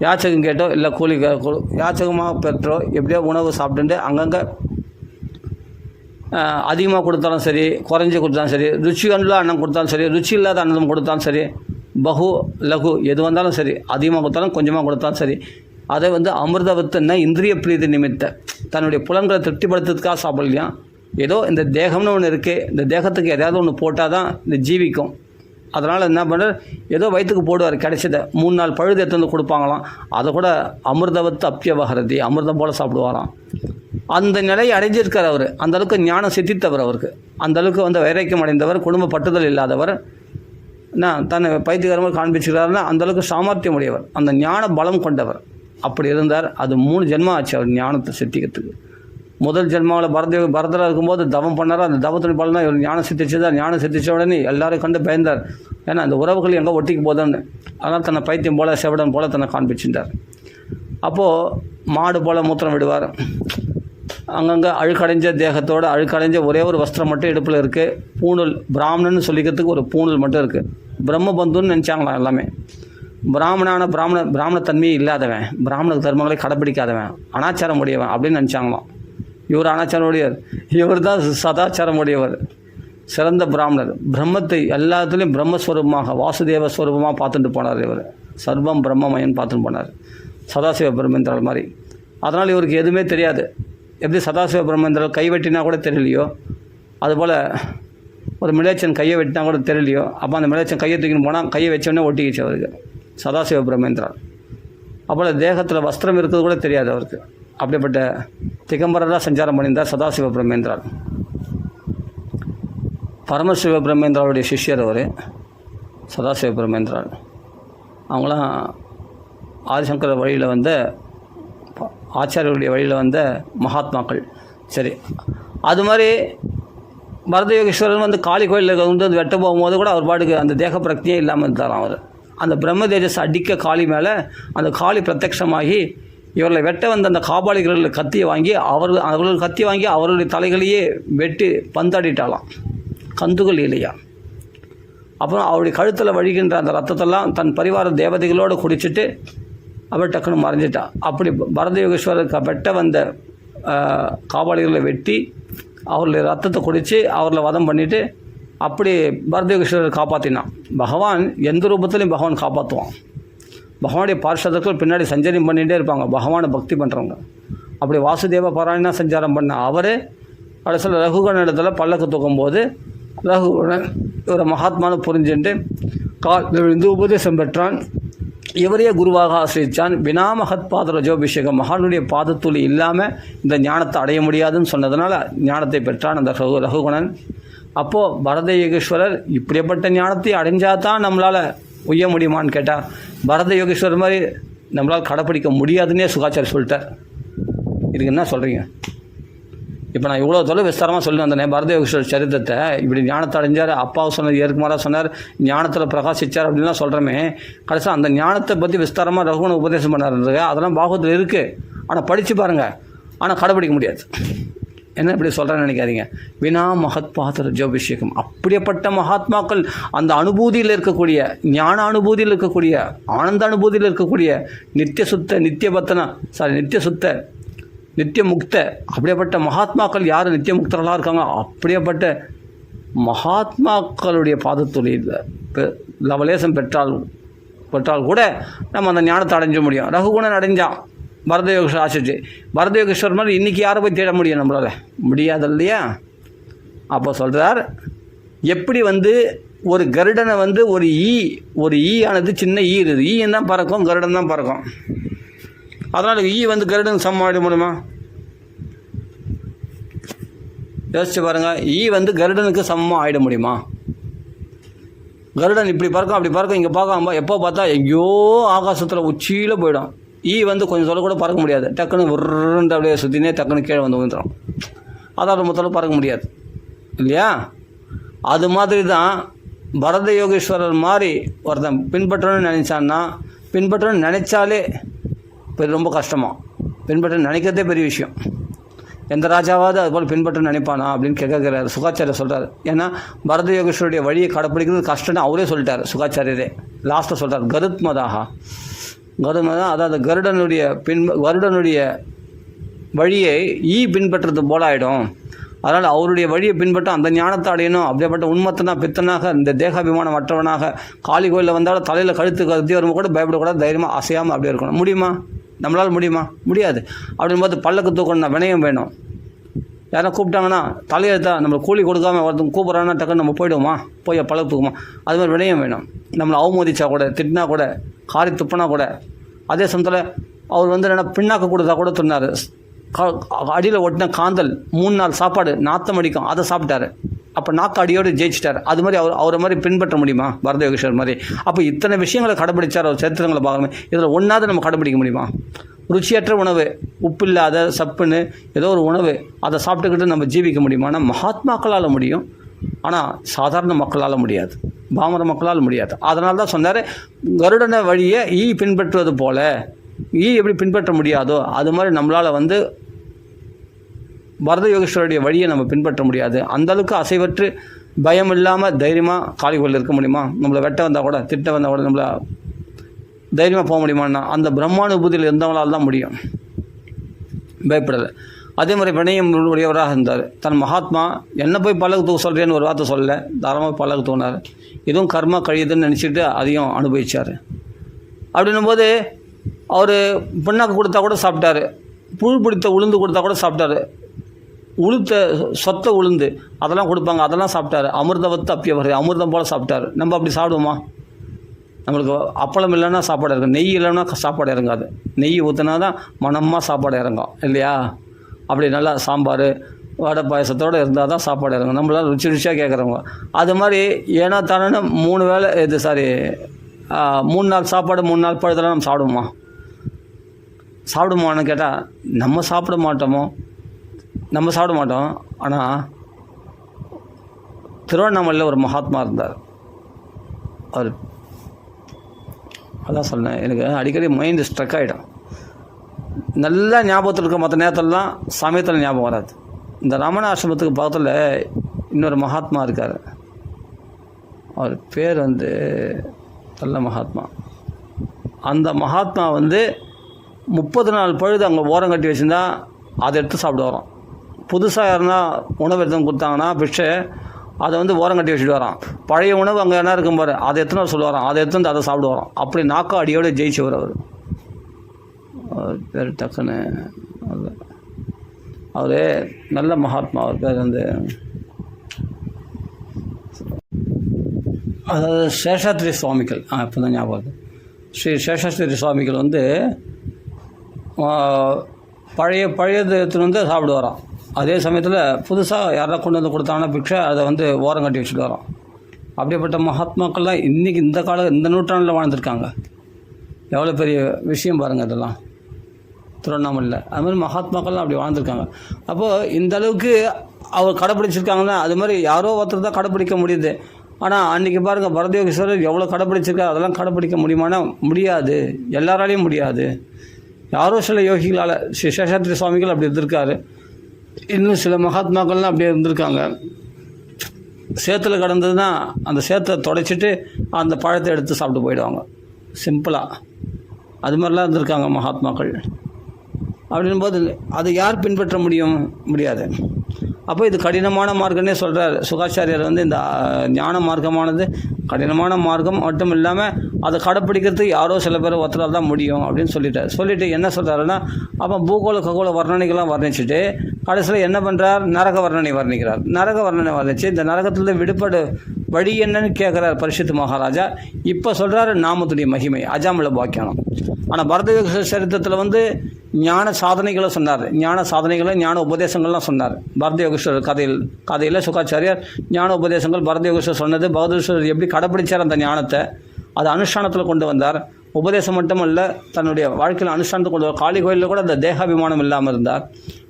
யாச்சகம் கேட்டோ இல்லை யாச்சகமாக பெற்றோ எப்படியோ உணவு சாப்பிட்டுட்டு அங்கங்கே அதிகமாக கொடுத்தாலும் சரி, குறைஞ்சி கொடுத்தாலும் சரி, ருச்சியுள்ள அன்னம் கொடுத்தாலும் சரி, ருச்சி இல்லாத அன்னம் கொடுத்தாலும் சரி, பகு லகு எது வந்தாலும் சரி, அதிகமாக கொடுத்தாலும் கொஞ்சமாக கொடுத்தாலும் சரி, அதை வந்து அமிர்தவத்துன்னா இந்திரிய பிரீதி நிமித்த தன்னுடைய புலன்களை திருப்திப்படுத்துறதுக்காக சாப்பிடலையா. ஏதோ இந்த தேகம்னு ஒன்று இருக்குது, இந்த தேகத்துக்கு எதாவது ஒன்று போட்டால் தான் இந்த ஜீவிக்கும். அதனால் என்ன பண்ணுறார், ஏதோ வயிற்றுக்கு போடுவார் கிடைச்சதை. 3 நாள் பழுது எடுத்து கொடுப்பாங்களாம். அதை கூட அமிர்தவத்து அப்பியவகரதி, அமிர்தம் போல் சாப்பிடுவாராம். அந்த நிலையை அடைஞ்சிருக்கார் அவர். அந்தளவுக்கு ஞானம் சித்தித்தவர் அவருக்கு. அந்தளவுக்கு வந்து வைராக்கியம் அடைந்தவர், குடும்ப பட்டுதல் இல்லாதவர். தன்னை பைத்தியகாரமாக காண்பிச்சுக்கிறாருன்னா அந்தளவுக்கு சாமர்த்தியம் உடையவர், அந்த ஞான பலம் கொண்டவர். அப்படி இருந்தார். அது 3 ஜென்மம் ஆச்சு அவர் ஞானத்தை சித்திக்கிறதுக்கு. முதல் ஜென்மாவில் பரதராக இருக்கும்போது தவம் பண்ணார். அந்த தவத்தின் பலனா இவர் ஞானம் சித்திச்சதார். ஞானம் சித்திச்ச உடனே எல்லாரும் கண்டு பயந்தார். ஏன்னா அந்த உறவுகள் எங்கே ஒட்டிக்கு போதுன்னு. அதனால் தன்னை பைத்தியம் போல் செவடன் போல் தன்னை காண்பிச்சுட்டார். அப்போது மாடு போல் மூத்திரம் விடுவார். அங்கங்கே அழுக்கடைஞ்ச தேகத்தோடு அழுக்கடைஞ்ச ஒரே ஒரு வஸ்திரம் மட்டும் இடுப்பில் இருக்குது. பூணூல் பிராமணன்னு சொல்லிக்கிறதுக்கு ஒரு பூணூல் மட்டும் இருக்குது. பிரம்மபந்துன்னு நினச்சாங்களாம் எல்லாமே. பிராமண தன்மையே இல்லாதவன், பிராமண தர்மங்களை கடைப்பிடிக்காதவன், அனாச்சாரம் உடையவன் அப்படின்னு நினச்சாங்களாம். இவர் அனாச்சாரம் உடையவர், இவர் தான் சதாச்சாரம் உடையவர், சிறந்த பிராமணர். பிரம்மத்தை எல்லாத்துலேயும் பிரம்மஸ்வரூபமாக வாசுதேவ ஸ்வரூபமாக பார்த்துட்டு போனார். இவர் சர்வம் பிரம்மமயன் பார்த்துட்டு போனார், சதாசிவ பிரம்மேந்திரால் மாதிரி. அதனால் இவருக்கு எதுவுமே தெரியாது. எப்படி சதாசிவ பிரம்மேந்திரால் கை வெட்டினா கூட தெரியலையோ, அதுபோல் ஒரு மிளேச்சன் கையை வெட்டினா கூட தெரியலையோ, அப்போ அந்த மிளேச்சன் கையை தூக்கின்னு போனால் கையை வச்சோடனே ஒட்டிக்கிச்சு அவருக்கு சதாசிவ பிரம்மேந்திரால். அப்போது தேகத்தில் வஸ்திரம் இருக்கிறது கூட தெரியாது அவருக்கு. அப்படிப்பட்ட திகம்பரராக சஞ்சாரம் பண்ணியிருந்தார் சதாசிவ பிரம்மேந்திரால். பரமசிவ பிரம்மேந்திராவுடைய சிஷ்யர் அவர் சதாசிவ பிரம்மேந்திரால். அவங்களாம் ஆதிசங்கர வழியில் வந்த ஆச்சாரியர்களுடைய வழியில் வந்த மகாத்மாக்கள். சரி, அது மாதிரி பரத யோகேஸ்வரன் வந்து காளி கோயிலில் வந்து வெட்ட போகும்போது கூட அவர் பாட்டுக்கு அந்த தேக பிரக்தியே இல்லாமல் இருந்தாராம். அவர் அந்த பிரம்ம தேஜஸ் அடிக்க காளி மேலே அந்த காளி பிரத்யட்சமாகி இவர்களை வெட்ட வந்த அந்த காபாளிகளில் கத்தியை வாங்கி அவர்கள் கத்தி வாங்கி அவர்களுடைய தலைகளையே வெட்டி பந்தாடிட்டாலாம், கந்துகள் இல்லையா. அப்புறம் அவருடைய கழுத்தில் வழிகின்ற அந்த ரத்தத்தெல்லாம் தன் பரிவார தேவதைகளோடு குடிச்சிட்டு அவர் டக்குன்னு மறைஞ்சிட்டா. அப்படி பரத யோகேஸ்வரருக்கு வெட்ட வந்த காபாளிகளை வெட்டி அவர்களுடைய ரத்தத்தை குடித்து அவர்களை வதம் பண்ணிவிட்டு அப்படி பரத யோகேஸ்வரர் காப்பாற்றினான். பகவான் எந்த ரூபத்துலையும் பகவான் காப்பாற்றுவான். பகவானுடைய பார்ஷதர்கள் பின்னாடி சஞ்சாரம் பண்ணிகிட்டே இருப்பாங்க, பகவானை பக்தி பண்ணுறவங்க. அப்படி வாசுதேவ பாராயணா சஞ்சாரம் பண்ண அவர் கடைசியில் ரகுகண இடத்துல பல்லக்கு தூக்கும்போது ரகுகணன் இவரை மகாத்மானு புரிஞ்சுட்டு விழுந்து உபதேசம் பெற்றான். இவரையே குருவாக ஆசிரித்தான். வினாமகத் பாத ரஜோபிஷேகம், மகானுடைய பாதத்துளி இல்லாமல் இந்த ஞானத்தை அடைய முடியாதுன்னு சொன்னதுனால ஞானத்தை பெற்றான் அந்த ரகுகணன். அப்போது பரத யோகேஸ்வரர் இப்படிப்பட்ட ஞானத்தை அடைஞ்சால் தான் நம்மளால் உய்ய முடியுமான்னு கேட்டால், பரத யோகேஸ்வரர் மாதிரி நம்மளால் கடைப்பிடிக்க முடியாதுன்னே சுகாச்சாரி சொல்லிட்டார். இதுக்கு என்ன சொல்கிறீங்க? இப்போ நான் இவ்வளோ தொலை விஸ்தாரமாக சொல்லி வந்தேன் பரத யோகேஸ்வரர் சரித்திரத்தை. இப்படி ஞானத்தை அடைஞ்சார், அப்பாவை சொன்னது ஏற்குமாராக சொன்னார், ஞானத்தில் பிரகாசிச்சார் அப்படின்லாம் சொல்கிறோமே. கடைசியாக அந்த ஞானத்தை பற்றி விஸ்தாரமாக ரகுண உபதேசம் பண்ணாருன்றது அதெல்லாம் பாகவத்தில் இருக்குது. ஆனால் படித்து பாருங்கள், ஆனால் கடைப்பிடிக்க முடியாது. என்ன இப்படி சொல்கிறேன்னு நினைக்காதீங்க. வினா மகத் பாதர ஜோபிஷேகம், அப்படிப்பட்ட மகாத்மாக்கள் அந்த அனுபூதியில் இருக்கக்கூடிய, ஞான அனுபூதியில் இருக்கக்கூடிய, ஆனந்த அனுபூதியில் இருக்கக்கூடிய நித்திய சுத்த நித்திய முக்த அப்படியேப்பட்ட மகாத்மாக்கள் யார் நித்திய முக்தர்களாக இருக்காங்க, அப்படியேப்பட்ட மகாத்மாக்களுடைய பாதத்துளியில் லவலேசம் பெற்றால் கூட நம்ம அந்த ஞானத்தை அடைஞ்ச முடியும். ரகுகுணன் அடைஞ்சான் பரத யோகேஸ்வரர் ஆசிரிச்சு. பரத யோகேஸ்வரர் மாதிரி இன்றைக்கி யாரை போய் தேட முடியும்? நம்மளால் முடியாது இல்லையா? அப்போ சொல்கிறார், எப்படி வந்து ஒரு கருடனை வந்து ஒரு ஈ ஆனது சின்ன ஈ இருக்குது, ஈயன் தான் பறக்கும், கருடன் தான் பறக்கும். அதனால் ஈ வந்து கருடன் சமாளிக்க முடியுமா? யோசிச்சு பாருங்கள். ஈ வந்து கருடனுக்கு சமமாக ஆகிட முடியுமா? கருடன் இப்படி பறக்கும் அப்படி பறக்கும், இங்கே பார்க்காம எப்போ பார்த்தா எங்கேயோ ஆகாசத்தில் உச்சியில் போயிடும். ஈ வந்து கொஞ்சம் சொல்ல கூட பறக்க முடியாது, டக்குன்னு உருண்டு அப்படியே சுற்றினே டக்குன்னு கீழே வந்து விழுந்துடும். அதாவது மொத்தம் பறக்க முடியாது இல்லையா? அது மாதிரி தான் பரத யோகேஸ்வரர் மாதிரி ஒருத்தன் பின்பற்றணும்னு நினச்சாலே ரொம்ப கஷ்டமாக, பின்பற்ற நினைக்கிறதே பெரிய விஷயம். எந்த ராஜாவாவது அது போல் பின்பற்றணும்னு நினைப்பானா அப்படின்னு கேட்குறாரு சுகாச்சாரியர் சொல்கிறார். ஏன்னா பரத யோகேஸ்வருடைய வழியை கடைப்பிடிக்கிறது கஷ்டம்னு அவரே சொல்லிட்டார் சுகாச்சாரியரே. லாஸ்ட்டில் சொல்கிறார் கருத்மதாக, அதாவது கருடனுடைய வழியை பின்பற்றுறது போல ஆகிடும். அதனால் அவருடைய வழியை பின்பற்ற அந்த ஞானத்தை அடையணும். அப்படிப்பட்ட உண்மத்தனாக பித்தனாக இந்த தேகாபிமானம் மற்றவனாக காளி கோயிலில் வந்தாலும் தலையில் கழுத்து கருத்தி வரும்போது கூட பயப்படக்கூடாது, தைரியமாக அசையாமல் அப்படியே இருக்கணும். முடியுமா? நம்மளால் முடியுமா? முடியாது. அப்படின்போது பல்லக்கு தூக்கணும், வினயம் வேணும். யாரும் கூப்பிட்டாங்கன்னா தலையெழுத்தா நம்மளை கூலி கொடுக்காம ஒருத்தங்க கூப்பிட்றாங்கன்னா டக்குன்னு நம்ம போயிடுவோமா? போய் பல்லக்கு தூக்குமா? அது மாதிரி வினயம் வேணும். நம்மளை அவமதிச்சா கூட, திட்டினா கூட, காரி துப்பினா கூட, அதே சமயத்தில் அவர் வந்து என்ன பின்னாக்க கொடுத்தா கூட சொன்னார். அடியில் ஒட்டின காந்தல் 3 நாள் சாப்பாடு நாத்தம் அடிக்கும், அதை சாப்பிட்டாரு. அப்போ நாக்கு அடியோடு ஜெயிச்சிட்டார். அது மாதிரி அவரை மாதிரி பின்பற்ற முடியுமா? பரத யோகேஸ்வரர் மாதிரி. அப்போ இத்தனை விஷயங்களை கடைப்பிடிச்சார் அவர் சரித்திரங்களை பார்க்கணுமே. இதில் ஒன்றாவது நம்ம கடைப்பிடிக்க முடியுமா? ருச்சியற்ற உணவு, உப்பு இல்லாத சப்புன்னு ஏதோ ஒரு உணவு, அதை சாப்பிட்டுக்கிட்டு நம்ம ஜீவிக்க முடியுமானா மகாத்மாக்களால் முடியும். ஆனால் சாதாரண மக்களால் முடியாது, பாமர மக்களால் முடியாது. அதனால தான் சொன்னார், கருடனை வழியை ஈ பின்பற்றுவது போல, ஈ எப்படி பின்பற்ற முடியாதோ அது மாதிரி நம்மளால் வந்து பரத யோகேஸ்வரருடைய வழியை நம்ம பின்பற்ற முடியாது. அந்தளவுக்கு அசைவற்று பயம் இல்லாமல் தைரியமாக காளிகோயில் இருக்க முடியுமா? நம்மளை வெட்ட வந்தால் கூட, திட்ட வந்தால் கூட நம்மளை தைரியமாக போக முடியுமான்னா அந்த பிரம்மானுபூதியில் இருந்தவங்களால் தான் முடியும். பயப்படலை. அதே மாதிரி வினயம் உடையவராக இருந்தார். தன் மகாத்மா என்ன போய் பல்லக்கு தூக்க சொல்கிறேன்னு ஒரு வார்த்தை சொல்லலை, தாராளமாக பல்லக்கு தூங்கினார். இதுவும் கர்மா கழியுதுன்னு நினச்சிட்டு அதையும் அனுபவித்தார். அப்படின்னும்போது அவர் பின்னாக்கு கொடுத்தா கூட சாப்பிட்டாரு, புழு பிடித்த உளுந்து கொடுத்தா கூட சாப்பிட்டாரு, உளுத்த சொத்த உளுந்து அதெல்லாம் கொடுப்பாங்க, அதெல்லாம் சாப்பிட்டாரு. அமிர்தவத்து அப்பியவர், அமிர்தம் போல் சாப்பிட்டார். நம்ம அப்படி சாப்பிடுவோமா? நம்மளுக்கு அப்பளம் இல்லைன்னா சாப்பாடு இறங்கும், நெய் இல்லைன்னா சாப்பாடு இறங்காது. நெய் ஊற்றினா தான் மனமாக சாப்பாடு இறங்கும் இல்லையா? அப்படி நல்லா சாம்பார் வடை பாயசத்தோடு இருந்தால் தான் சாப்பாடு இறங்கும். நம்மளால் ருச்சி ருச்சியாக கேட்குறவங்க அது மாதிரி ஏன்னா தானே 3 வேளை 3 நாள் சாப்பாடு 3 நாள் பழுதெல்லாம் நம்ம சாப்பிடுமான்னு கேட்டால் நம்ம சாப்பிட மாட்டோம். ஆனால் திருவண்ணாமலையில் ஒரு மகாத்மா இருந்தார். அவர் அதான் சொன்னேன், எனக்கு அடிக்கடி மைண்டு ஸ்ட்ரக் ஆகிடும். நல்லா ஞாபகத்தில் இருக்க மற்ற நேரத்திலலாம் சமயத்தில் ஞாபகம் வராது. இந்த ரமண ஆசிரமத்துக்கு பக்கத்தில் இன்னொரு மகாத்மா இருக்கார். அவர் பேர் வந்து நல்ல மகாத்மா. அந்த மகாத்மா வந்து 30 நாள் பழுது அங்கே ஓரம் கட்டி வச்சுருந்தா அதை எடுத்து சாப்பிட்டு வரோம். புதுசாக யாருன்னா உணவு எடுத்து கொடுத்தாங்கன்னா பிக்ஷை, அதை வந்து ஓரம் கட்டி வச்சுட்டு வரான். பழைய உணவு அங்கே என்ன இருக்கும் பாரு, அதை எத்தனை சொல்ல வரான், அதை எடுத்து வந்து அதை சாப்பிட்டு வரோம். அப்படி நாக்கா அடியோடு ஜெயிச்சவர் அவர். பேர் டக்குன்னு அவர் நல்ல மகாத்மா. அவர் பேர் வந்து அதாவது சேஷாத்ரி சுவாமிகள். இப்போ தான் ஞாபகம். ஸ்ரீ சேஷாத்ரி சுவாமிகள் வந்து பழையது எடுத்துன்னு வந்து சாப்பிட்டு வரோம். அதே சமயத்தில் புதுசாக யாராவது கொண்டு வந்து கொடுத்தாங்கன்னா பிக்ஷை அதை வந்து ஓரம் கட்டி வச்சுட்டு வரோம். அப்படிப்பட்ட மகாத்மாக்கள்லாம் இன்றைக்கி இந்த நூற்றாண்டில் வாழ்ந்துருக்காங்க. எவ்வளோ பெரிய விஷயம் பாருங்கள் இதெல்லாம் திருவண்ணாமலையில். அதுமாதிரி மகாத்மாக்கள்லாம் அப்படி வாழ்ந்துருக்காங்க. அப்போது இந்த அளவுக்கு அவர் கடைப்பிடிச்சிருக்காங்கன்னா அது மாதிரி யாரோ ஒருத்தர் தான் கடைப்பிடிக்க முடியுது. ஆனால் அன்றைக்கி பாருங்கள் பரத யோகேஸ்வரர் எவ்வளோ கடைப்பிடிச்சிருக்காரு. அதெல்லாம் கடைப்பிடிக்க முடியுமானா முடியாது, எல்லாராலையும் முடியாது. யாரோ சில யோகிகளால், ஸ்ரீ சேஷாத்ரி சுவாமிகள் அப்படி இருந்திருக்காரு. இன்னும் சில மகாத்மாக்கள்லாம் அப்படியே இருந்திருக்காங்க. சேத்துல கடந்ததுன்னா அந்த சேத்தை துடைச்சிட்டு அந்த பழத்தை எடுத்து சாப்பிட்டு போயிடுவாங்க சிம்பிளாக. அது மாதிரிலாம் இருந்திருக்காங்க மகாத்மாக்கள். அப்படின்போது அதை யார் பின்பற்ற முடியாது. அப்போ இது கடினமான மார்க்கம்னே சொல்கிறார் சுகாச்சாரியர். வந்து இந்த ஞான மார்க்கமானது கடினமான மார்க்கம் மட்டும் இல்லாமல் அதை கடைப்பிடிக்கிறதுக்கு யாரோ சில பேர் ஒருத்தரால் தான் முடியும் அப்படின்னு சொல்லிட்டு என்ன சொல்கிறாருன்னா, அப்போ பூகோள ககோள வர்ணனைகள்லாம் வர்ணிச்சுட்டு கடைசியில் என்ன பண்ணுறார், நரக வர்ணனை வர்ணிக்கிறார். நரக வர்ணனை வர்ணிச்சு இந்த நரகத்தில் விடுபடு வழி என்னன்னு கேட்குறார் பரிசுத்த மகாராஜா. இப்போ சொல்கிறாரு நாமத்துடைய மகிமை, அஜாமில பாக்கியானம். ஆனால் பரத சரித்திரத்தில் வந்து ஞான சாதனைகளை சொன்னார், ஞான உபதேசங்கள்லாம் சொன்னார். பரத யோகேஸ்வரர் கதையில் சுகாச்சாரியார் ஞான உபதேசங்கள் பரத யோகேஸ்வரர் சொன்னது, பகதேஸ்வரர் எப்படி கடைப்பிடிச்சார் அந்த ஞானத்தை, அதை அனுஷ்டானத்தில் கொண்டு வந்தார். உபதேசம் மட்டும் அல்ல, தன்னுடைய வாழ்க்கையில் அனுஷ்டானத்தை கொண்டு வந்தார். காளி கோயிலில் கூட அந்த தேகாபிமானம் இல்லாமல் இருந்தார்.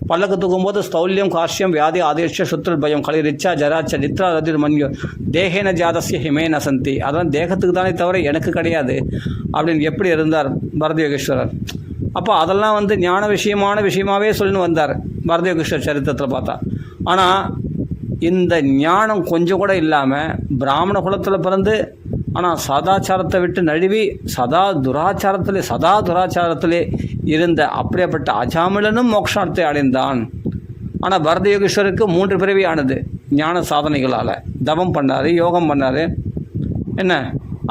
பல்லக்கு தூக்கும்போது ஸ்தௌல்யம் காஷ்யம் வியாதி ஆதேஷ சுற்றுல் பயம் கலி ரிச்சா ஜராச்ச நித்ரா ரதிர் மன்யோ தேகேன ஜாதஸ்ய ஹிமே நசந்தி. அதெல்லாம் தேகத்துக்கு தானே தவிர எனக்கு கிடையாது அப்படின்னு எப்படி இருந்தார் பரத யோகேஸ்வரர். அப்போ அதெல்லாம் வந்து ஞான விஷயமாகவே சொல்லின்னு வந்தார் பரத யோகேஸ்வரர் சரித்திரத்தில் பார்த்தா. ஆனால் இந்த ஞானம் கொஞ்சம் கூட இல்லாமல் பிராமண குலத்தில் பிறந்து ஆனால் சதாச்சாரத்தை விட்டு நழுவி சதா துராச்சாரத்திலே இருந்த அப்படியேப்பட்ட அஜாமிலனும் மோட்சார்த்தை அடைந்தான். ஆனால் பரத யோகேஸ்வருக்கு 3 பிறவி ஆனது ஞான சாதனைகளால். தவம் பண்ணார், யோகம் பண்ணார்,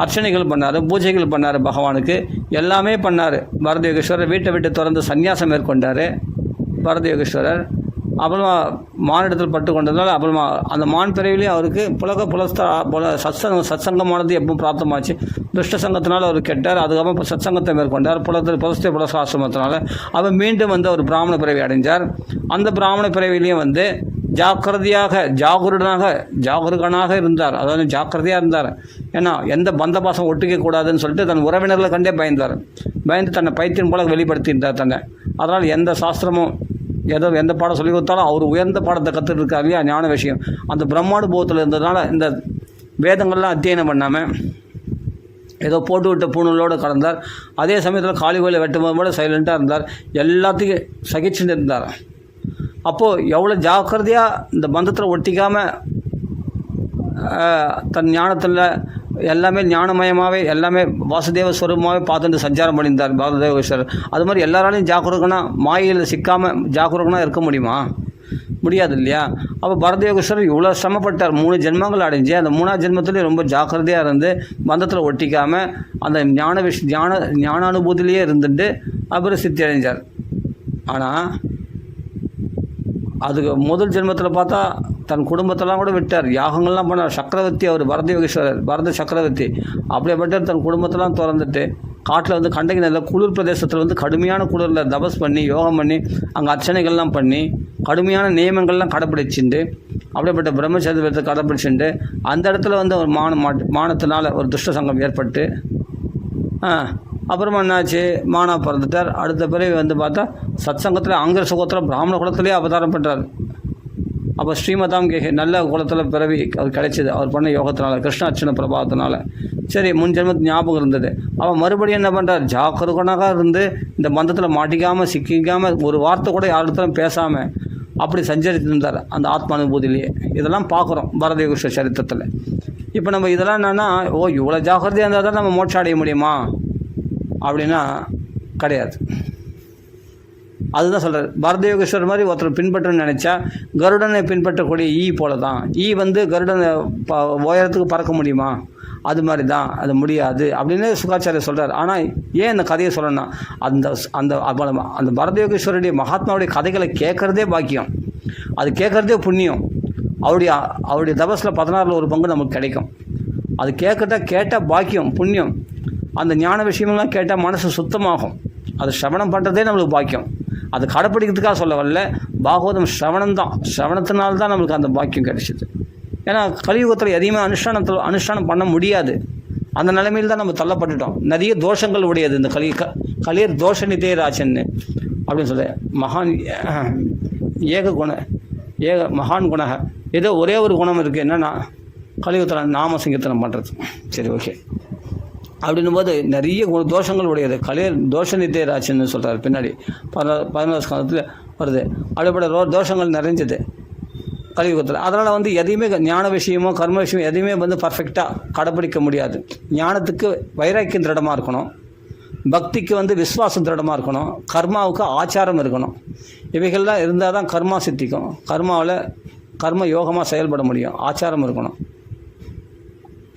அர்ச்சனைகள் பண்ணார், பூஜைகள் பண்ணார், பகவானுக்கு எல்லாமே பண்ணார். பரத யோகேஸ்வரர் வீட்டை விட்டு திறந்து சன்னியாசம் மேற்கொண்டார் பரத யோகேஸ்வரர். அப்புறமா மானிடத்தில் பட்டு கொண்டதுனால அப்புறமா அந்த மான் பிறவிலையும் அவருக்கு சத்சங்கமானது எப்பவும் பிராப்தமாச்சு. துஷ்ட சங்கத்தினால அவர் கெட்டார். அதுக்கப்புறம் சத்சங்கத்தை மேற்கொண்டார். புலஸ்தாசிரமத்தினால அவர் மீண்டும் வந்து ஒரு பிராமண பிறவி அடைஞ்சார். அந்த பிராமண பிறவிலையும் வந்து ஜாகரூகனாக இருந்தார். அதாவது ஜாக்கிரதையாக இருந்தார். ஏன்னா எந்த பந்த பாசம் ஒட்டிக்க கூடாதுன்னு சொல்லிட்டு தன் உறவினர்களை கண்டே பயந்து தன்னை பைத்தியம் போல வெளிப்படுத்தியிருந்தார் தன்னை. அதனால் எந்த சாஸ்திரமும் எந்த பாடம் சொல்லி கொடுத்தாலும் அவர் உயர்ந்த பாடத்தை கற்றுட்டு இருக்கார் இல்லையா, ஞான விஷயம். அந்த பிரம்மானுபவத்தில் இருந்ததுனால இந்த வேதங்கள்லாம் அத்தியனம் பண்ணாமல் ஏதோ போட்டு விட்ட பூணூலோடு கடந்தார். அதே சமயத்தில் காளி கோயிலை வெட்டும்போது கூட சைலண்ட்டாக இருந்தார். எல்லாத்தையும் சகிச்சுட்டு இருந்தார். அப்போது எவ்வளோ ஜாக்கிரதையாக இந்த பந்தத்தில் ஒட்டிக்காமல் தன் ஞானத்தில் எல்லாமே ஞானமயமாகவே எல்லாமே வாசுதேவ ஸ்வரூபமாகவே பார்த்துட்டு சஞ்சாரம் பண்ணியிருந்தார் பாரதேவஸ்வரர். அது மாதிரி எல்லாராலையும் ஜாக்கிரகனா மாயையில் சிக்காமல் ஜாக்கிரகனாக இருக்க முடியுமா? முடியாது இல்லையா? அப்போ பரதயோகேஸ்வரர் இவ்வளோ சிரமப்பட்டார். 3 ஜென்மங்கள் அடைஞ்சு அந்த 3ஆவது ஜென்மத்துலேயும் ரொம்ப ஜாக்கிரதையாக இருந்து பந்தத்தில் ஒட்டிக்காமல் அந்த ஞானானுபூதியிலேயே இருந்துட்டு அப்புறம் சித்தி அடைஞ்சார். ஆனால் அதுக்கு முதல் ஜென்மத்தில் பார்த்தா தன் குடும்பத்தெல்லாம் கூட விட்டார். யாகங்கள்லாம் பண்ணார். சக்கரவர்த்தி அவர் பரதயோகேஸ்வரர், பரத சக்கரவர்த்தி. அப்படியேப்பட்ட தன் குடும்பத்தெல்லாம் திறந்துட்டு காட்டில் கண்டைக்கு நல்ல குளிர் பிரதேசத்தில் கடுமையான குளிரில் தபஸ் பண்ணி யோகம் பண்ணி அங்கே அர்ச்சனைகள்லாம் பண்ணி கடுமையான நியமங்கள்லாம் கடைப்பிடிச்சுட்டு அப்படியேப்பட்ட பிரம்மச்சரியத்தை கடைப்பிடிச்சுட்டு அந்த இடத்துல ஒரு மானத்தினால் ஒரு துஷ்ட சங்கம் ஏற்பட்டு அப்புறமா என்னாச்சு, மானா பிறந்துட்டார். அடுத்த பிறகு பார்த்தா சத் சங்கத்தில் ஆங்கிற சுகத்தில் பிராமண குலத்திலே அவதாரம் பண்ணுறார். அப்போ ஸ்ரீமதாம் நல்ல குலத்தில் பிறவி அது கிடைச்சிது அவர் பண்ண யோகத்தினால, கிருஷ்ண அர்ச்சனை பிரபாவத்தினால. சரி, முன் ஜென்மத்து ஞாபகம் இருந்தது. அவன் மறுபடியும் என்ன பண்ணுறார், ஜாக்கிரகனாக இருந்து இந்த பந்தத்தில் மாட்டிக்காமல் சிக்கிக்காமல் ஒரு வார்த்தை கூட யாரிடத்திலும் பேசாமல் அப்படி சஞ்சரித்து இருந்தார் அந்த ஆத்மானுபூதியிலேயே. இதெல்லாம் பார்க்குறோம் பரதயோகேஸ்வர சரித்திரத்தில். இப்போ நம்ம இதெல்லாம் என்னென்னா, இவ்வளோ ஜாக்கிரதையாக இருந்தால் தான் நம்ம மோட்சம் அடைய முடியுமா அப்படின்னா கிடையாது. அதுதான் சொல்கிறார். பரதயோகேஸ்வரர் மாதிரி ஒருத்தர் பின்பற்றணும்னு நினச்சா கருடனை பின்பற்றக்கூடிய ஈ போல தான். ஈ கருடனை உயரத்துக்கு பறக்க முடியுமா? அது மாதிரி தான், அது முடியாது அப்படின்னு சுகாச்சாரியர் சொல்கிறார். ஆனால் ஏன் இந்த கதையை சொல்லணும்னா, அந்த அந்த அந்த பரதயோகேஸ்வரருடைய மகாத்மாவுடைய கதைகளை கேட்குறதே பாக்கியம், அது கேட்குறதே புண்ணியம். அவருடைய தபஸில் 16ல் ஒரு பங்கு நமக்கு கிடைக்கும். அது கேட்டால் பாக்கியம், புண்ணியம். அந்த ஞான விஷயமெல்லாம் கேட்டால் மனசு சுத்தமாகும். அது சிரவணம் பண்ணுறதே நம்மளுக்கு பாக்கியம். அது கடைப்பிடிக்கிறதுக்காக சொல்ல வரல, பாகவதம் சிரவணம் தான். சிரவணத்தினால்தான் நம்மளுக்கு அந்த பாக்கியம் கிடைச்சிது. ஏன்னா கலியுகத்தில் எதையுமே அனுஷ்டானம் பண்ண முடியாது. அந்த நிலைமையில் தான் நம்ம தள்ளப்பட்டுட்டோம். நிறைய தோஷங்கள் உடையது இந்த கலியர் தோஷ நிதேராச்சன்னு அப்படின்னு சொல்ல. மகான் குண ஏதோ ஒரே ஒரு குணம் இருக்குது, என்னென்னா கலியுகத்தில் நாம சங்கீர்த்தனம் பண்ணுறது. சரி, ஓகே. அப்படின்னும் போது நிறைய தோஷங்கள் உடையது. கலியர் தோஷ நிதேராச்சன்னு சொல்கிறார். பின்னாடி 11வது ஸ்கந்தத்தில் வருது. அப்படிப்பட்ட தோஷங்கள் நிறைஞ்சது கலியுகத்தில். அதனால் எதையுமே ஞான விஷயமோ கர்ம விஷயமோ எதையுமே பர்ஃபெக்டாக கடைப்பிடிக்க முடியாது. ஞானத்துக்கு வைராக்கியம் திருடமாக இருக்கணும், பக்திக்கு விஸ்வாசம் திருடமாக இருக்கணும், கர்மாவுக்கு ஆச்சாரம் இருக்கணும். இவைகள்லாம் இருந்தால் தான் கர்மா சித்திக்கும். கர்ம யோகமாக செயல்பட முடியும். ஆச்சாரம் இருக்கணும்,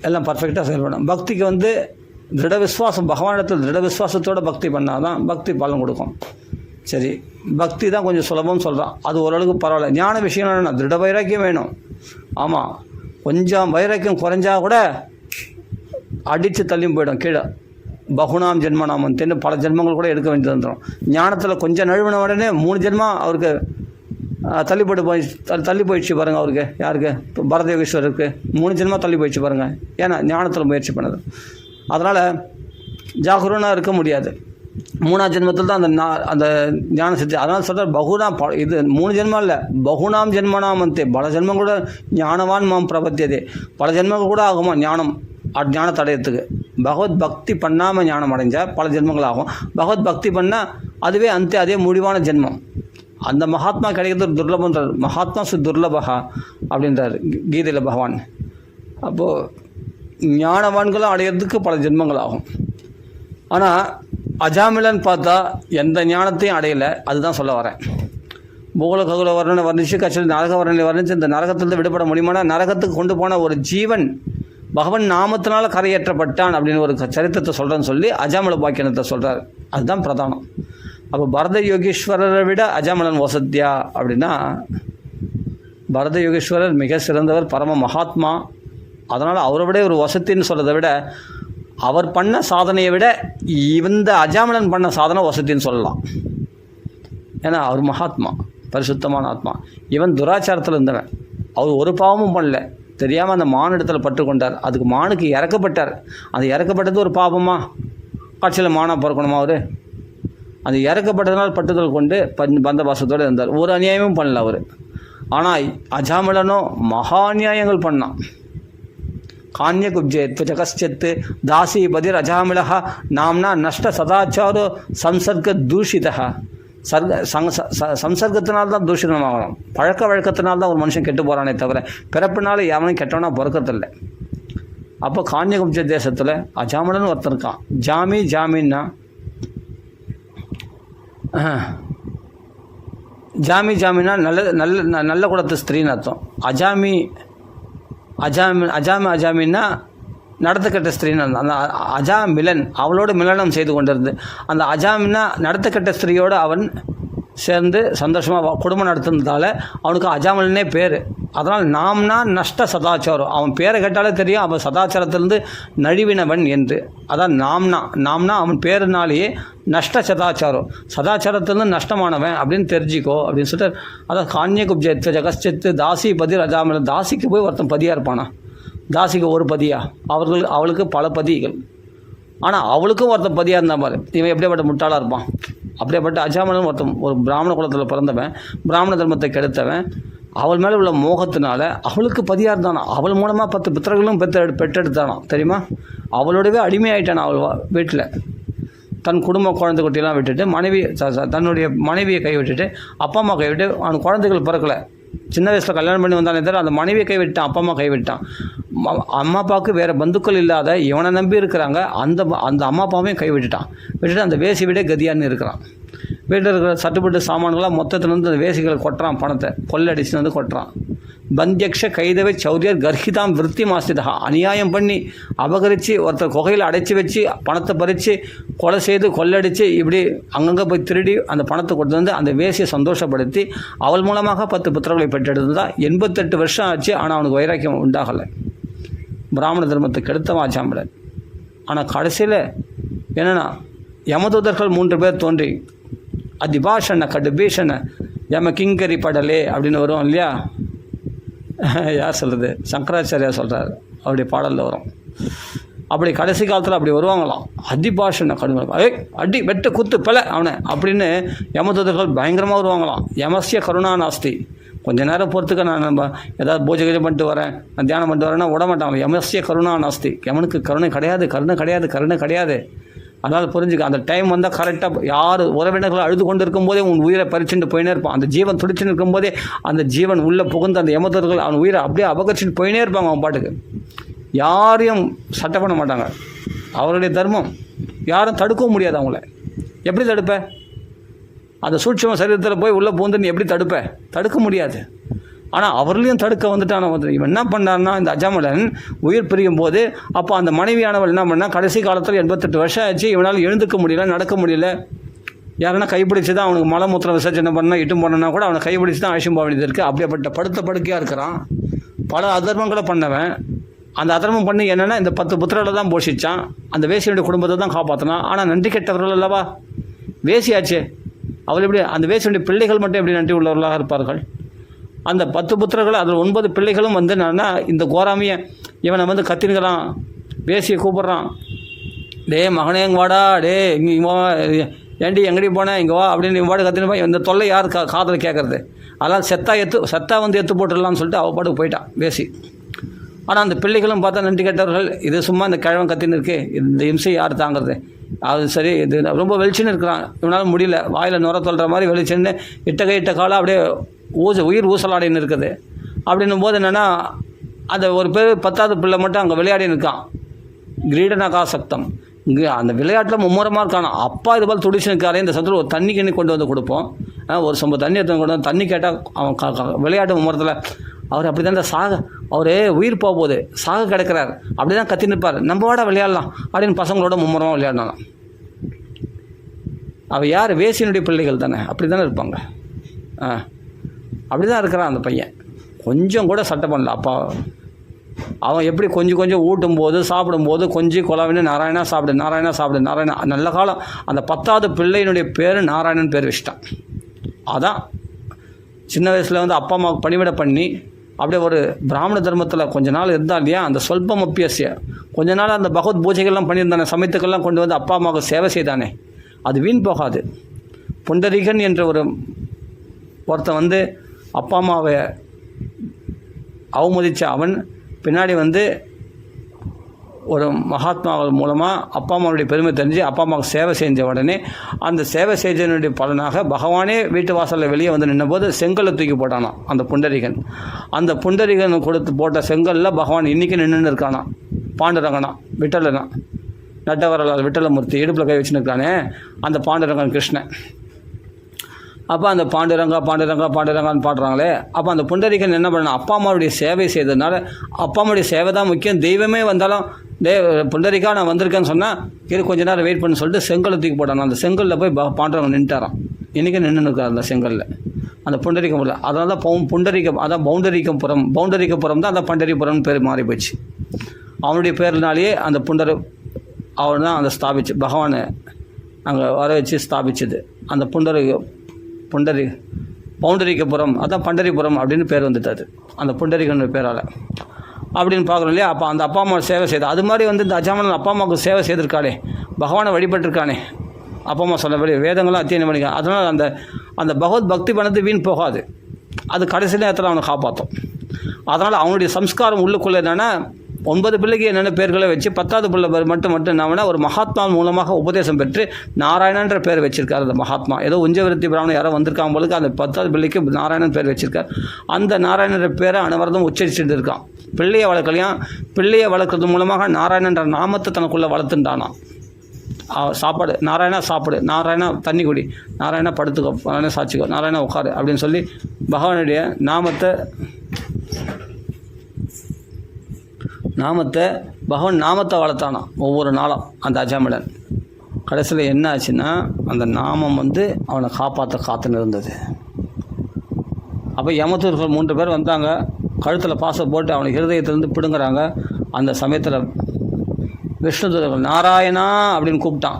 எல்லாம் பர்ஃபெக்டாக செயல்படணும். பக்திக்கு திருட விஸ்வாசம், பகவானிடத்தில் திருட விஸ்வாசத்தோடு பக்தி பண்ணால் தான் பக்தி பலன் கொடுக்கும். சரி, பக்தி தான் கொஞ்சம் சுலபம்னு சொல்கிறான், அது ஓரளவுக்கு பரவாயில்ல. ஞான விஷயம் என்னென்னா திருட வைராக்கியம் வேணும். ஆமாம், கொஞ்சம் வைராக்கியம் குறைஞ்சா கூட அடித்து தள்ளியும் போயிடும் கீழே. பகுனாம் ஜென்மனாம் பல ஜென்மங்கள் கூட எடுக்க வேண்டியது வந்துடும். ஞானத்தில் கொஞ்சம் நழுவின உடனே 3 ஜென்மம் அவருக்கு தள்ளி போயிடுச்சு பாருங்கள். அவருக்கு யாருக்கு, பரதயோகேஸ்வரருக்கு 3 ஜென்மம் தள்ளி போயிடுச்சு பாருங்கள். ஏன்னா ஞானத்தில் முயற்சி பண்ணது. அதனால் ஜாகரூகனாக இருக்க முடியாது. 3ஆம் ஜென்மத்தில் தான் அந்த ஞான சித்தி. அதனால் சொல்கிறார், இது 3 ஜென்மம் இல்லை, பகுனாம் ஜென்மனாம் பல ஜென்மம் கூட ஞானவான் மாம் பிரபத்தியதே. பல ஜென்மங்கள் கூட ஆகுமா ஞானத்தை அடையிறதுக்கு. பகவத் பக்தி பண்ணாமல் ஞானம் அடைஞ்சால் பல ஜென்மங்கள் ஆகும். பகவத் பக்தி பண்ணால் அதுவே அதே முடிவான ஜென்மம். அந்த மகாத்மா கிடைக்கிறது துர்லபன்றார். மகாத்மா துர்லபகா அப்படின்றார் கீதையில் பகவான். அப்போது ஞானவான்களும் அடையிறதுக்கு பல ஜென்மங்கள் ஆகும். ஆனால் அஜாமிலன் பார்த்தா எந்த ஞானத்தையும் அடையலை. அதுதான் சொல்ல வரேன். பூகோள ககுல வர்ணனை வர்ணிச்சு கட்சியில் நரக வர்ணனை வர்ணித்து இந்த நரகத்திலிருந்து விடுபட முடியுமானா, நரகத்துக்கு கொண்டு போன ஒரு ஜீவன் பகவன் நாமத்தினால கரையேற்றப்பட்டான் அப்படின்னு ஒரு சரித்திரத்தை சொல்கிறேன்னு சொல்லி அஜாமல பாக்கியனத்தை சொல்கிறார். அதுதான் பிரதானம். அப்போ பரத யோகீஸ்வரரை விட அஜாமலன் வசத்தியா அப்படின்னா, பரத யோகீஸ்வரர் மிக சிறந்தவர், பரம மகாத்மா. அதனால் அவரை விட ஒரு வசத்தின்னு சொல்கிறத விட அவர் பண்ண சாதனையை விட இந்த அஜாமலன் பண்ண சாதனை வசத்தின்னு சொல்லலாம். ஏன்னா அவர் மகாத்மா. பரிசுத்தமான ஆத்மா. இவன் துராச்சாரத்தில் இருந்தவன், அவர் ஒரு பாவமும் பண்ணல, தெரியாமல் அந்த மான் இடத்துல பற்று கொண்டார், அதுக்கு மானுக்கு இறக்கப்பட்டார். அந்த இறக்கப்பட்டது ஒரு பாவமா? காட்சியில் மானாக பிறக்கணுமா அவர்? அந்த இறக்கப்பட்டதுனால் பட்டுதல் கொண்டு பந்தபாசத்தோடு இருந்தார், ஒரு அநியாயமும் பண்ணல அவர். ஆனால் அஜாமிலனோ மகா அநியாயங்கள் பண்ணான். கான்ய குப்ஜேத் ஜகஸ்செத்து தாசி பதிர் அஜாமிலா நாம்னா நஷ்ட சதாச்சாரோ சம்சர்க தூஷிதா. சம்சர்க்கத்தினால்தான் தூஷிதமாகணும், பழக்க வழக்கத்தினால்தான் ஒரு மனுஷன் கெட்டு போகிறானே தவிர பிறப்பினால எவனும் கெட்டவனா பிறக்கிறதில்ல. அப்போ கான்யகுப்ஜ தேசத்தில் அஜாமிலன்னு ஒருத்தர் இருக்கான். ஜாமின்னா ஜாமின்னா நல்ல குலத்து ஸ்திரீன்னு அர்த்தம். அஜாமின்னா நடத்த கெட்ட ஸ்திரீன்னு அந்த அஜாமிலன் அவளோட மிலனம் செய்து கொண்டிருந்து, அந்த அஜாமின்னா நடத்த கெட்ட ஸ்திரீயோடு அவன் சேர்ந்து சந்தோஷமாக குடும்பம் நடத்துனதால் அவனுக்கு அஜாமிலனே பேர். அதனால் நாம்னா நஷ்ட சதாச்சாரம், அவன் பேரை கேட்டாலே தெரியும் அவன் சதாச்சாரத்திலிருந்து நழுவினவன் என்று. அதான் நாம்னா அவன் பேருனாலேயே நஷ்ட சதாச்சாரத்திலிருந்து நஷ்டமானவன் அப்படின்னு தெரிஞ்சிக்கோ அப்படின்னு சொல்லிட்டு. அதான் கான்ய குப்ஜெத்து ஜகஸ்செத்து தாசி பதிர் அஜாமிலன். தாசிக்கு போய் ஒருத்தன் பதியாக இருப்பானா? தாசிக்கு ஒரு பதியா? அவளுக்கு பல பதிகள். ஆனால் அவளுக்கும் ஒருத்தன் பதியாக இருந்தால் பாரு, இவன் எப்படியாப்பட்ட முட்டாளாக இருப்பான். அப்படியேப்பட்ட அஜாமிலன் ஒருத்தன் ஒரு பிராமண குலத்தில் பிறந்தவன், பிராமண தர்மத்தை கெடுத்தவன். அவள் மேலே உள்ள மோகத்தினால அவளுக்கு பதியாக இருந்தானா, அவள் மூலமாக 10 புத்திரர்களும் பெற்றெடுத்தானா தெரியுமா? அவளோடவே அடிமையாயிட்டானா. அவள் வீட்டில் தன் குடும்ப குழந்தை குட்டியெல்லாம் விட்டுட்டு தன்னுடைய மனைவியை கைவிட்டுட்டு, அப்பா அம்மா கைவிட்டு, அவன் குழந்தைகள் பிறக்கலை, சின்ன வயசில் கல்யாணம் பண்ணி வந்தானே தவிர அந்த மனைவியை கைவிட்டான், அப்பா அம்மா கைவிட்டான். அம்மா அப்பாவுக்கு வேறு பந்துக்கள் இல்லாத இவனை நம்பி இருக்கிறாங்க, அந்த அம்மா அப்பாவையும் விட்டுட்டு அந்த வேசி விட கதியான்னு இருக்கிறான். வீட்டில் இருக்கிற சட்டுப்பட்டு சாமான்களாம் மொத்தத்தில் வந்து அந்த வேசிகளை கொட்டுறான், பணத்தை கொள்ளடிச்சுன்னு வந்து கொட்டுறான். பந்தியக்ஷ கைதவை சௌரியர் கர்ஹிதாம் விருத்தி மாஸ்திதா. அநியாயம் பண்ணி அபகரித்து ஒருத்தர் குகையில் அடைச்சி வச்சு பணத்தை பறித்து கொலை செய்து கொள்ளடித்து இப்படி அங்கங்கே போய் திருடி அந்த பணத்தை கொண்டு வந்து அந்த வேசியை சந்தோஷப்படுத்தி அவள் மூலமாக 10 புத்திரர்களை பெற்றெடுத்ததான் 88 வருஷம் ஆச்சு. ஆனால் அவனுக்கு வைராக்கியம் உண்டாகலை. பிராமண தர்மத்தை கெடுத்தவன் அஜாமிலன். ஆனால் கடைசியில் என்னென்னா யமதூதர்கள் 3 பேர் தோன்றி அதிபாஷன கடுபீஷன யம கிங்கரி படலே அப்படின்னு வரும் இல்லையா? யார் சொல்கிறது? சங்கராச்சாரியா சொல்கிறார், அப்படி பாடலில் வரும். அப்படி கடைசி காலத்தில் அப்படி வருவாங்களாம். அதிபாஷன கடுமை அடி வெட்டு குத்து பல அவனை அப்படின்னு யமதூதர்கள் பயங்கரமாக வருவாங்களாம். யமஸ்ய கருணா நாஸ்தி. கொஞ்ச நேரம் பொறுத்துக்க, நம்ம ஏதாவது பூஜை கீஜை பண்ணிட்டு வரேன், தியானம் பண்ணிட்டு வரேன்னா விட மாட்டாங்க. யமஸ்ய கருணா நாஸ்தி. யமனுக்கு கருணை கிடையாது. அதனால் புரிஞ்சுக்க, அந்த டைம் வந்தால் கரெக்டாக யார் உறவினர்கள் அழுது கொண்டு இருக்கும்போதே உன் உயிரை பறிச்சுட்டு போயினே இருப்பான். அந்த ஜீவன் துடிச்சுன்னு இருக்கும்போதே அந்த ஜீவன் உள்ளே புகுந்து அந்த யமதர்கள் அவன் உயிரை அப்படியே அபகரிச்சுட்டு போயினே இருப்பாங்க. அவன் பாட்டுக்கு யாரையும் சட்டை பண்ண மாட்டாங்க. அவருடைய தர்மம் யாரும் தடுக்கவும் முடியாது. அவங்கள எப்படி தடுப்ப? அந்த சூட்சம சரீரத்தில் போய் உள்ளே பூந்து நீ எப்படி தடுக்க முடியாது. ஆனால் அவர்களையும் தடுக்க வந்துட்டான இவன் என்ன பண்ணார்னா, இந்த அஜாமிலன் உயிர் பிரியும் போது அப்போ அந்த மனைவியானவள் என்ன பண்ணால், கடைசி காலத்தில் 88 வருஷம் ஆச்சு, இவனால் எழுந்துக்க முடியல, நடக்க முடியல. யாருன்னா கைப்பிடிச்சு தான் அவனுக்கு மலமூத்திரம் விசர்ஜனை பண்ணால் இட்டும் போனோன்னா கூட அவனை கைப்பிடிச்சு தான் அழைச்சும் போக வேண்டியது இருக்குது. அப்படியேப்பட்ட படுக்கையாக இருக்கிறான். பல அதர்மங்களை பண்ணவன். அந்த அதர்மம் பண்ணி என்னென்னா இந்த 10 புத்திரர்களை தான் போஷித்தான், அந்த வேசியுடைய குடும்பத்தை தான் காப்பாற்றினான். ஆனால் நன்றி கெட்டவர்கள் அல்லவா? வேசியாச்சு. அவள் எப்படி அந்த வேசியுடைய பிள்ளைகள் மட்டும் எப்படி நன்றி உள்ளவர்களாக இருப்பார்கள்? அந்த 10 புத்திரர்கள் அதில் 9 பிள்ளைகளும் வந்து என்னன்னா இந்த கோராமியை இவனை வந்து கத்தினுக்கிறான், வேசியை கூப்பிட்றான். டே மகனே இங்கே வாடா, டே இங்கே ஏண்டி எங்கடி போனேன், இங்கே வா அப்படின்னு வாடு கத்தினப்பா. இந்த தொல்லை யார் காதில் கேட்குறது? அதெல்லாம் செத்தா வந்து எத்து போட்டுடலாம்னு சொல்லிட்டு அவள் பாட்டுக்கு போயிட்டான் வேசி. ஆனால் அந்த பிள்ளைகளும் பார்த்தா நன்றி கெட்டவர்கள். இது சும்மா இந்த கிழவன் கத்தின்னு இருக்கு, இந்த இம்சை யார் தாங்கிறது? அது சரி, இது ரொம்ப வெளிச்சுன்னு இருக்கிறான், இவனால் முடியல, வாயில் நுர தொல்ற மாதிரி வெளிச்சுன்னு இட்ட காலம் அப்படியே உயிர் ஊசலாடின்னு இருக்குது. அப்படின்னும் போது என்னென்னா அந்த ஒரு பேர் 10வது பிள்ளை மட்டும் அங்கே விளையாடின்னு இருக்கான். கிரீடனகாசக்தம். இங்கே அந்த விளையாட்டில் மும்முரமாக இருக்கான். அப்பா இது போல் துடிச்சு நிற்காரே, இந்த சந்தில் ஒரு தண்ணி கிண்ணி கொண்டு வந்து கொடுப்போம், ஒரு சொம்ப தண்ணி எடுத்து கொண்டு வந்து தண்ணி கேட்டால் அவன் விளையாட்டு மும்முரத்தில் அவர் அப்படி தான் அவரே உயிர் போகும்போது சாக கிடக்கிறார். அப்படி தான் கத்தி நிற்பார். நம்ம வாட விளையாடலாம் அப்படின்னு பசங்களோட மும்முரமாக விளையாடலாம். அவள் யார்? வேசியினுடைய பிள்ளைகள் தானே, அப்படி தானே இருப்பாங்க. அப்படி தான் இருக்கிறான் அந்த பையன். கொஞ்சம் கூட சட்டை பண்ணல. அப்பா அவன் எப்படி கொஞ்சம் ஊட்டும்போது சாப்பிடும்போது கொஞ்சம் கொலாவின்னு நாராயணா சாப்பிடு நல்ல காலம். அந்த 10வது பிள்ளையினுடைய பேர் நாராயணன் பேர் வச்சிட்டான். அதான் சின்ன வயசில் வந்து அப்பா அம்மாவுக்கு பணிவிடை பண்ணி அப்படியே ஒரு பிராமண தர்மத்தில் கொஞ்ச நாள் இருந்தால் இல்லையா, அந்த சொல்பம் அப்பியசிய கொஞ்ச நாள் அந்த பகவத் பூஜைகள்லாம் பண்ணியிருந்தானே, சமயத்துக்கெல்லாம் கொண்டு வந்து அப்பா அம்மாவுக்கு சேவை செய்தானே, அது வீண் போகாது. புண்டரீகன் என்ற ஒருத்தன் வந்து அப்பா அம்மாவை அவமதித்த அவன் பின்னாடி வந்து ஒரு மகாத்மாக்கள் மூலமாக அப்பா அம்மாவுடைய பெருமை தெரிஞ்சு அப்பா அம்மாவுக்கு சேவை செஞ்ச உடனே அந்த சேவை செஞ்சனுடைய பலனாக பகவானே வீட்டு வாசலில் வெளியே வந்து நின்னபோது செங்கலை தூக்கி போட்டானான் அந்த புண்டரீகன். அந்த புண்டரீகன் போட்ட செங்கலில் பகவான் இன்றைக்கி நின்றுன்னு இருக்கானா, பாண்டுரங்கனா, விட்டலனா, நட்டவரலால் விட்டலமூர்த்தி இடுப்பில் கை வச்சுன்னு அந்த பாண்டுரங்கன் கிருஷ்ணன். அப்போ அந்த பாண்டுரங்கான்னு பாடுறாங்களே, அப்போ அந்த புண்டரீகன் என்ன பண்ணணும், அப்பா அம்மாவுடைய சேவை செய்ததுனால அப்பா அம்மாவுடைய சேவை தான் முக்கியம், தெய்வமே வந்தாலும் புண்டரிக்கா நான் வந்திருக்கேன்னு சொன்னால் இது கொஞ்ச நேரம் வெயிட் பண்ணி சொல்லிட்டு செங்கலை தூக்கி போட்டான். அந்த செங்கலில் போய் பாண்டவங்க நின்ட்டாரான். இன்றைக்கி நின்று இருக்கார் அந்த செங்கலில், அந்த புண்டரிகபுரம். அதனால தான் அதான் பவுண்டரிகபுரம் தான் அந்த பண்டரிபுரம்னு பேர் மாறி போச்சு. அவனுடைய பேர்னாலேயே அந்த அவன் தான் அந்த ஸ்தாபிச்சு, பகவானை அங்கே வர வச்சு ஸ்தாபிச்சது அந்த பவுண்டரிகபுரம். அதான் பண்டரிபுரம் அப்படின்னு பேர் வந்துட்டாது அந்த புண்டரிகன் பேரால் அப்படின்னு பார்க்குறோம் இல்லையா. அப்போ அந்த அப்பா அம்மா சேவை செய்த அது மாதிரி வந்து இந்த அஜாமலன் அப்பா அம்மாவுக்கு சேவை செய்திருக்கானே, பகவானை வழிபட்டிருக்கானே, அப்பா அம்மா சொன்னபடி வேதங்கள்லாம் அத்தியனம் பண்ணிக்க. அதனால் அந்த பகவத் பக்தி பண்ணது வீண் போகாது, அது கடைசி நேரத்தில் அவனை காப்பாற்றும். அதனால் அவனுடைய சம்ஸ்காரம் உள்ளுக்குள்ளே என்னென்னா 9 பிள்ளைக்கு என்னென்ன பேர்களை வச்சு 10வது பிள்ளை மட்டும் என்ன ஒரு மகாத்மா மூலமாக உபதேசம் பெற்று நாராயணன்ற பேர் வச்சிருக்கார். அந்த மகாத்மா ஏதோ உஞ்சவிருத்தி பிராமணன் யாரோ வந்திருக்காங்க போலுக்கு அந்த 10வது பிள்ளைக்கு நாராயணன் பேர் வச்சிருக்கார். அந்த நாராயணன்ற பேரை அனைவரதும் உச்சரிச்சுட்டு இருக்கான். பிள்ளையை வளர்க்கறது மூலமாக நாராயணன்ற நாமத்தை தனக்குள்ளே வளர்த்துட்டானா. சாப்பாடு நாராயணா சாப்பிடு, நாராயணா தண்ணி குடி, நாராயணா படுத்துக்கோ, நாராயணா சாட்சிக்கோ, நாராயணா உட்காரு அப்படின்னு சொல்லி பகவானுடைய பகவான் நாமத்தை வளர்த்தானா ஒவ்வொரு நாளும் அந்த அஜாமிலன். கடைசியில் என்ன ஆச்சுன்னா அந்த நாமம் வந்து அவனை காத்துன்னு இருந்தது. அப்போ யமதூர்கள் 3 பேர் வந்தாங்க, கழுத்தில் பாசை போட்டு அவனுக்கு ஹிருதயத்திலேருந்து பிடுங்குறாங்க. அந்த சமயத்தில் விஷ்ணுதூதர்கள் நாராயணா அப்படின்னு கூப்பிட்டான்.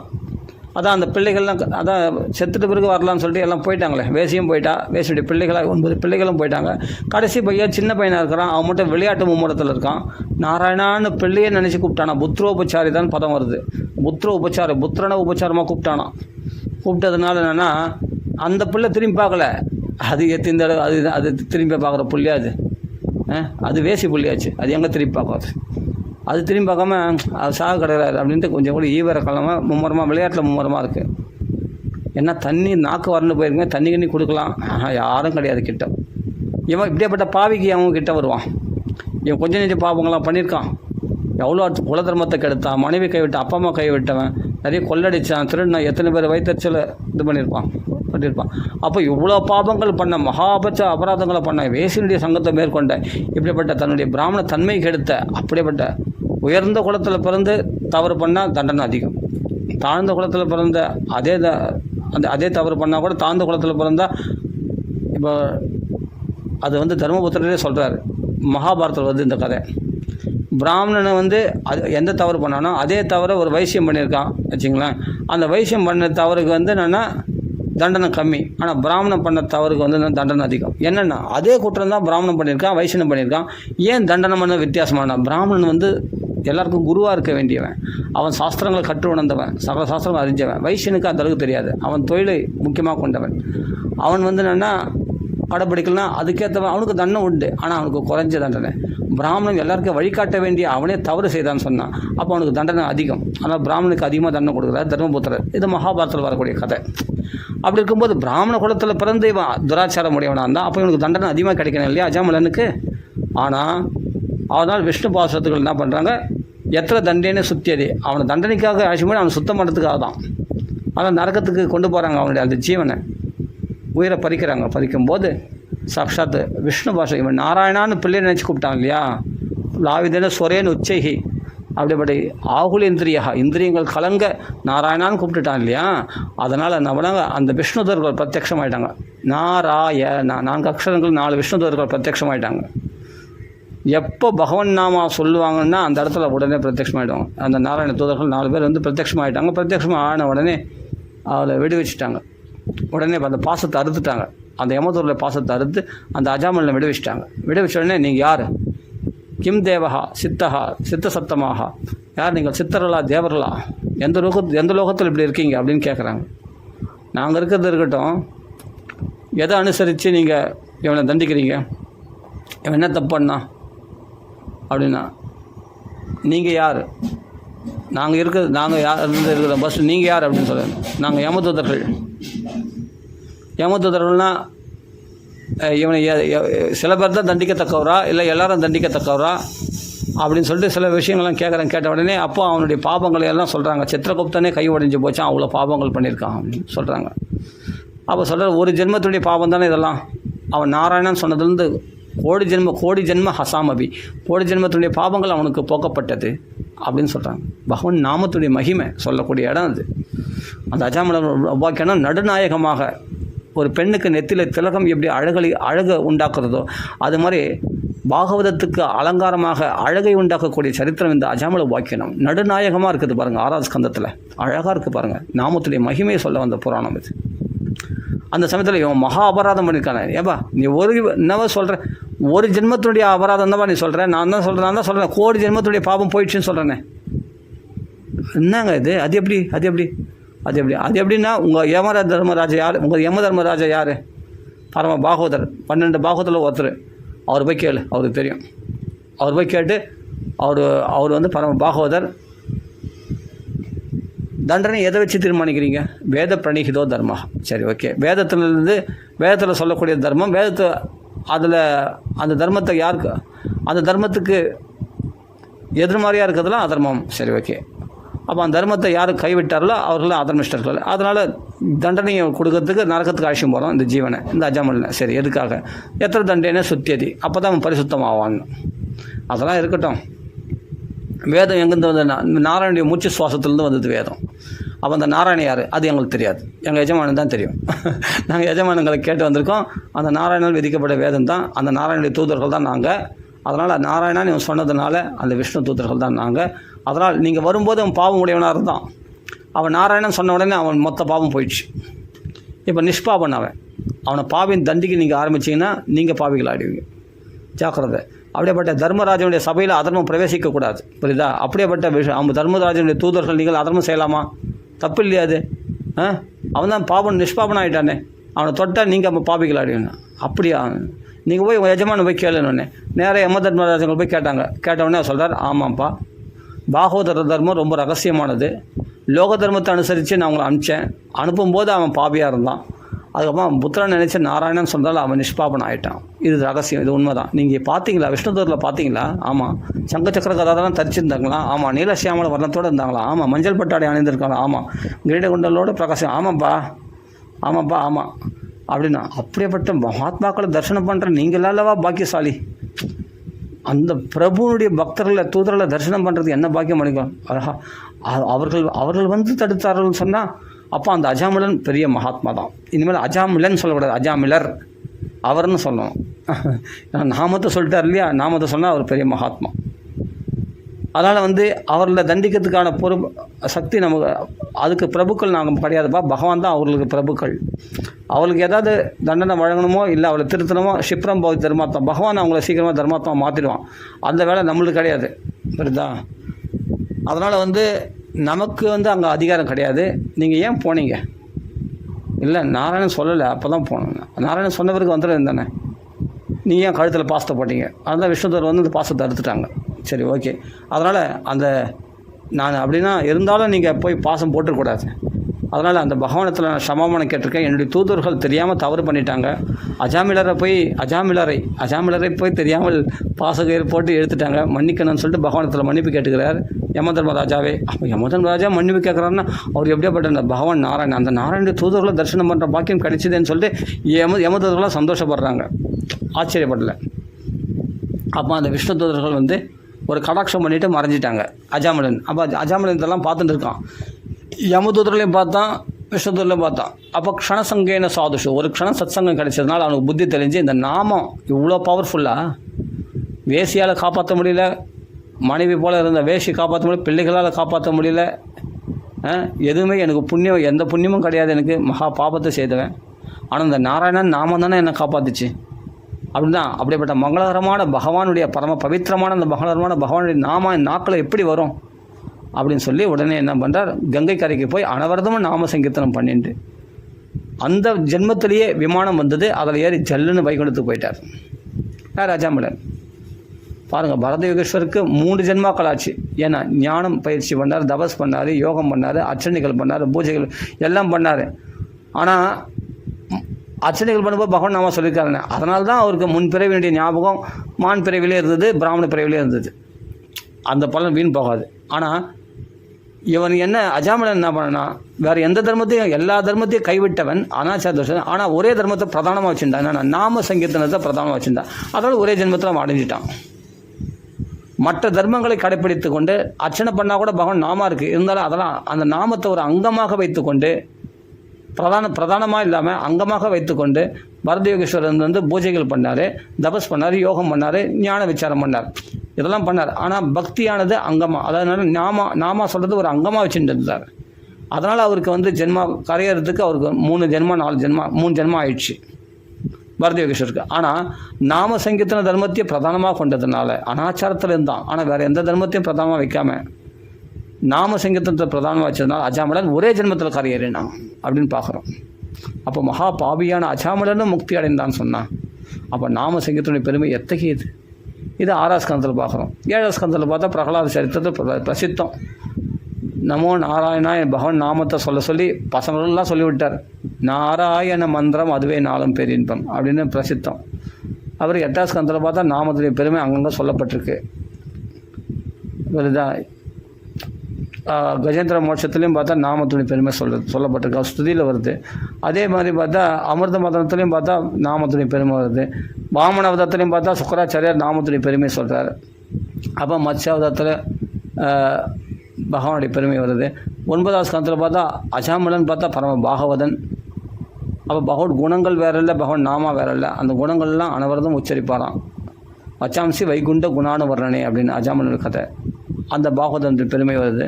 அதான் அந்த பிள்ளைகள்லாம் அதான் செத்துட்டு பிறகு வரலான்னு சொல்லிட்டு எல்லாம் போயிட்டாங்களே, வேசியும் போயிட்டா, வேசியுடைய பிள்ளைகளாக 9 பிள்ளைகளும் போயிட்டாங்க. கடைசி பையன் சின்ன பையனாக இருக்கிறான், அவன் மட்டும் விளையாட்டு மும்முரத்தில் இருக்கான். நாராயணான்னு பிள்ளையே நினச்சி கூப்பிட்டானா. புத்திரோபச்சாரி தான் பதம் வருது. புத்திரனை உபச்சாரமாக கூப்பிட்டானா. கூப்பிட்டதுனால என்னென்னா அந்த பிள்ளை திரும்பி பார்க்கல, அது எத்திந்த அது திரும்பி பார்க்குற புள்ளியா அது வேசி புள்ளியாச்சு, அது எங்கே திரும்பி பார்க்காது. அது திரும்பி பார்க்காம அது சாக கிடையாது அப்படின்ட்டு கொஞ்சம் கூட ஈவர காலமாக மும்முரமாக விளையாட்டில் மும்முரமாக இருக்குது. என்ன தண்ணி நாக்கு வரண்டு போயிருங்க, தண்ணி கொடுக்கலாம், யாரும் கிடையாது கிட்ட. இவன் இப்படியேப்பட்ட பாவிக்கு அவன் கிட்ட வருவான். இவன் கொஞ்சம் நெஞ்சம் பாவங்களாம் பண்ணியிருக்கான். எவ்வளோ குல தர்மத்தை கெடுத்தான், மனைவி கைவிட்டான், அப்பா அம்மா கைவிட்டவன், நிறைய கொள்ளடிச்சான், திருடினான், எத்தனை பேர் வயிற்றுச்சல் இது பண்ணியிருப்பான். அப்போ இவ்வளோ பாபங்கள் பண்ண, மகாபட்ச அபராதங்களை பண்ண, வேசினுடைய சங்கத்தை மேற்கொண்ட, இப்படிப்பட்ட தன்னுடைய பிராமண தன்மை கெடுத்த அப்படிப்பட்ட உயர்ந்த குலத்தில் பிறந்து தவறு பண்ணால் தண்டனை அதிகம். தாழ்ந்த குலத்தில் பிறந்த அதே தவறு பண்ணால் கூட தாழ்ந்த குலத்தில் பிறந்தால் இப்போ அது வந்து தர்மபுத்திரரே சொல்கிறார், மகாபாரதத்தில் வந்து இந்த கதை. பிராமணனை வந்து அது எந்த தவறு பண்ணானோ அதே தவிர ஒரு வைசியம் பண்ணியிருக்கான் வச்சுங்களேன். அந்த வைசியம் பண்ண தவறுக்கு வந்து என்னென்னா தண்டனை கம்மி, ஆனால் பிராமணன் பண்ண தவறுக்கு வந்து தண்டனை அதிகம். என்னென்னா அதே குற்றம் தான் பிராமணன் பண்ணியிருக்கான், வைசியம் பண்ணியிருக்கான். ஏன் தண்டனை பண்ண வித்தியாசமான? பிராமணன் வந்து எல்லாருக்கும் குருவாக இருக்க வேண்டியவன், அவன் சாஸ்திரங்களை கற்று உணர்ந்தவன், சகல சாஸ்திரங்கள் அறிஞ்சவன். வைசியனுக்கு அந்த அளவுக்கு தெரியாது, அவன் தொழிலை முக்கியமாக கொண்டவன். அவன் வந்து என்னென்னா கடைப்பிடிக்கலனா அதுக்கேற்றவன், அவனுக்கு தண்டனை உண்டு, ஆனால் அவனுக்கு குறைஞ்ச தண்டனை. பிராமணன் எல்லாருக்கும் வழிகாட்ட வேண்டிய அவனே தவறு செய்தான்னு சொன்னான், அப்போ அவனுக்கு தண்டனை அதிகம். ஆனால் பிராமணனுக்கு அதிகமாக தண்டனை கொடுக்குறாரு தர்மபுத்திரர். இது மகாபாரதத்தில் வரக்கூடிய கதை. அப்படி இருக்கும்போது பிராமண குலத்தில் பிறந்து இவன் துராச்சாரம் உடையவனாக இருந்தால் அப்போ இவனுக்கு தண்டனை அதிகமாக கிடைக்கணும் இல்லையா அஜாமலனுக்கு. ஆனால் அதனால் விஷ்ணு பாசுரத்துகள் என்ன பண்ணுறாங்க, எத்தனை தண்டனை சுத்தியது, அவனை தண்டனைக்காக ஆட்சிமொழி அவனை சுத்தம் பண்ணுறதுக்காக தான். ஆனால் நரகத்துக்கு கொண்டு போகிறாங்க அவனுடைய அந்த ஜீவனை, உயிரை பறிக்கும்போது சாட்சாத் விஷ்ணு பாஷை இவன் நாராயணான்னு பிள்ளையை நினச்சி கூப்பிட்டான் இல்லையா. லாவிதன சொரேன் உச்சைகி அப்படிப்பட்ட ஆகுல இந்திரியங்கள் கலங்க நாராயணான்னு கூப்பிட்டுட்டான் இல்லையா. அதனால் நம்மளாங்க அந்த விஷ்ணுதர்கள் பிரத்யட்சமாயிட்டாங்க. 4 அக்ஷரங்கள் 4 விஷ்ணுதர்கள் பிரத்யட்சமாயிட்டாங்க. எப்போ பகவன் நாமா சொல்லுவாங்கன்னா அந்த இடத்துல உடனே பிரத்யட்சமாயிடுவாங்க. அந்த நாராயண தூதர்கள் 4 பேர் வந்து பிரத்யட்சமாயிட்டாங்க. பிரத்யட்சமாக ஆன உடனே அவளை விடுவிச்சிட்டாங்க. உடனே அந்த பாசத்தை அறுத்துட்டாங்க. அந்த யமதூரில் பாசத்தை அறுத்து அந்த அஜாமலனை விடுவிச்சிட்டாங்க. விடுவிச்ச உடனே நீங்கள் யார்? கிம் தேவஹா சித்தஹா சித்த சத்தமாகா, யார் நீங்கள்? சித்தர்களா தேவர்களா? எந்த லோகத்தில் இப்படி இருக்கீங்க அப்படின்னு கேட்குறாங்க. நாங்கள் இருக்கிறது இருக்கட்டும், எதை அனுசரித்து நீங்கள் இவனை தண்டிக்கிறீங்க? இவன் என்ன தப்பு பண்ணா அப்படின்னா, நீங்கள் யார்? நாங்கள் இருக்கிற பஸ் நீங்கள் யார் அப்படின்னு சொல்லுங்கள். நாங்கள் யமதூதர்கள். யமதூதர்கள்னால் இவனை சில பேர் தான் தண்டிக்கத்தக்கவரா இல்லை எல்லாரும் தண்டிக்கத்தக்கவரா அப்படின்னு சொல்லிட்டு சில விஷயங்கள்லாம் கேட்ட உடனே அப்போ அவனுடைய பாபங்களை எல்லாம் சொல்கிறாங்க. சித்திரகுப்தனே கை உடைஞ்சு போச்சான், அவ்வளோ பாபங்கள் பண்ணியிருக்கான் அப்படின்னு சொல்கிறாங்க. அப்போ சொல்கிற ஒரு ஜென்மத்துடைய பாவம் தானே இதெல்லாம். அவன் நாராயணன் சொன்னதுலேருந்து கோடி ஜென்ம ஹசாமபி, கோடி ஜென்மத்துடைய பாவங்கள் அவனுக்கு போக்கப்பட்டது அப்படின்னு சொல்கிறாங்க. பகவான் நாமத்துடைய மகிமை சொல்லக்கூடிய இடம் அது. அந்த அஜாமலன் உபாக்கியம்னா நடுநாயகமாக ஒரு பெண்ணுக்கு நெத்தியில் திலகம் எப்படி அழகை உண்டாக்குறதோ அது மாதிரி பாகவதத்துக்கு அலங்காரமாக அழகை உண்டாக்கக்கூடிய சரித்திரம் இந்த அஜாமல உபாக்கியம். நடுநாயகமாக இருக்குது பாருங்கள். 6வது ஸ்கந்தத்தில் அழகாக இருக்குது பாருங்கள். நாமத்துடைய மகிமையை சொல்ல வந்த புராணம் இது. அந்த சமயத்தில் இவன் மகா அபராதம் பண்ணியிருக்கானே. ஏப்பா நீ என்னவோ சொல்கிற, ஒரு ஜென்மத்துடைய அபராதம் தான்ப்பா நீ சொல்கிறேன். நான் தான் சொல்கிறேன் கோடி ஜென்மத்துடைய பாவம் போயிடுச்சுன்னு சொல்கிறேனே. என்னங்க இது? அது எப்படின்னா உங்கள் யம தர்மராஜா யார்? உங்கள் யம தர்மராஜா யார்? பரம பாகவதர், 12 பாகவதரில் ஒருத்தர். அவர் போய் கேளு, அவருக்கு தெரியும். அவர் போய் கேட்டு அவர் வந்து பரம பாகவதர். தண்டனை எதை வச்சு தீர்மானிக்கிறீங்க? வேத பிரணிகிதோ தர்மா. சரி, ஓகே. வேதத்தில் சொல்லக்கூடிய தர்மம், அந்த தர்மத்தை யாருக்கு, அந்த தர்மத்துக்கு எதிர்மாரியாக இருக்கிறதுலாம் அதர்மம். சரி, ஓகே. அப்போ அந்த தர்மத்தை யார் கைவிட்டார்களோ அவர்கள் அதர்மிஷ்டர்கள். அதனால் தண்டனையை கொடுக்கறதுக்கு நரக்கத்துக்கு அழைச்சிட்டு போகிறோம் இந்த ஜீவனை, இந்த அஜாமலனை. சரி, எதுக்காக? எத்தனை தண்டனை சுத்தியதி, அப்போ தான் அவன் பரிசுத்தமாவான்னு. அதெல்லாம் இருக்கட்டும். வேதம் எங்கேருந்து வந்து நாராயணுடைய மூச்சு சுவாசத்துலேருந்து வந்தது வேதம். அப்போ அந்த நாராயணன் யார்? அது எங்களுக்கு தெரியாது. எங்கள் எஜமானன் தான் தெரியும். நாங்கள் எஜமானங்களை கேட்டு வந்திருக்கோம். அந்த நாராயணன் விதிக்கப்பட்ட வேதம் தான், அந்த நாராயணுடைய தூதர்கள் தான் நாங்கள். அதனால் நாராயணன் இவன் சொன்னதுனால அந்த விஷ்ணு தூதர்கள் தான் நாங்கள். அதனால் நீங்கள் வரும்போது அவன் பாவம் உடையவனாக இருந்தான். அவன் நாராயணன் சொன்ன உடனே அவன் மொத்த பாவம் போயிடுச்சு. இப்போ நிஷ்பாபன் அவனை பாவின் தண்டிக்க நீங்கள் ஆரம்பிச்சிங்கன்னா நீங்கள் பாவிகள் ஆடுவீங்க. ஜாக்கிரதை. அப்படியேப்பட்ட தர்மராஜனுடைய சபையில் அதர்மம் பிரவேசிக்கக்கூடாது, புரியுதா? அப்படியேப்பட்ட அவங்க தர்மராஜனுடைய தூதர்கள் நீங்கள் அதர்மம் செய்யலாமா? தப்பு இல்லையா அது? அவன் தான் நிஷ்பாபன் ஆகிட்டானே, அவனை தொட்டால் நீங்கள் அப்போ பாவிகள் ஆடுவீங்க. அப்படியா? நீங்கள் போய் உங்கள் எஜமான போய் கேளுன்னு நேராக யம தர்மராஜர்கள் போய் கேட்ட உடனே சொல்கிறார், ஆமாம்ப்பா, பாகவதர் தர்மம் ரொம்ப ரகசியமானது. லோக தர்மத்தை அனுசரித்து நான் அவங்களை அனுப்பிச்சேன். அனுப்பும்போது அவன் பாவியாக இருந்தான். அதுக்கப்புறம் புத்திரன் நினச்சி நாராயணன் சொன்னாலும் அவன் நிஷ்பாபன் ஆகிட்டான். இது ரகசியம், இது உண்மை தான். நீங்கள் பார்த்தீங்களா? விஷ்ணுதூரில் பார்த்தீங்களா? ஆமாம். சங்க சக்கர கதாதான் தரிச்சிருந்தாங்களா? ஆமாம். நீலசியாமல வர்ணத்தோடு இருந்தாங்களா? ஆமாம். மஞ்சள் பட்டாடை அணிந்திருக்காங்களா? ஆமாம். கிரீடகுண்டலோட பிரகாசம். ஆமாம்ப்பா ஆமாம் அப்படின்னா அப்படியேப்பட்ட மகாத்மாக்களை தரிசனம் பண்ணுற நீங்கள் அல்லவா பாக்கியசாலி. அந்த பிரபுனுடைய பக்தர்களை தூதர்களை தரிசனம் பண்ணுறது என்ன பாக்கியம் பண்ணிக்கும். அழகா அவர்கள் வந்து தடுத்தார்கள் சொன்னால் அப்போ அந்த அஜாமிலன் பெரிய மகாத்மா தான். இனிமேல் அஜாமிலன் சொல்லக்கூடாது, அஜாமிலர் அவர்னு சொல்லணும். நாமத்தை சொல்லிட்டார் இல்லையா? நாமத்தை சொன்னால் அவர் பெரிய மகாத்மா. அதனால் வந்து அவர்களை தண்டிக்கிறதுக்கான சக்தி நமக்கு, அதுக்கு பிரபுக்கள் நாங்கள் கிடையாதுப்பா. பகவான் தான் அவர்களுக்கு பிரபுக்கள். அவளுக்கு ஏதாவது தண்டனை வழங்கணுமோ இல்லை அவளை திருத்தணுமோ ஷிப்ரம் போய் தர்மாத்மா, பகவான் அவங்கள சீக்கிரமாக தர்மாத்மா மாற்றிடுவான். அந்த வேலை நம்மளுக்கு கிடையாது, புரியுதா? அதனால் வந்து நமக்கு வந்து அங்கே அதிகாரம் கிடையாது. நீங்கள் ஏன் போனீங்க? இல்லை, நாராயணன் சொல்லலை, அப்போ தான் போனோங்க. நாராயணன் சொன்னவருக்கு வந்துடுறது தானே. நீ ஏன் கழுத்தில் பாசத்தை போட்டீங்க? அதனால் விஷ்ணுதர் வந்து அந்த பாசத்தை அறுத்துட்டாங்க. சரி, ஓகே. அதனால் நான் அப்படின்னா இருந்தாலும் நீங்கள் போய் பாசம் போட்டுக்கூடாது. அதனால் அந்த பகவானத்தில் நான் சமாதானம் கேட்டிருக்கேன். என்னுடைய தூதர்கள் தெரியாமல் தவறு பண்ணிட்டாங்க. அஜாமிலரை போய் தெரியாமல் பாசகர் போட்டு எடுத்துட்டாங்க. மன்னிக்கணும்னு சொல்லிட்டு பகவானத்தில் மன்னிப்பு கேட்டுக்கிறார் யம தர்மராஜாவே. அப்போ யம தர்மராஜா மன்னிப்பு கேட்குறாருன்னா அவர் எப்படியாப்பட்ட அந்த பகவான் நாராயணன், அந்த நாராயண தூதர்களை தரிசனம் பண்ணுற பாக்கியம் கிடைச்சிதுன்னு சொல்லிட்டு யம தூதர்களாக சந்தோஷப்படுறாங்க, ஆச்சரியப்படலை. அப்போ அந்த விஷ்ணு தூதர்கள் வந்து ஒரு கடாட்சம் பண்ணிவிட்டு மறைஞ்சிட்டாங்க அஜாமிலன். அப்போ அஜாமிலன் இதெல்லாம் பார்த்துட்டு இருக்கான். யமதூதர்களையும் பார்த்தான், விஷ்ணுதூதர்களையும் பார்த்தான். அப்போ க்ஷணசங்கேன சாதுஷு, ஒரு க்ஷணம் சத்சங்கம் கிடைச்சதுனால அவனுக்கு புத்தி தெரிஞ்சு இந்த நாமம் இவ்வளோ பவர்ஃபுல்லாக, வேசியால் காப்பாற்ற முடியல, மனைவி போல் இருந்த வேசி காப்பாற்ற முடியல, பிள்ளைகளால் காப்பாற்ற முடியல, எதுவுமே எனக்கு புண்ணியம், எந்த புண்ணியமும் கிடையாது, எனக்கு மகா பாபத்தை செய்தவன். ஆனால் இந்த நாராயணன் நாமம் தானே என்னை காப்பாற்றுச்சு அப்படின்னு தான். அப்படிப்பட்ட மங்களகரமான பகவானுடைய பரம பவித்திரமான அந்த மங்களகரமான பகவானுடைய நாம நாக்கில் எப்படி வரும் அப்படின்னு சொல்லி உடனே என்ன பண்ணுறார், கங்கை கரைக்கு போய் அனவரதமும் நாம சங்கீர்த்தனம் பண்ணிட்டு அந்த ஜென்மத்திலேயே விமானம் வந்தது, அதில் ஏறி ஜல்லுன்னு வைகுண்டத்துக்கு போயிட்டார். யார்? அஜாமிலன். பாருங்கள், பரத யோகேஸ்வருக்கு 3 ஜென்மாக்கள் ஆச்சு. ஏன்னா ஞானம் பயிற்சி பண்ணார், தபஸ் பண்ணார், யோகம் பண்ணார், அர்ச்சனைகள் பண்ணார், பூஜைகள் எல்லாம் பண்ணார். ஆனால் அர்ச்சனைகள் பண்ணும்போது பகவான் நாம சொல்லியிருக்காருன்னு, அதனால தான் அவருக்கு முன் பிறவினுடைய ஞாபகம் மான் பிறவிலே இருந்தது, பிராமண பிறவிலே இருந்தது. அந்த பலன் வீண் போகாது. ஆனால் இவன் என்ன, அஜாமிலன் என்ன பண்ணனா, வேறு எந்த தர்மத்தையும் எல்லா தர்மத்தையும் கைவிட்டவன், அனாச்சார தோஷம். ஆனால் ஒரே தர்மத்தை பிரதானமாக வச்சுருந்தான். என்னென்னா நாம சங்கீர்த்தனத்தை பிரதானமாக வச்சுருந்தான். அதனால் ஒரே ஜென்மத்தில் அவன் அடைஞ்சிட்டான். மற்ற தர்மங்களை கடைப்பிடித்து கொண்டு அர்ச்சனை பண்ணால் கூட பகவான் நாமா இருக்குது, இருந்தாலும் அதெல்லாம் அந்த நாமத்தை ஒரு அங்கமாக வைத்துக்கொண்டு பிரதானமாக இல்லாமல் அங்கமாக வைத்துக்கொண்டு பரத யோகேஸ்வரன் வந்து பூஜைகள் பண்ணார், தபஸ் பண்ணார், யோகம் பண்ணார், ஞான விசாரம் பண்ணார், இதெல்லாம் பண்ணார். ஆனால் பக்தியானது அங்கமாக, அதனால நாமா சொல்கிறது ஒரு அங்கமாக வச்சுட்டு இருந்தார். அதனால் அவருக்கு வந்து ஜென்மா கரையிறதுக்கு அவருக்கு 3 ஜென்மா 4 ஜென்மா 3 ஜென்மா ஆயிடுச்சு பரத யோகேஸ்வருக்கு. ஆனால் நாம சங்கீர்த்தன தர்மத்தையே பிரதானமாக கொண்டதுனால அனாச்சாரத்தில் இருந்தான். ஆனால் வேறு எந்த தர்மத்தையும் பிரதானமாக வைக்காமல் நாம சங்கீர்த்தனத்தை பிரதானமாக வச்சதுனால அஜாமிலன் ஒரே ஜென்மத்தில் கரையேறினான் அப்படின்னு பார்க்குறோம். அப்போ மகா பாபியான அஜாமிலனும் முக்தி அடைந்தான்னு சொன்னான். அப்போ நாம சங்கீர்த்தனுடைய பெருமை எத்தகையது. இது 6ஆம் ஸ்கந்தத்தில் பார்க்குறோம். 7ஆம் ஸ்கந்தத்தில் பார்த்தா பிரகலாத சரித்திரத்தை பிரசித்தம். நமோ நாராயணாய பகவான் நாமத்தை சொல்லி பசங்களெல்லாம் சொல்லிவிட்டார். நாராயண மந்திரம் அதுவே நாளும் பேரின்பம் அப்படின்னு பிரசித்தம். அவர் 8ஆம் ஸ்கந்தத்தில் பார்த்தா நாமத்துடைய பெருமை அங்கங்கே சொல்லப்பட்டிருக்கு. கஜேந்திர மோட்சத்துலேயும் பார்த்தா நாமத்துடைய பெருமை சொல்லப்பட்டிருக்கு, ஸ்துதியில் வருது. அதே மாதிரி பார்த்தா அமிர்த மதனத்துலேயும் பார்த்தா நாமத்துடைய பெருமை வருது. வாமனாவதத்துலேயும் பார்த்தா சுக்கராச்சாரியார் நாமத்துடைய பெருமை சொல்கிறார். அப்போ மத்ஸ்யாவதத்தில் பகவானுடைய பெருமை வருது. 9ஆம் ஸ்கந்தத்தில் பார்த்தா அஜாமிலன் பார்த்தா பரம பாகவதன். அப்போ பகவத் குணங்கள் வேற இல்லை, பகவான் நாமா வேற இல்லை. அந்த குணங்கள்லாம் அனவரதம் உச்சரிப்பாராம். வச்சாம்சி வைகுண்ட குணானு வர்ணனே அப்படின்னு அஜாமிலன் கதை. அந்த பாகவதனுடைய பெருமை வருது.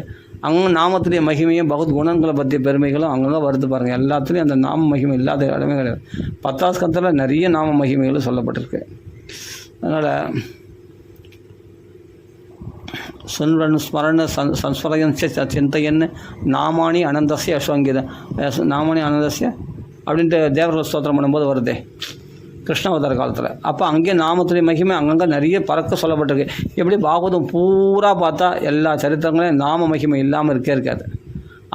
அங்கே நாமத்துடைய மகிமையும் பகவத் குணங்களை பற்றிய பெருமைகளும் அங்கங்கே வருது பாருங்கள். எல்லாத்துலேயும் அந்த நாம மகிமை இல்லாத இடமே கிடையாது. 10ஆம் ஸ்கந்தத்தில் நிறைய நாம மகிமைகளும் சொல்லப்பட்டிருக்கு. அதனால் சுன்வன் ஸ்மரண சன்ஸ்மரன் சிந்தையன் நாமானி அனந்தசிய அஸ்வங்கீத நாமானி அனந்தசிய அப்படின்ட்டு தேவர்கள் ஸ்தோத்திரம் பண்ணும்போது வருதே கிருஷ்ணாவதார காலத்தில். அப்போ அங்கேயே நாமத்துடைய மகிமை அங்கங்கே நிறைய பறக்க சொல்லப்பட்டிருக்கு. எப்படி பாகவதம் பூரா பார்த்தா எல்லா சரித்திரங்களையும் நாம மகிமை இல்லாமல் இருக்காது.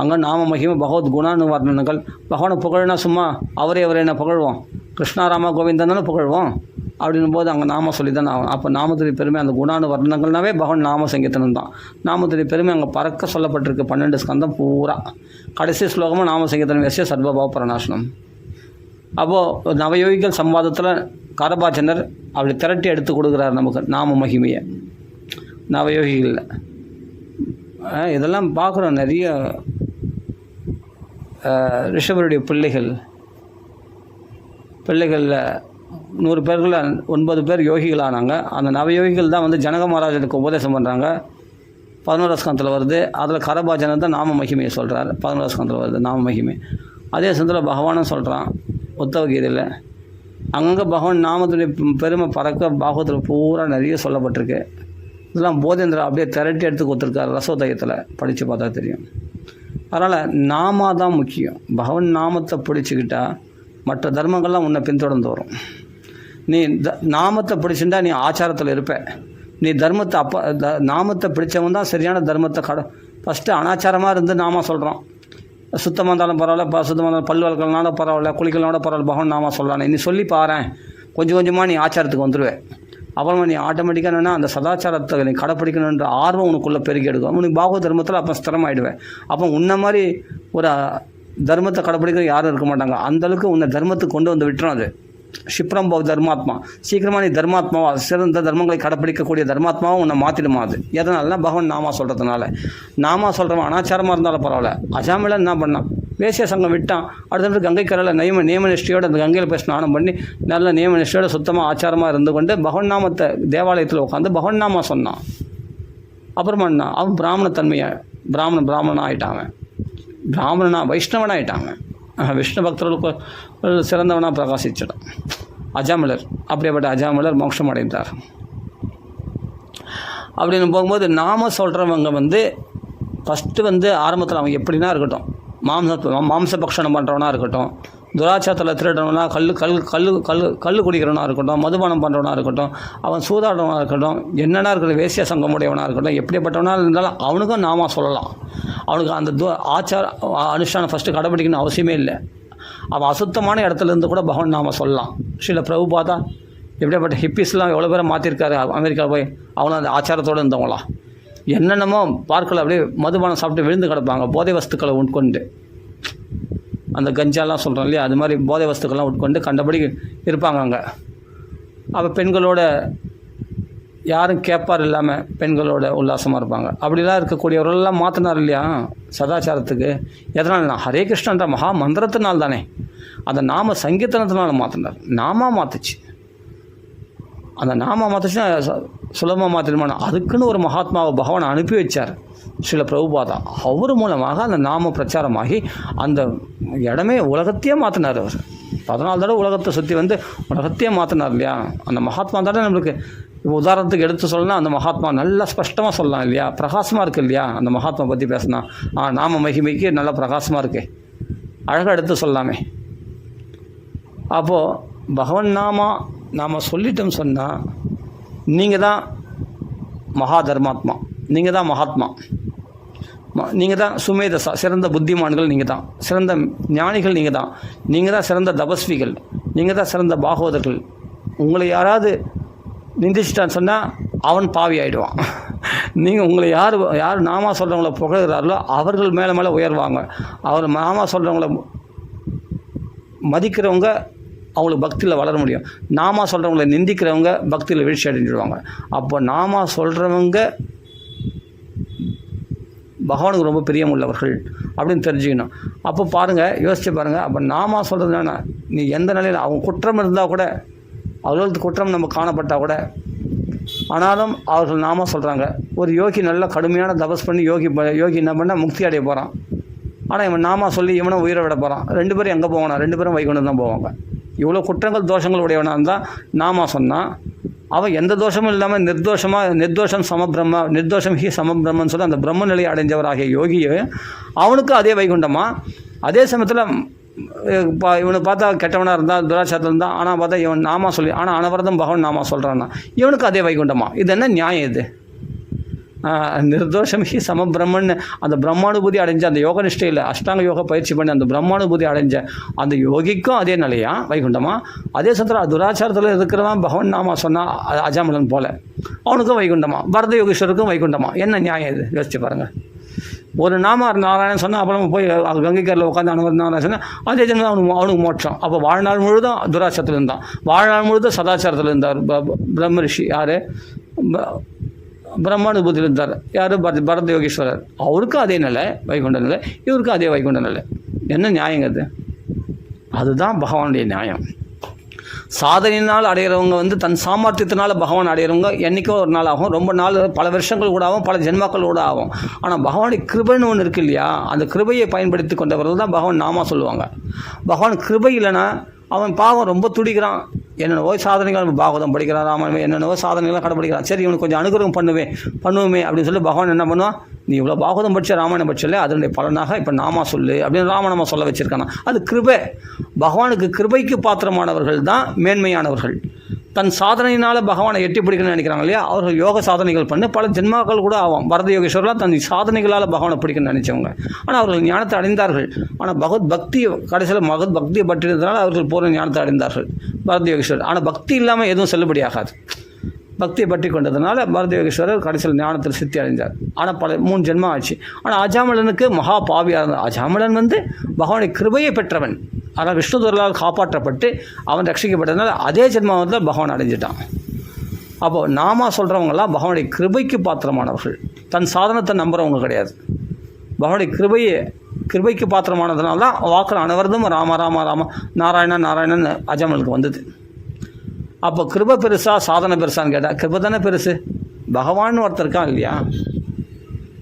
அங்கே நாம மகிமை பகவத் குணானு வர்ணனங்கள். பகவானை புகழ்னா சும்மா அவரே என்ன புகழ்வோம், கிருஷ்ணாராமா கோவிந்தன் தானே புகழ்வோம். அப்படின்னும் போது அங்கே நாம சொல்லி தான் ஆகும். அப்போ நாமத்துடைய பெருமை அந்த குணானு வர்ணங்கள்னாவே பகவான் நாம சங்கீர்த்தனம் தான். நாமத்துடைய பெருமை அங்கே பறக்க சொல்லப்பட்டிருக்கு. 12 ஸ்கந்தம் பூரா. கடைசி ஸ்லோகமும் நாம சங்கீர்த்தனம் எஸ்ய சர்வபாவ பரநாசனம். அப்போது நவயோகிகள் சம்வாதத்தில் காரபாச்சனர் அப்படி திரட்டி எடுத்து கொடுக்குறார் நமக்கு நாம மகிமையை நவயோகிகளில். இதெல்லாம் பார்க்குறோம். நிறைய ரிஷபருடைய பிள்ளைகளில் 100 பேர்களில் 9 பேர் யோகிகளானாங்க. அந்த நவயோகிகள் தான் வந்து ஜனக மகாராஜனுக்கு உபதேசம் பண்ணுறாங்க. 11ஆம் ஸ்கந்தத்தில் வருது. அதில் காரபாச்சனர் தான் நாம மகிமையை சொல்கிறார். 11ஆம் ஸ்கந்தத்தில் வருது நாம மகிமை. அதே சமயத்தில் பகவானும் சொல்கிறான் உத்தவ கீதையில். அங்கங்கே பகவான் நாமத்துடைய பெருமை பறக்க பாகவத்தில் பூரா நிறைய சொல்லப்பட்டிருக்கு. இதெல்லாம் போதேந்திரா அப்படியே திரட்டி எடுத்து கொடுத்துருக்காரு ரசோதயத்தில், படித்து பார்த்தா தெரியும். அதனால் நாமா தான் முக்கியம். பகவான் நாமத்தை பிடிச்சிக்கிட்டா மற்ற தர்மங்கள்லாம் உன்னை பின்தொடர்ந்து வரும். நீ நாமத்தை பிடிச்சிருந்தா நீ ஆச்சாரத்தில் இருப்ப. நீ தர்மத்தை நாமத்தை பிடிச்சவன் தான் சரியான தர்மத்தை ஃபஸ்ட்டு அனாச்சாரமாக இருந்து நாம சொல்கிறோம். சுத்தமாக இருந்தாலும் பரவாயில்ல, சுத்தமாக இருந்தாலும் பல் வளர்க்கலனாலும் பரவாயில்ல, குளிக்கலனாலும் பரவாயில்ல, பகவான் நாம சொல்லலாம். நீ சொல்லி பாறேன், கொஞ்சம் கொஞ்சமாக நீ ஆச்சாரத்துக்கு வந்துடுவேன். அப்புறமா நீ ஆட்டோமேட்டிக்காக என்னென்னா அந்த சதாச்சாரத்தை நீ கடைப்பிடிக்கணுன்ற ஆர்வம் உனக்குள்ளே பெருகி எடுக்கும். உனக்கு பாகவத தர்மத்தில் அப்போ ஸ்திரமாயிடுவேன். அப்போ உன்ன மாதிரி ஒரு தர்மத்தை கடைப்பிடிக்கிற யாரும் இருக்க மாட்டாங்க. அந்தளவுக்கு உன்னை தர்மத்துக்கு கொண்டு வந்து விட்டுரும். அது ஷிப்ரம் பவ் தர்மாத்மா. சீக்கிரமாக நீ தர்மாத்மாவா சிறந்த தர்மங்களை கடைப்பிடிக்கக்கூடிய தர்மாத்மாவும் உன்னை மாற்றிடுமா. அது எதனாலனா பகவான் நாமா சொல்கிறதுனால. நாமா சொல்கிறவன் அனாச்சாரமாக இருந்தாலும் பரவாயில்ல. அஜாமிலன் என்ன பண்ணான், வேசிய சங்கம் விட்டான். அடுத்த கங்கை கரையில் நியமனிஷ்டையோடு அந்த கங்கையில் போய் ஸ்நானம் பண்ணி நல்ல நியமனிஷ்டையோடு சுத்தமாக ஆச்சாரமாக இருந்து கொண்டு பகவான் நாமத்தை தேவாலயத்தில் உட்காந்து பகவான் நாமா சொன்னான். அப்புறமா என்ன, அவன் பிராமணத்தன்மையை பிராமணன் ஆகிட்டாங்க. பிராமணனா வைஷ்ணவனாகிட்டாங்க. விஷ்ணு பக்தர்களுக்கு சிறந்தவனாக பிரகாசிச்சிடும் அஜாமிலர். அப்படிப்பட்ட அஜாமிலர் மோட்சம் அடைந்தார். அப்படின்னு போகும்போது நாம சொல்கிறவங்க வந்து ஃபஸ்ட்டு வந்து ஆரம்பத்தில் அவன் எப்படின்னா இருக்கட்டும், மாம்ச பக்ஷணம் பண்ணுறவனா இருக்கட்டும், துராச்சாரத்தில் திருடவனா, கல் குடிக்கிறவனா இருக்கட்டும், மதுபானம் பண்ணுறவனா இருக்கட்டும், அவன் சூதாடுறவனாக இருக்கட்டும், என்னென்னா இருக்கிற வேசிய சங்கமுடையவனாக இருக்கட்டும், எப்படிப்பட்டவனா இருந்தாலும் அவனுக்கும் நாம சொல்லலாம். அவனுக்கு அந்த ஆச்சார அனுஷ்டானம் ஃபஸ்ட்டு கடைபிடிக்கணும்னு அவசியமே இல்லை. அவன் அசுத்தமான இடத்துலேருந்து கூட பகவான் நாம சொல்லலாம். ஸ்ரீல பிரபுபாதா எப்படிப்பட்ட ஹிப்பிஸ்லாம் எவ்வளோ பேரை மாற்றிருக்காரு அமெரிக்கா போய். அவனும் அந்த ஆச்சாரத்தோடு இருந்தவங்களாம். என்னென்னமோ பார்க்கல அப்படியே மதுபானம் சாப்பிட்டு விழுந்து கிடப்பாங்க, போதை வஸ்துக்களை உட்கொண்டு. அந்த கஞ்சாலாம் சொல்கிறோம் இல்லையா, அது மாதிரி போதை வஸ்துக்கள்லாம் உட்கொண்டு கண்டபடி இருப்பாங்க அங்கே. அப்போ பெண்களோட யாரும் கேட்பார் இல்லாமல் பெண்களோட உல்லாசமாக இருப்பாங்க. அப்படிலாம் இருக்கக்கூடியவர்களெல்லாம் மாற்றினார் இல்லையா சதாச்சாரத்துக்கு. எதனால்னா ஹரே கிருஷ்ணன்ற மகா மந்திரத்தினால் தானே, அந்த நாம சங்கீர்த்தனத்தினால மாற்றினார். நாம மாற்றுச்சு, அந்த நாம மாற்றுச்சுன்னா சுலபமாக மாற்றிடுமான. அதுக்குன்னு ஒரு மகாத்மாவை பகவான் அனுப்பி வச்சார் ஸ்ரீல பிரபுபாதா. அவர் மூலமாக அந்த நாம பிரச்சாரமாகி அந்த இடமே உலகத்தையே மாற்றினார் அவர். 14 தடவை உலகத்தை சுற்றி வந்து உலகத்தையே மாற்றினார் இல்லையா. அந்த மகாத்மா தானே நம்மளுக்கு உதாரணத்துக்கு எடுத்து சொல்லலாம். அந்த மகாத்மா நல்லா ஸ்பஷ்டமாக சொல்லலாம் இல்லையா, பிரகாசமாக இருக்குது இல்லையா. அந்த மகாத்மா பற்றி பேசினா நாம மகிமைக்கு நல்லா பிரகாசமாக இருக்கு, அழகாக எடுத்து சொல்லலாமே. அப்போது பகவன் நாம் சொல்லிட்டோம் சொன்னால் நீங்கள் தான் மகா தர்மாத்மா, நீங்கள் தான் மகாத்மா, நீங்கள் தான் சுமேதசா, சிறந்த புத்திமான்கள் நீங்கள் தான், சிறந்த ஞானிகள் நீங்கள் தான், நீங்கள் தான் சிறந்த தபஸ்விகள், நீங்கள் தான் சிறந்த பாகவதர்கள். உங்களை யாராவது நிந்திச்சிட்டான்னு சொன்னால் அவன் பாவி ஆகிடுவான். நீங்கள் உங்களை யார் நாமா சொல்கிறவங்கள புகழ்கிறார்களோ அவர்கள் மேலே மேலே உயர்வாங்க. அவர் நாமா சொல்கிறவங்கள மதிக்கிறவங்க அவங்களுக்கு பக்தியில் வளர முடியும். நாமா சொல்கிறவங்களை நிந்திக்கிறவங்க பக்தியில் வீழ்ச்சி அடைஞ்சிடுவாங்க. அப்போ நாமா சொல்கிறவங்க பகவானுக்கு ரொம்ப பிரியமுள்ளவர்கள் அப்படின்னு தெரிஞ்சுக்கணும். அப்போ பாருங்கள், யோசிச்சு பாருங்கள். அப்போ நாமா சொல்கிறதுனா நீ எந்த நிலையில் அவங்க குற்றம் இருந்தால் கூட, அவர்களுக்கு குற்றம் நம்ம காணப்பட்டால் கூட, ஆனாலும் அவர்கள் நாம சொல்கிறாங்க. ஒரு யோகி நல்லா கடுமையான தபஸ் பண்ணி யோகி என்ன பண்ணால் முக்தி அடைய போகிறான். ஆனால் இவன் நாமா சொல்லி இவனை உயிரை விட போகிறான். 2 பேரும் எங்கே போவானா? 2 பேரும் வைகுண்டம் தான் போவாங்க. இவ்வளோ குற்றங்கள் தோஷங்கள் உடையவனாக இருந்தால் நாமா சொன்னால் அவன் எந்த தோஷமும் இல்லாமல் நிர்தோஷம் சமபிரம்ம, நிர்தோஷம் ஹி சமபிரம்மன்னு சொல்லி அந்த பிரம்ம நிலையை அடைஞ்சவராகிய யோகியை அவனுக்கு அதே வைகுண்டமா. அதே சமயத்தில் இவனை பார்த்தா கெட்டவனாக இருந்தால் துராச்சாரத்தில் இருந்தால், ஆனால் பார்த்தா இவன் நாமா சொல்லி ஆனால் அனவரதம் பகவான் நாமா சொல்கிறான்னா இவனுக்கு அதே வைகுண்டமா. இது என்ன நியாயம் இது? நிர்தோஷம் ஹி சமபிரம்மன் அந்த பிரம்மானுபூதி அடைஞ்ச அந்த யோக நிஷ்டையில் அஷ்டாங்க யோக பயிற்சி பண்ணி அந்த பிரம்மானுபூதி அடைஞ்ச அந்த யோகிக்கும் அதே நிலையா வைகுண்டமா. அதே சமயத்தில் துராச்சாரத்தில் இருக்கிறவன் பகவான் நாமா சொன்னால் அஜாமலன் போல அவனுக்கும் வைகுண்டமா, பரத யோகீஸ்வருக்கும் வைகுண்டமா. என்ன நியாயம் இது? யோசிச்சு பாருங்கள். ஒரு நாம நாராயணன் சொன்னால் அப்புறம் போய் கங்கைக்கரில் உட்காந்து அனுமதி நாராயணன் சொன்னால் அதே ஜென்மம் அவனுக்கு மோட்சம். அப்போ வாழ்நாள் முழுதும் துராச்சாரத்தில் இருந்தான், வாழ்நாள் முழுதும் சதாச்சாரத்தில் இருந்தார். பிரம்ம ரிஷி யார்? பிரம்மானுபூதியில் இருந்தார். யார்? பரத யோகீஸ்வரர். அவருக்கும் அதே நிலை வைகுண்ட நிலை, இவருக்கும் அதே வைகுண்ட நிலை. என்ன நியாயங்கிறது? அதுதான் பகவானுடைய நியாயம். சாதனையினால் அடைகிறவங்க வந்து தன் சாமர்த்தியத்தினால் பகவான் அடைகிறவங்க என்றைக்கோ ஒரு நாள் ஆகும், ரொம்ப நாள், பல வருஷங்கள் கூட ஆகும், பல ஜென்மாக்கள் கூட ஆகும். ஆனால் பகவானுடைய கிருபைன்னு ஒன்று இருக்கு இல்லையா, அந்த கிருபையை பயன்படுத்தி கொண்டவர்கள் தான் பகவான் நாமா சொல்லுவாங்க. பகவான் கிருபை இல்லைன்னா அவன் பாவம் ரொம்ப துடிக்கிறான். என்னென்னவோ சாதனைகள் பாகவதம் படிக்கிறான், ராமாயணம் என்னென்னவோ சாதனைகள்லாம் கடைப்பிடிக்கிறான். சரி இவனுக்கு கொஞ்சம் அனுகிரகம் பண்ணுவோமே அப்படின்னு சொல்லி பகவான் என்ன பண்ணுவான்? நீ இவ்வளோ பாகவதம் படித்த ராமாயணம் படிச்சல, அதனுடைய பலனாக இப்போ நாமா சொல்லு அப்படின்னு ராமநாமா சொல்ல வச்சுருக்கானா. அது கிருபை. பகவானுக்கு கிருபைக்கு பாத்திரமானவர்கள் தான் மேன்மையானவர்கள். தன் சாதனையினால் பகவானை எட்டி பிடிக்கணும்னு நினைக்கிறாங்க இல்லையா, அவர்கள் யோக சாதனைகள் பண்ணி பல ஜென்மாக்கள் கூட ஆகும். பரத யோகேஸ்வரர்லாம் தன் சாதனைகளால் பகவானை பிடிக்கணும்னு நினச்சவங்க. ஆனால் அவர்கள் ஞானத்தை அடைந்தார்கள். ஆனால் பக்தி கடைசியில் பக்தியை பற்றினதுனால அவர்கள் பூர்ண ஞானத்தை அடைந்தார்கள் பரத யோகேஸ்வரர். ஆனால் பக்தி இல்லாமல் எதுவும் செல்லுபடியாகாது. பக்தியை பற்றி கொண்டதுனால பரத யோகேஸ்வரர் கடைசியில் ஞானத்தில் சித்தி அடைந்தார். ஆனால் 3 ஜென்மம் ஆச்சு. ஆனால் அஜாமலனுக்கு மகா பாவியாக இருந்தார். அஜாமலன் வந்து பகவானுடைய கிருபையை பெற்றவன். ஆனால் விஷ்ணுதூரால் காப்பாற்றப்பட்டு அவன் ரட்சிக்கப்பட்டதுனால அதே ஜென்மாவத்தில் பகவான் அடைஞ்சிட்டான். அப்போது நாமா சொல்கிறவங்களாம் பகவானுடைய கிருபைக்கு பாத்திரமானவர்கள், தன் சாதனத்தை நம்புகிறவங்க கிடையாது. பகவானுடைய கிருபைக்கு பாத்திரமானதுனால தான் வாக்கில் அனைவரதும் ராம ராம ராம நாராயணா நாராயணன் அஜாமலுக்கு வந்தது. அப்போ கிருபை பெருசா சாதனை பெருசான்னு கேட்டால் கிருபை தானே பெருசு. பகவான் ஒருத்தர் இருக்கான் இல்லையா,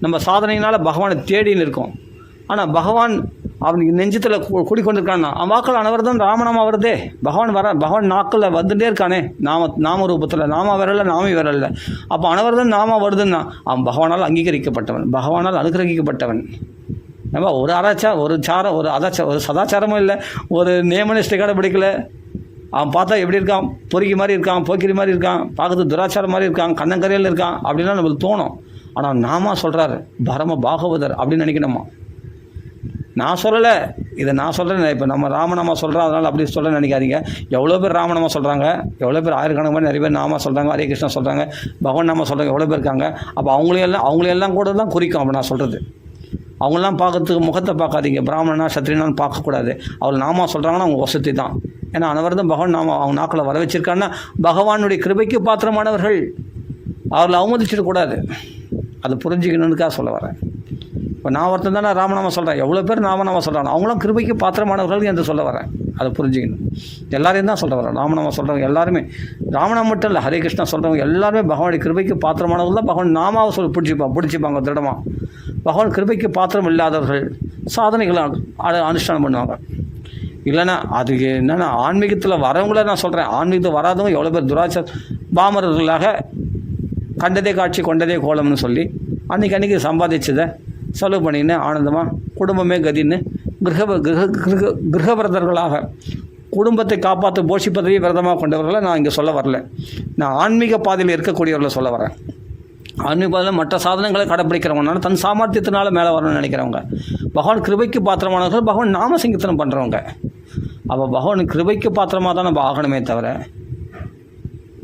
நம்ம சாதனையினால் பகவானை தேடின்னு இருக்கோம். ஆனால் பகவான் அவனுக்கு நெஞ்சத்தில் கூடிக்கொண்டிருக்கான். வாக்கள் அனைவர்தான் ராமநாமம் வருதே, பகவான் நாக்கில் வந்துட்டே இருக்கானே, நாம ரூபத்தில், நாம வரல நாமி வரல. அப்போ அனைவர்தான் நாம வருதுன்னா அவன் பகவானால் அங்கீகரிக்கப்பட்டவன், பகவானால் அனுகிரகிக்கப்பட்டவன். நம்ம ஒரு சதாச்சாரமும் இல்லை, ஒரு நியமனிஷ்டை கடைபிடிக்கல. அவன் பார்த்தா எப்படி இருக்கான், பொறுக்கி மாதிரி இருக்கான், போக்கிரி மாதிரி இருக்கான், பார்க்கறது துராச்சாரம் மாதிரி இருக்கான், கண்ணங்கரையில் இருக்கான் அப்படின்லாம் நம்மளுக்கு தோணும். ஆனால் நாம சொல்கிறாரு பரம பாகவதர் அப்படின்னு நினைக்கணுமா? நான் சொல்லலை, இதை நான் சொல்கிறேன். இப்போ நம்ம ராமநாமா சொல்கிறோம், அதனால் அப்படி சொல்ல நினைக்காதீங்க. எவ்வளோ பேர் ராமநாமா சொல்கிறாங்க, எவ்வளோ பேர் ஆயிரக்கணக்கு மாதிரி நிறைய பேர் நாம சொல்கிறாங்க, ஹரே கிருஷ்ணா சொல்கிறாங்க, பகவான் நாம சொல்கிறாங்க, எவ்வளோ பேர் இருக்காங்க. அப்போ அவங்களையெல்லாம் கூட தான் குறிக்கும். அப்போ நான் சொல்கிறது அவங்களெலாம் பார்க்கறதுக்கு முகத்தை பார்க்காதீங்க, பிராமணனா சத்திரியனான்னு பார்க்கக்கூடாது. அவங்க நாமா சொல்கிறாங்கன்னா அவங்க வசதி தான். ஏன்னா அனைவரும் பகவான் நாம அவங்க நாக்கில் வர வச்சிருக்காங்கன்னா பகவானுடைய கிருபைக்கு பாத்திரமானவர்கள், அவர்களை அவமதிச்சிடக்கூடாது. அது புரிஞ்சுக்கணுன்னுக்காக சொல்ல வரேன். இப்போ நான் ஒருத்தன் தானே ராமநாம சொல்கிறேன், எவ்வளோ பேர் நாமநாம சொல்கிறாங்க, அவங்களும் கிருபைக்கு பாத்திரமானவர்கள் என்று சொல்ல வரேன். அதை புரிஞ்சுக்கணும். எல்லாரையும் தான் சொல்ல வரேன். ராமநாம சொல்கிறவங்க எல்லாருமே, ராமநாமம் மட்டும் இல்லை, ஹரே கிருஷ்ணா சொல்கிறவங்க எல்லாருமே பகவானுடைய கிருபைக்கு பாத்திரமானவர்கள் தான். பகவான் நாமாவை பிடிச்சிப்பாங்க திடமாக. பகவான் கிருபைக்கு பாத்திரம் இல்லாதவர்கள் சாதனைகளை அனுஷ்டானம் பண்ணுவாங்க. இல்லைன்னா அதுக்கு என்னென்னா ஆன்மீகத்தில் வரவங்கள நான் சொல்கிறேன். ஆன்மீகத்தில் வராதவங்க எவ்வளோ பேர் துராச்சார பாமரர்களாக கண்டதே காட்சி கொண்டதே கோலம்னு சொல்லி அன்றைக்கி சம்பாதிச்சதை செலவு பண்ணின்னு ஆனந்தமாக குடும்பமே கதின்னு கிரகவிரதர்களாக குடும்பத்தை காப்பாற்ற போஷிப்பதையே விரதமாக கொண்டவர்களை நான் இங்கே சொல்ல வரல. நான் ஆன்மீக பாதையில் இருக்கக்கூடியவர்களை சொல்ல வரேன். ஆன்மீக பாதையில் மற்ற சாதனங்களை கடைப்பிடிக்கிறவங்கனால தன் சாமர்த்தியத்தினால மேலே வரணும்னு நினைக்கிறவங்க, பகவான் கிருபைக்கு பாத்திரமானவர்கள், பகவான் நாம சங்கீர்த்தனம் பண்ணுறவங்க. அப்போ பகவான் கிருபைக்கு பாத்திரமாக தான் நம்ம ஆகணுமே தவிர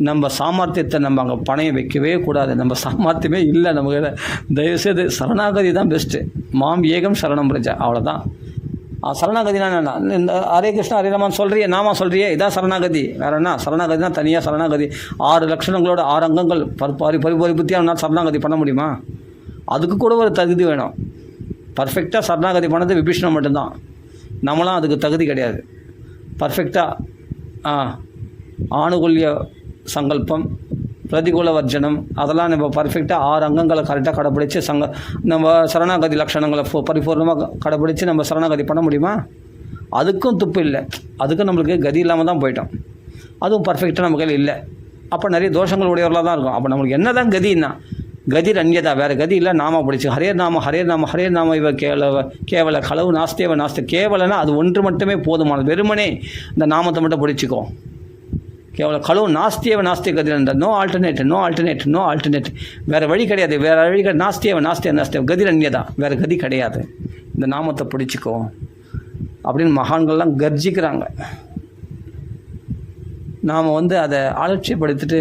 நம்ம சாமர்த்தியத்தை நம்ம அங்கே பணையம் வைக்கவே கூடாது. நம்ம சாமர்த்தியமே இல்லை நமக்கு. தயவுசெய்து சரணாகதி தான் பெஸ்ட்டு. மாம் ஏகம் சரணம் பிரஜா, அவ்வளோதான். சரணாகதினா என்ன? இந்த ஹரே கிருஷ்ணா ஹரே ராமான்னு சொல்கிறியே, நாம சொல்கிறியே, இதான் சரணாகதி. வேறு என்ன? சரணாகதி தான் தனியாக சரணாகதி. 6 லட்சணங்களோட 6 அங்கங்கள் பரிபூர்த்தியாக சரணாகதி பண்ண முடியுமா? அதுக்கு கூட ஒரு தகுதி வேணும். பர்ஃபெக்டாக சரணாகதி பண்ணது விபீஷணன் மட்டும்தான். நம்மளாம் அதுக்கு தகுதி கிடையாது. பர்ஃபெக்டாக ஆணுகூல்ய சங்கல்பம், பிரதிகூல வர்ஜனம், அதெல்லாம் நம்ம பர்ஃபெக்டாக 6 அங்கங்களை கரெக்டாக கடைப்பிடிச்சு நம்ம சரணாகதி லட்சணங்களை பரிபூர்ணமாக கடைப்பிடிச்சு நம்ம சரணாகதி பண்ண முடியுமா? அதுக்கும் துப்பு இல்லை. அதுக்கும் நம்மளுக்கு கதி இல்லாமல் தான் போயிட்டோம். அதுவும் பர்ஃபெக்டாக நம்ம கையில் இல்லை. அப்போ நிறைய தோஷங்கள் உடையவர்களாக தான் இருக்கும். அப்போ நம்மளுக்கு என்ன தான் கதின்னா, கதி ரன்யதா, வேறு கதி இல்லை. நாம பிடிச்சி ஹரே நாம இவ கேவல களவு நாஸ்தேவ நாஸ்தி. கேவலனா அது ஒன்று மட்டுமே போதுமானது. வெறுமனே இந்த நாமத்தை மட்டும் பிடிச்சிக்கோ. கேவல களவு நாஸ்திய கதிரண்ட. No alternate. வேறு வழி கிடையாது. நாஸ்தியவ கதிரன்யதா, வேறு கதி கிடையாது. இந்த நாமத்தை பிடிச்சிக்கோ அப்படின்னு மகான்கள்லாம் கர்ஜிக்கிறாங்க. நாம் அதை அலட்சியப்படுத்திட்டு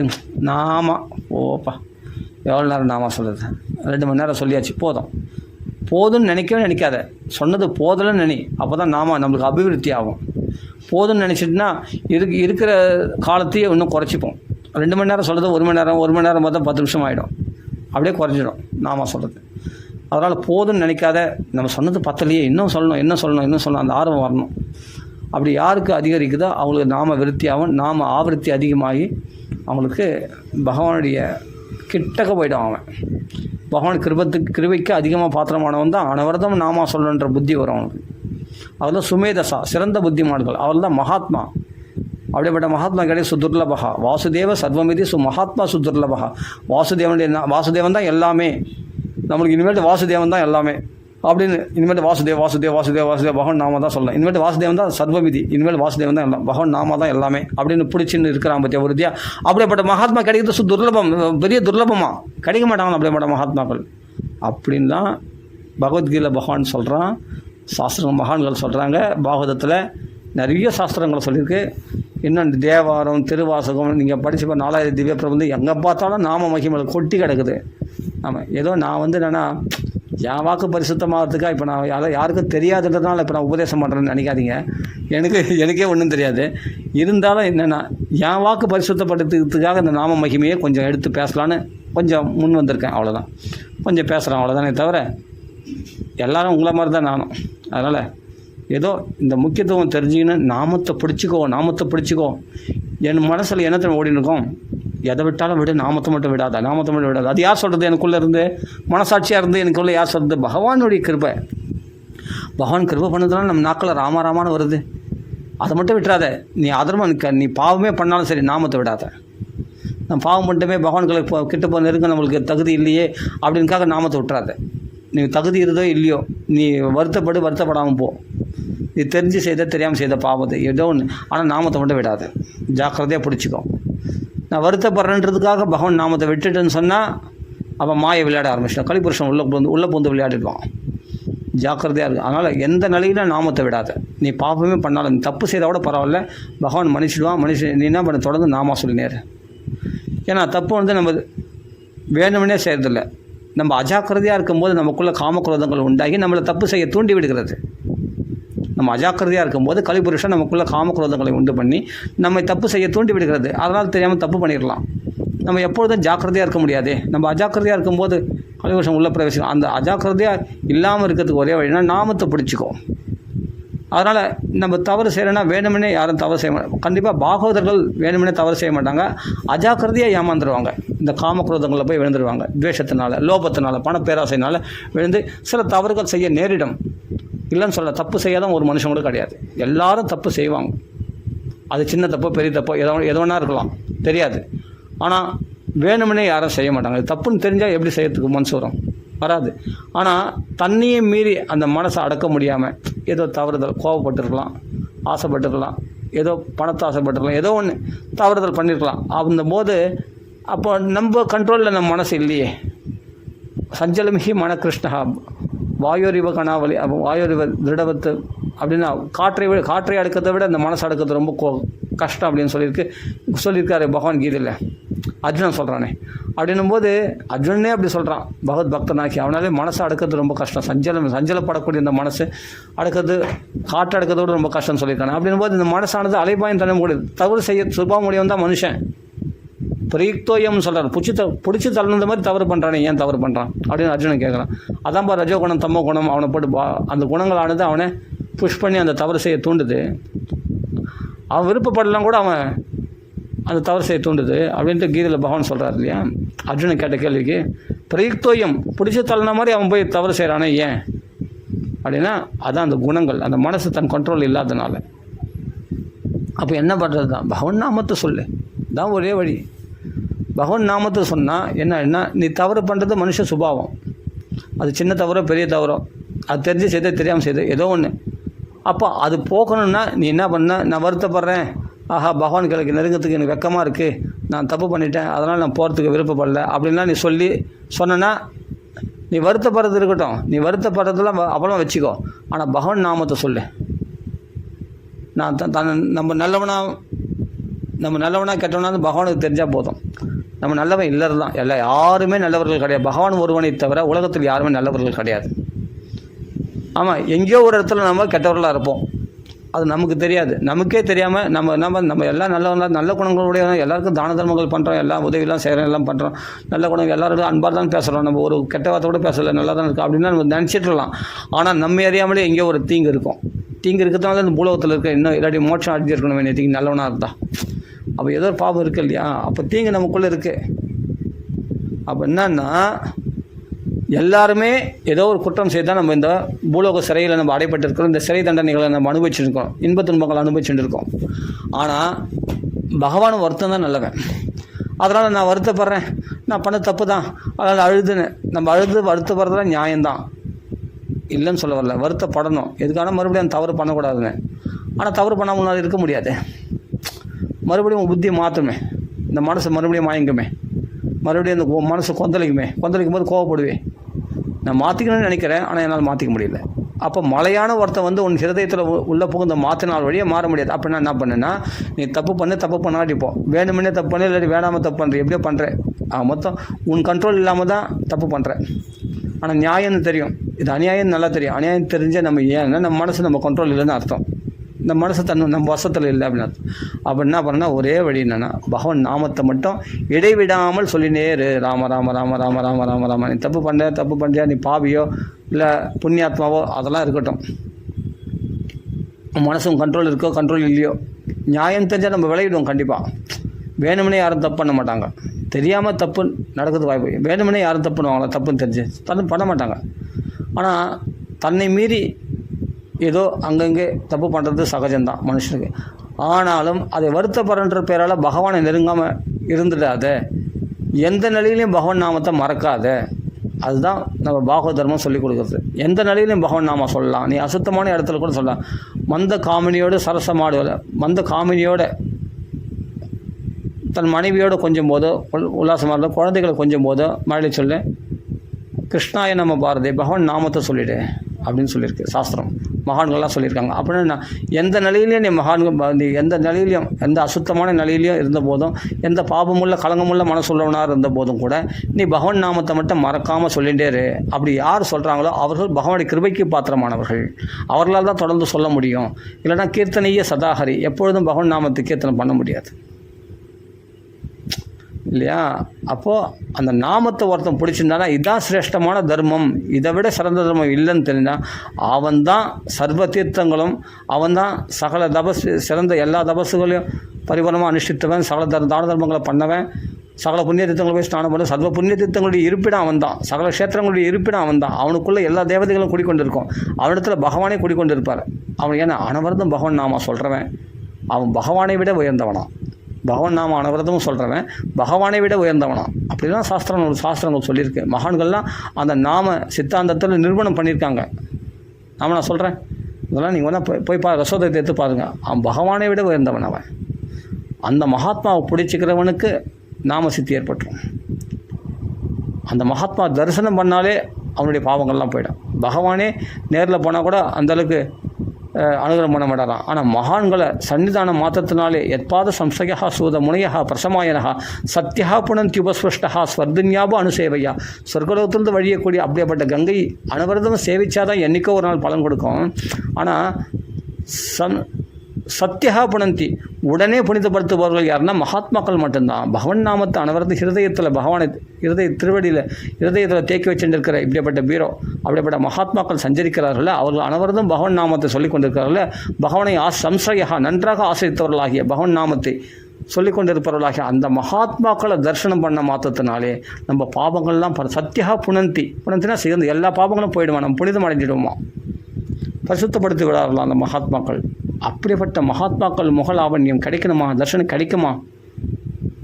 ஓப்பா எவ்வளோ நேரம் நாம சொல்கிறது, 2 மணி நேரம் சொல்லியாச்சு, போதும்னு நினைக்காத. சொன்னது போதலன்னு நினை. அப்போ தான் நம்மளுக்கு அபிவிருத்தி ஆகும். போதும்னு நினச்சிட்டுனா இருக்கிற காலத்தையே இன்னும் குறைச்சிப்போம். 2 மணி நேரம் சொல்கிறது 1 மணி நேரம் பார்த்தா 10 நிமிஷம் ஆகிடும். அப்படியே குறைஞ்சிடும் நாம சொல்கிறது. அதனால் போதும்னு நினைக்காத. நம்ம சொன்னது பத்தலையே, இன்னும் சொல்லணும் அந்த ஆர்வம் வரணும். அப்படி யாருக்கு அதிகரிக்குதோ அவங்களுக்கு நாம விருத்தியாகும். நாம ஆவருத்தி அதிகமாகி அவங்களுக்கு பகவானுடைய கிட்டக்க போய்டும். அவன் பகவான் கிருபைக்கு அதிகமாக பாத்திரமானவன் தான் அனவரதம் நாமா சொல்லணுன்ற புத்தி வரும் அவனுக்கு. அவர்தான் சுமேதசா, சிறந்த புத்திமான்கள். அவள் தான் மகாத்மா. அப்படிப்பட்ட மகாத்மா கிடையாது. சுதுர்லபகா வாசுதேவ சர்வமிதி மகாத்மா சுதுர்லபகா. வாசுதேவன் தான் எல்லாமே. நம்மளுக்கு இனிமேட்டு வாசுதேவன் தான் எல்லாமே அப்படின்னு. இனிமேட்டு வாசுதேவ பகவான் நாம தான் சொல்லலாம். இனிமேட்டு வாசுதேவன் தான் சர்வமிதி. இனிமேல் வாசுதேவன் தான் எல்லாம், பகவான் நாம தான் எல்லாமே அப்படின்னு பிடிச்சின்னு இருக்கிறான் பற்றிய உறுதியாக. அப்படிப்பட்ட மகாத்மா கிடைக்கிறது துர்லபம், பெரிய துர்லபமாக கிடைக்க மாட்டாங்க அப்படிப்பட்ட மகாத்மாக்கள். அப்படின்னு தான் பகவத்கீதை பகவான் சொல்கிறான். மகான்கள் சொல்கிறாங்க. பாகவதத்தில் நிறைய சாஸ்திரங்களை சொல்லியிருக்கு. இன்னும் தேவாரம், திருவாசகம் நீங்கள் படிச்சு 4000 திவ்ய பிரபந்தம் எங்கே பார்த்தாலும் நாம மகிமை கொட்டி கிடக்குது. ஆமாம், ஏதோ நான் என்னென்னா என் வாக்கு பரிசுத்தமாகிறதுக்காக இப்போ நான் யாருக்கும் தெரியாதுன்றதுனால இப்போ நான் உபதேசம் பண்ணுறேன்னு நினைக்காதீங்க. எனக்கே ஒன்றும் தெரியாது. இருந்தாலும் என்னென்னா என் வாக்கு பரிசுத்தப்படுத்துறதுக்காக இந்த நாம மகிமையை கொஞ்சம் எடுத்து பேசலான்னு கொஞ்சம் முன் வந்திருக்கேன். அவ்வளோதான், கொஞ்சம் பேசுகிறேன், அவ்வளோதானே தவிர எல்லோரும் உங்களை மாதிரி தான் நானும். அதனால் ஏதோ இந்த முக்கியத்துவம் தெரிஞ்சுக்கின்னு நாமத்தை பிடிச்சிக்கோ. என் மனசில் என்னத்தை ஓடினுக்கும், எதை விட்டாலும் விட நாமத்தை மட்டும் விடாத. அது யார் சொல்கிறது? எனக்குள்ளே இருந்து மனசாட்சியாக இருந்து எனக்குள்ளே யார் சொல்கிறது? பகவானுடைய கிருபை. பகவான் கிருபை பண்ணதுனால நம்ம நாக்கில் ராமா ராமான்னு வருது. அதை மட்டும் விட்டுறாத. நீ அதர்மம் நீ பாவமே பண்ணாலும் சரி, நாமத்தை விடாத. நம்ம பாவம் பண்ணிட்டுமே பகவான்களுக்கு கிட்ட போய் நெருங்க நம்மளுக்கு தகுதி இல்லையே அப்படின்னுக்காக நாமத்தை விட்டுறாத. நீ தகுதி இருதோ இல்லையோ, நீ வருத்தப்படாமல் போ. நீ தெரிஞ்சு செய்த தெரியாமல் செய்த பாவத்தை ஏதோ ஒன்று, ஆனால் நாமத்தை மட்டும் விடாது. ஜாக்கிரதையாக பிடிச்சிக்கோ. நான் வருத்தப்படுறேன்றதுக்காக பகவான் நாமத்தை விட்டுட்டேன்னு சொன்னால் அவன் மாயை விளையாட ஆரம்பிச்சிட்டான். கலிபுருஷன் உள்ளே பூந்து விளையாடிடுவான். ஜாக்கிரதையாக இருக்குது. அதனால் எந்த நிலையிலும் நாமத்தை விடாத. நீ பாவமே பண்ணாலும், நீ தப்பு செய்தால் கூட பரவாயில்ல, பகவான் மன்னிச்சிடுவான். நீ என்ன பண்ண தொடர்ந்து நாமா சொல்லினேரு. ஏன்னா தப்பு வந்து நம்ம வேணும்னே செய்கிறதில்ல, நம்ம அஜாக்கிரதையாக இருக்கும்போது நமக்குள்ளே காமக்ரோதங்கள் உண்டாகி நம்மளை தப்பு செய்ய தூண்டி விடுகிறது. நம்ம அஜாக்கிரதையாக இருக்கும்போது கலிபுருஷன் நமக்குள்ளே காமக்ரோதங்களை உண்டு பண்ணி நம்மை தப்பு செய்ய தூண்டி விடுகிறது. அதனால் தெரியாமல் தப்பு பண்ணிடலாம். நம்ம எப்பொழுதும் ஜாக்கிரதையாக இருக்க முடியாது. நம்ம அஜாக்கிரதையாக இருக்கும்போது கலிபுருஷன் உள்ள பிரவேசிக்கும். அந்த அஜாக்கிரதையாக இல்லாமல் இருக்கிறதுக்கு ஒரே வழினா நாமத்தை பிடிச்சிக்கும். அதனால் நம்ம தவறு செய்கிறோன்னா வேணுமெனே யாரும் தவறு செய்ய மாட்டாங்க. கண்டிப்பாக பாகவதர்கள் வேணுமெனே தவறு செய்ய மாட்டாங்க. அஜாக்கிரதையாக ஏமாந்துருவாங்க. இந்த காமக்ரோதங்களில் போய் விழுந்துருவாங்க. துவேஷத்தினால, லோபத்தினால, பணப்பேராசையினால் விழுந்து சில தவறுகள் செய்ய நேரிடும். இல்லைன்னு சொல்ல, தப்பு செய்யாதான் ஒரு மனுஷன் கூட கிடையாது. எல்லாரும் தப்பு செய்வாங்க. அது சின்ன தப்போ பெரிய தப்போ எதோ ஒன்றா இருக்கலாம், தெரியாது. ஆனால் வேணுமெனே யாரும் செய்ய மாட்டாங்க. அது தப்புன்னு தெரிஞ்சால் எப்படி செய்யறதுக்கு மனசு வராது. ஆனால் தண்ணியை மீறி அந்த மனசை அடக்க முடியாமல் ஏதோ தவறுதல், கோவப்பட்டிருக்கலாம், ஆசைப்பட்டிருக்கலாம், ஏதோ பணத்தை ஆசைப்பட்டிருக்கலாம், ஏதோ ஒன்று தவறுதல் பண்ணியிருக்கலாம். அந்த போது அப்போ நம்ம கண்ட்ரோலில் நம்ம மனசு இல்லையே. சஞ்சலமிகி மன கிருஷ்ணா வாயோரிவ கணாவலி, வாயோரிவ திருடவத்து அப்படின்னா காற்றை அடுக்கிறத விட இந்த மனசு அடுக்கிறது ரொம்ப கஷ்டம் அப்படின்னு சொல்லியிருக்காரு பகவான் கீதையில். அர்ஜுனன் சொல்கிறானே. அப்படின்னும் போது அர்ஜுனனே அப்படி சொல்கிறான், பகவத் பக்தனாக்கி. அவனாலே மனசை அடுக்கிறது ரொம்ப கஷ்டம். சஞ்சலப்படக்கூடிய இந்த மனசு அடுக்கிறது, காற்று அடுக்கிறதோடு ரொம்ப கஷ்டம்னு சொல்லியிருக்காங்க. அப்படின்னும் போது இந்த மனசானது அலைபாயம் தள்ள முடியாது. தவறு செய்ய சுபாவ முடியும் தான் மனுஷன். பிரயுக்தோயம்னு சொல்கிறார். பிடிச்சி தள்ளுந்த மாதிரி தவறு பண்ணுறானே, ஏன் தவறு பண்ணுறான் அப்படின்னு அர்ஜுனன் கேட்குறான். அதான்ப்பா ரஜோ குணம் தம்மோ குணம் அவனை போட்டு அந்த குணங்களானது அவனை புஷ் பண்ணி அந்த தவறு செய்ய தூண்டுது. அவன் விருப்பப்படலாம் கூட அவன் அந்த தவறு செய்ய தூண்டுது அப்படின்ட்டு கீதையில் பகவான் சொல்கிறார் இல்லையா. அர்ஜுனன் கேட்ட கேள்விக்கு பிரயுக்தோயம், பிடிச்சி தள்ளின மாதிரி அவன் போய் தவறு செய்கிறானே ஏன் அப்படின்னா, அதான் அந்த குணங்கள், அந்த மனசு தன் கண்ட்ரோல் இல்லாதனால. அப்போ என்ன பண்ணுறது தான், பகவான் நாமத்தை சொல்லு, தான் ஒரே வழி. பகவான் நாமத்தை சொன்னால் என்ன, நீ தவறு பண்ணுறது மனுஷ சுபாவம். அது சின்ன தவறோ பெரிய தவறோ, அது தெரிஞ்சு செய்த தெரியாமல் செய்த ஏதோ ஒன்று. அப்போ அது போக்கணுன்னா நீ என்ன பண்ண, நான் வருத்தப்படுறேன், ஆஹா பகவான் கிழக்கு நெருங்கத்துக்கு எனக்கு வெக்கமாக இருக்குது, நான் தப்பு பண்ணிட்டேன், அதனால் நான் போகிறதுக்கு விருப்பப்படல அப்படின்லாம் நீ சொன்னா நீ வருத்தப்படுறது இருக்கட்டும். நீ வருத்தப்படுறதுலாம் அப்புறமா வச்சுக்கோ. ஆனால் பகவான் நாமத்தை சொல்லு. நம்ம நல்லவனா கெட்டவனா பகவானுக்கு தெரிஞ்சால் போதும். நம்ம நல்லவன் இல்லைதான். யாருமே நல்லவர்கள் கிடையாது. பகவான் ஒருவனை தவிர உலகத்தில் யாருமே நல்லவர்கள் கிடையாது. ஆமாம், எங்கேயோ ஒரு இடத்துல நம்ம கெட்டவர்களாக இருப்போம். அது நமக்கு தெரியாது. நமக்கே தெரியாமல் நம்ம எல்லாம் நல்ல குணங்களுடைய எல்லாருக்கும் தான தர்மங்கள் பண்ணுறோம், எல்லாம் உதவியெல்லாம் செய்கிறோம், எல்லாம் பண்ணுறோம், நல்ல குணம் எல்லாருக்கும் அன்பாக தான் பேசுகிறோம். நம்ம ஒரு கெட்ட வார்த்தை கூட பேசலை, நல்லா தான் இருக்கும் அப்படின்னு நம்ம நினச்சிட்டுலாம். ஆனால் நம்ம அறியாமலே எங்கேயோ ஒரு தீங்கு இருக்கும். தீங்கு இருக்கிறதுனால இந்த பூலோகத்தில் இருக்க இன்னும் இல்லாட்டி மோட்சம் அடைஞ்சி இருக்கணும் தீங்கு நல்லவனாக இருந்தால். அப்போ ஏதோ ஒரு பாவம் இருக்குது இல்லையா. அப்போ தீங்கு நமக்குள்ளே இருக்குது. அப்போ என்னன்னா, எல்லாருமே ஏதோ ஒரு குற்றம் செய்தால் நம்ம இந்த பூலோக சிறையில் நம்ம அடைப்பட்டிருக்கிறோம். இந்த சிறை தண்டனைகளை நம்ம அனுபவிச்சுருக்கோம், இன்ப துன்பங்களை அனுபவிச்சுட்டு இருக்கோம். ஆனால் பகவான் வருத்தம் தான் நல்லவன். அதனால் நான் வருத்தப்படுறேன், நான் பண்ண தப்பு தான், அதனால் அழுதுன்னு நம்ம வருத்தப்படுறதுல நியாயம்தான், இல்லைன்னு சொல்ல வரல. வருத்தப்படணும். எதுக்கான மறுபடியும் அந்த தவறு பண்ணக்கூடாதுன்னு. ஆனால் தவறு பண்ணாமல் முன்னாடி இருக்க முடியாது. மறுபடியும் புத்தியை மாற்றுமே, இந்த மனசை மறுபடியும் மாயங்குமே, மறுபடியும் அந்த மனசை கொந்தளிக்கும் போது கோவப்படுவேன். நான் மாற்றிக்கணும்னு நினைக்கிறேன், ஆனால் என்னால் மாற்றிக்க முடியல. அப்போ மலையான ஒருத்தன் வந்து உன் ஹிருதயத்தில் உள்ளே புகுந்த மாற்றினால் வழியே மாற முடியாது. அப்போ நான் என்ன பண்ணேன்னா, நீ தப்பு பண்ணாட்டிப்போம், வேணுமுன்னே தப்பு பண்ணு, இல்லாட்டி வேணாமல் தப்பு பண்ணுறேன், எப்படியோ பண்ணுறேன். மொத்தம் உன் கண்ட்ரோல் இல்லாமல் தான் தப்பு பண்ணுறேன். ஆனால் நியாயம்னு தெரியும், இது அநியாயம் நல்லா தெரியும். அநியாயம் தெரிஞ்சால் நம்ம ஏன்னா நம்ம மனசு நம்ம கண்ட்ரோல் இல்லைன்னு அர்த்தம். இந்த மனசு நம்ம வசத்தில் இல்லை அப்படின்னு அர்த்தம். அப்போ என்ன பண்ணனா, ஒரே வழி என்னென்னா, பகவான் நாமத்தை மட்டும் இடைவிடாமல் சொல்லினே இரு. ராம ராம ராம ராம ராம ராம ராம. நீ தப்பு பண்ணுறியா, நீ பாவியோ இல்லை புண்ணியாத்மாவோ அதெல்லாம் இருக்கட்டும். மனசும் கண்ட்ரோல் இருக்கோ கண்ட்ரோல் இல்லையோ, நியாயம் தெரிஞ்சால் நம்ம விளையிடுவோம். கண்டிப்பாக வேணுமுன்னே யாரும் தப்பு பண்ண மாட்டாங்க. தெரியாமல் தப்பு நடக்கிறது வாய்ப்பு. வேணுமுன்னே யாரும் தப்பு பண்ணுவாங்களா, தப்புன்னு தெரிஞ்சு பண்ண மாட்டாங்க. ஆனால் தன்னை மீறி ஏதோ அங்கங்கே தப்பு பண்ணுறது சகஜம்தான் மனுஷனுக்கு. ஆனாலும் அதை வருத்தப்படுற பேரால் பகவானை நெருங்காமல் இருந்துடாத, எந்த நிலையிலையும் பகவான் நாமத்தை மறக்காத. அதுதான் நம்ம பாகவத தர்மம் சொல்லிக் கொடுக்குறது. எந்த நிலையிலையும் பகவான் நாம சொல்லலாம். நீ அசுத்தமான இடத்துல கூட சொல்லலாம். மந்த காமினியோடு சரசமாடுவல, மந்த காமினியோட தன் மனைவியோடு கொஞ்சம் போதோ, உல்லாசமாக இருந்தால் குழந்தைகளை கொஞ்சம் போதோ மழையில் சொல்லு கிருஷ்ணாய நம்ம பாரதி, பகவான் நாமத்தை சொல்லிவிடு அப்படின்னு சொல்லியிருக்கு சாஸ்திரம். மகான்கள்லாம் சொல்லியிருக்காங்க. அப்படின்னா எந்த நிலையிலையும் நீ மகான்கள், எந்த நிலையிலையும், எந்த அசுத்தமான நிலையிலையும் இருந்த போதும், எந்த பாபமுள்ள கலங்கமுள்ள மனசுள்ளவனாக இருந்த போதும் கூட நீ பகவான் நாமத்தை மட்டும் மறக்காமல் சொல்லிகிட்டே இரு. அப்படி யார் சொல்கிறாங்களோ அவர்கள் பகவானுடைய கிருபைக்கு பாத்திரமானவர்கள். அவர்களால் தான் தொடர்ந்து சொல்ல முடியும். இல்லைனா கீர்த்தனையே சதாஹரி, எப்பொழுதும் பகவான் நாமத்தை கீர்த்தனை பண்ண முடியாது இல்லையா? அப்போது அந்த நாமத்தை ஒருத்தன் பிடிச்சிருந்தானா இதுதான் சிரேஷ்டமான தர்மம், இதை விட சிறந்த தர்மம் இல்லைன்னு தெரிஞ்சால் அவன்தான் சர்வ தீர்த்தங்களும், அவன்தான் சகல சிறந்த எல்லா தபசுகளையும் பரிபூர்ணமாக அனுஷ்டித்தவன், சகல தான தர்மங்களை பண்ணவன், சகல புண்ணிய தீர்த்தங்களை போய் ஸ்நானம் பண்ண, சர்வ புண்ணிய தீர்த்தங்களுடைய இருப்பிடம் அவன் தான், சகல க்ஷேத்திரங்களுடைய இருப்பிடம் அவன் தான். அவனுக்குள்ளே எல்லா தேவதைகளும் குடிக்கொண்டு இருக்கும். அவனிடத்துல பகவானே குடிக்கொண்டு இருப்பார். அவன் ஏன்னா அனவரதம் பகவான் நாம சொல்கிறவன் அவன் பகவானை விட உயர்ந்தவனாம். பகவான் நாம அனவரதமும் சொல்கிறவன் பகவானை விட உயர்ந்தவனாம். அப்படிலாம் சாஸ்திரங்கள் சொல்லியிருக்கு. மகான்கள்லாம் அந்த நாம சித்தாந்தத்தில் நிரூபணம் பண்ணியிருக்காங்க. நான் சொல்கிறேன், இதெல்லாம் நீங்கள் வேணால் போய் ரசோதத்தை எடுத்து பாருங்கள். அவன் பகவானை விட உயர்ந்தவன். அவன் அந்த மகாத்மாவை பிடிச்சிக்கிறவனுக்கு நாம சித்தி ஏற்பட்டுரும். அந்த மகாத்மா தரிசனம் பண்ணாலே அவனுடைய பாவங்கள்லாம் போயிடும். பகவானே நேரில் போனால் கூட அந்தளவுக்கு அனுகிரகம் பண்ண மாட்டாராம். ஆனால் மகான்களை சன்னிதானம் மாத்திரத்தினாலே எத்பாத சம்சயா சூத முனையா பிரசமாயனகா சத்யா புனந்தி உபஸ்பஷ்டா ஸ்வர்துன்யாபு அனுசேவையா, சொர்க்கலோகத்திலிருந்து வழியக்கூடிய அப்படியேப்பட்ட கங்கை அனுவரதம் சேவிச்சாதான் என்றைக்கோ ஒரு நாள் பலன் கொடுக்கும். ஆனால் சத்யா புனந்தி உடனே புனிதப்படுத்துபவர்கள் யாருன்னா மகாத்மாக்கள் மட்டும்தான். பகவன் நாமத்தை அனவரது ஹிருதயத்தில், பகவானை திருவடியில் ஹிருதயத்தில் தேக்கி வச்சுருக்கிற இப்படிப்பட்ட பீரோ அப்படிப்பட்ட மகாத்மாக்கள் சஞ்சரிக்கிறார்கள். அவர்கள் அனவரதும் பகவன் நாமத்தை சொல்லிக் கொண்டிருக்கிறார்கள். பகவானை சம்சயா நன்றாக ஆசிரித்தவர்களாகிய பகவன் நாமத்தை சொல்லிக் கொண்டிருப்பவர்களாகிய அந்த மகாத்மாக்களை தரிசனம் பண்ண மாற்றத்தினாலே நம்ம பாவங்கள்லாம் சத்யா புனந்தினா சேர்ந்து எல்லா பாவங்களும் போயிடுவான். நம்ம புனிதம் அடைஞ்சிடுவோமா, பரிசுத்தப்படுத்தி விடார்களாம் அந்த மகாத்மாக்கள். அப்படிப்பட்ட மகாத்மாக்கள் முகலாவண்யம் கிடைக்கணுமா, தர்ஷனம் கிடைக்குமா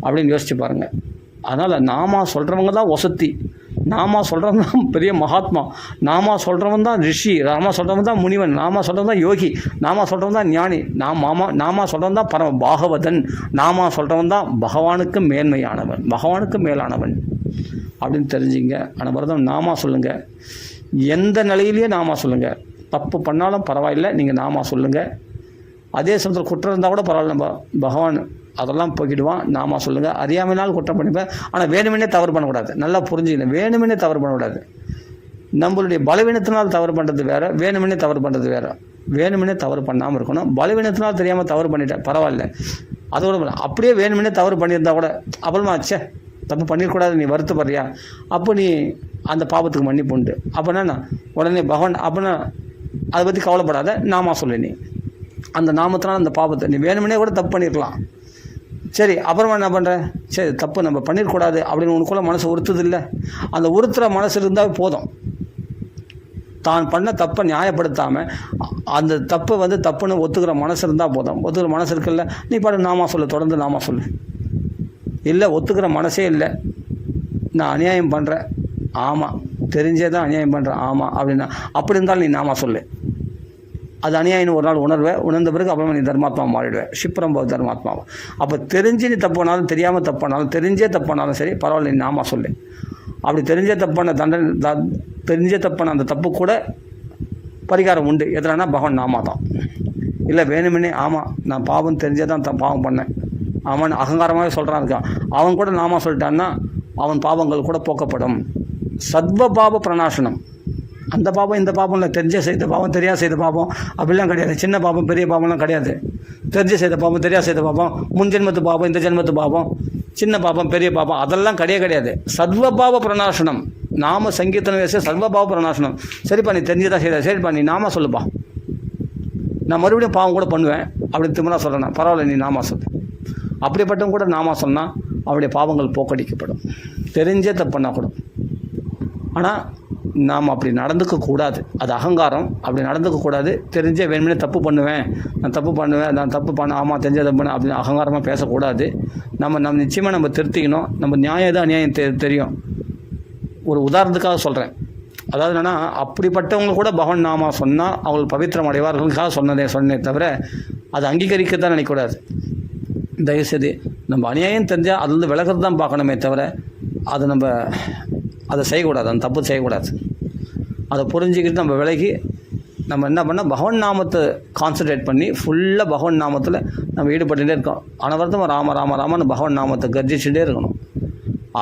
அப்படின்னு யோசிச்சு பாருங்கள். அதனால் நாமா சொல்கிறவங்க தான் வசதி, நாமா சொல்கிறவங்க தான் பெரிய மகாத்மா, நாமா சொல்கிறவன் தான் ரிஷி, நாமா சொல்கிறவன் தான் முனிவன், நாமா சொல்கிறவன் தான் யோகி, நாமா சொல்கிறவன் தான் ஞானி, நாமா சொல்கிறவன் தான் பரம பாகவதன், நாமா சொல்கிறவன் தான் பகவானுக்கு மேன்மையானவன், பகவானுக்கு மேலானவன் அப்படின்னு தெரிஞ்சுங்க. ஆனால் நாமா சொல்லுங்கள், எந்த நிலையிலேயே நாமா சொல்லுங்கள். தப்பு பண்ணாலும் பரவாயில்லை, நீங்கள் நாமா சொல்லுங்கள். அதே சமயத்தில் குற்றம் இருந்தால் கூட பரவாயில்ல, நம்ம பகவான் அதெல்லாம் போக்கிடுவான். நாமா சொல்லுங்கள். அறியாமையினால் குற்றம் பண்ணிப்பேன், ஆனால் வேணுமெனே தவறு பண்ணக்கூடாது. நல்லா புரிஞ்சுக்கணும், வேணுமெனே தவறு பண்ணக்கூடாது. நம்மளுடைய பலவீனத்தினால் தவறு பண்ணுறது வேறு, வேணுமெனே தவறு பண்ணுறது வேறு. வேணுமெனே தவறு பண்ணாமல் இருக்கணும். பலவீனத்தினால் தெரியாமல் தவறு பண்ணிட்டேன் பரவாயில்ல, அதோட அப்படியே வேணுமெனே தவறு பண்ணியிருந்தா கூட அப்புறமா ச்சே தப்பு பண்ணிடக்கூடாது நீ வருத்தப்படுறியா, அப்போ நீ அந்த பாவத்துக்கு மன்னிப்பு உண்டு. அப்படின்னா உடனே பகவான் அப்படின்னா அதை பற்றி கவலைப்படாத, நாமா சொல்லு. நீ அந்த நாமத்தினால அந்த பாவத்தை நீ வேணுமெனே கூட தப்பு பண்ணியிருக்கலாம். சரி, அப்புறமா என்ன பண்ணுற, சரி தப்பு நம்ம பண்ணிடக்கூடாது அப்படின்னு உனக்குள்ள மனசு உறுத்துது இல்லை, அந்த உறுத்துகிற மனசு இருந்தால் போதும். தான் பண்ண தப்பை நியாயப்படுத்தாமல் அந்த தப்பை தப்புன்னு ஒத்துக்கிற மனசு இருந்தால் போதும். ஒத்துக்கிற மனசு இருக்குல்ல, நீ பாட்டு நாமா சொல்லு, தொடர்ந்து நாமா சொல்லு. இல்லை ஒத்துக்கிற மனசே இல்லை, நான் அநியாயம் பண்ணுறேன், ஆமாம் தெரிஞ்சே தான் அநியாயம் பண்ணுறேன், ஆமாம் அப்படின்னா அப்படி இருந்தாலும் நீ நாமா சொல்லு. அது அநியாயம் ஒரு நாள் உணர்வேன், உணர்ந்த பிறகு அப்புறமா நீ தர்மாத்மா மாறிடுவேன், ஷிப்ரம்பவ தர்மாத்மாவை. அப்போ தெரிஞ்சு நீ தப்பு பண்ணாலும் தெரியாமல் தப்பு பண்ணாலும் தெரிஞ்சே தப்பு பண்ணாலும் சரி பரவாயில்ல, நீ நாமா சொல்லு. அப்படி தெரிஞ்சே தப்பான தெரிஞ்சே தப்பான அந்த தப்பு கூட பரிகாரம் உண்டு. எதுனா பகவான் நாமா தான். இல்லை வேணுமெனே ஆமாம் நான் பாவம் தெரிஞ்சே தான் பாவம் பண்ணேன், அவன் அகங்காரமாகவே சொல்கிறான் இருக்கான், அவன் கூட நாமா சொல்லிட்டான்னா அவன் பாவங்கள் கூட போக்கப்படும். சத்வ பாவ பிரணாசனம். அந்த பாவம் இந்த பாவம் இல்லை, தெரிஞ்சே செய்த பாவம் தெரியாது செய்த பாவம் அப்படிலாம் கிடையாது. சின்ன பாவம் பெரிய பாவம்லாம் கிடையாது. தெரிஞ்சு செய்த பாவம் தெரியாது செய்த பாவம், முன் ஜென்மத்து பாவம் இந்த ஜென்மத்து பாவம், சின்ன பாவம் பெரிய பாவம் அதெல்லாம் கிடையாது. சர்வபாவ பிரணாசனம், நாம சங்கீர்த்தன வேச சர்வபாவ பிரணாசனம். சரிப்பா நீ தெரிஞ்சுதான் செய்த, சரிப்பா நீ நாமா சொல்லுப்பா, நான் மறுபடியும் பாவம் கூட பண்ணுவேன் அப்படின்னு திமுறா சொல்கிறேன், பரவாயில்ல நீ நாமா சொல்லு. அப்படிப்பட்டவங்க கூட நாமா சொன்னால் அவருடைய பாவங்கள் போக்கடிக்கப்படும். தெரிஞ்சே தப்பு பண்ணால் கூட. ஆனால் நாம் அப்படி நடந்துக்கக்கூடாது. அது அகங்காரம். அப்படி நடந்துக்கக்கூடாது. தெரிஞ்சே வேணுமே தப்பு பண்ணுவேன், நான் தப்பு பண்ண ஆமாம் தெரிஞ்ச தப்பு பண்ண அப்படின்னு அகங்காரமாக பேசக்கூடாது. நம்ம நிச்சயமாக நம்ம திருத்திக்கணும். நம்ம நியாயம் எது அநியாயம் தெரியும். ஒரு உதாரணத்துக்காக சொல்கிறேன். அதாவது என்னென்னா, அப்படிப்பட்டவங்க கூட பகவான் நாமா சொன்னால் அவங்களுக்கு பவித்திரம் அடைவார்களுக்காக சொன்னே தவிர அதை அங்கீகரிக்க தான் நினைக்கக்கூடாது. தயவுசெய்து நம்ம அநியாயம் தெரிஞ்சால் அதுலேருந்து விலகிறது தான் பார்க்கணுமே தவிர அதை செய்யக்கூடாது. அந்த தப்பு செய்யக்கூடாது. அதை புரிஞ்சுக்கிட்டு நம்ம விலகி நம்ம என்ன பண்ணால் பகவான் நாமத்தை கான்சன்ட்ரேட் பண்ணி ஃபுல்லாக பகவான் நாமத்தில் நம்ம ஈடுபட்டுகிட்டே இருக்கோம். அனவர்த்தமாக ராம ராம ராமன்னு பகவான் நாமத்தை கர்ஜிச்சுட்டே இருக்கணும்.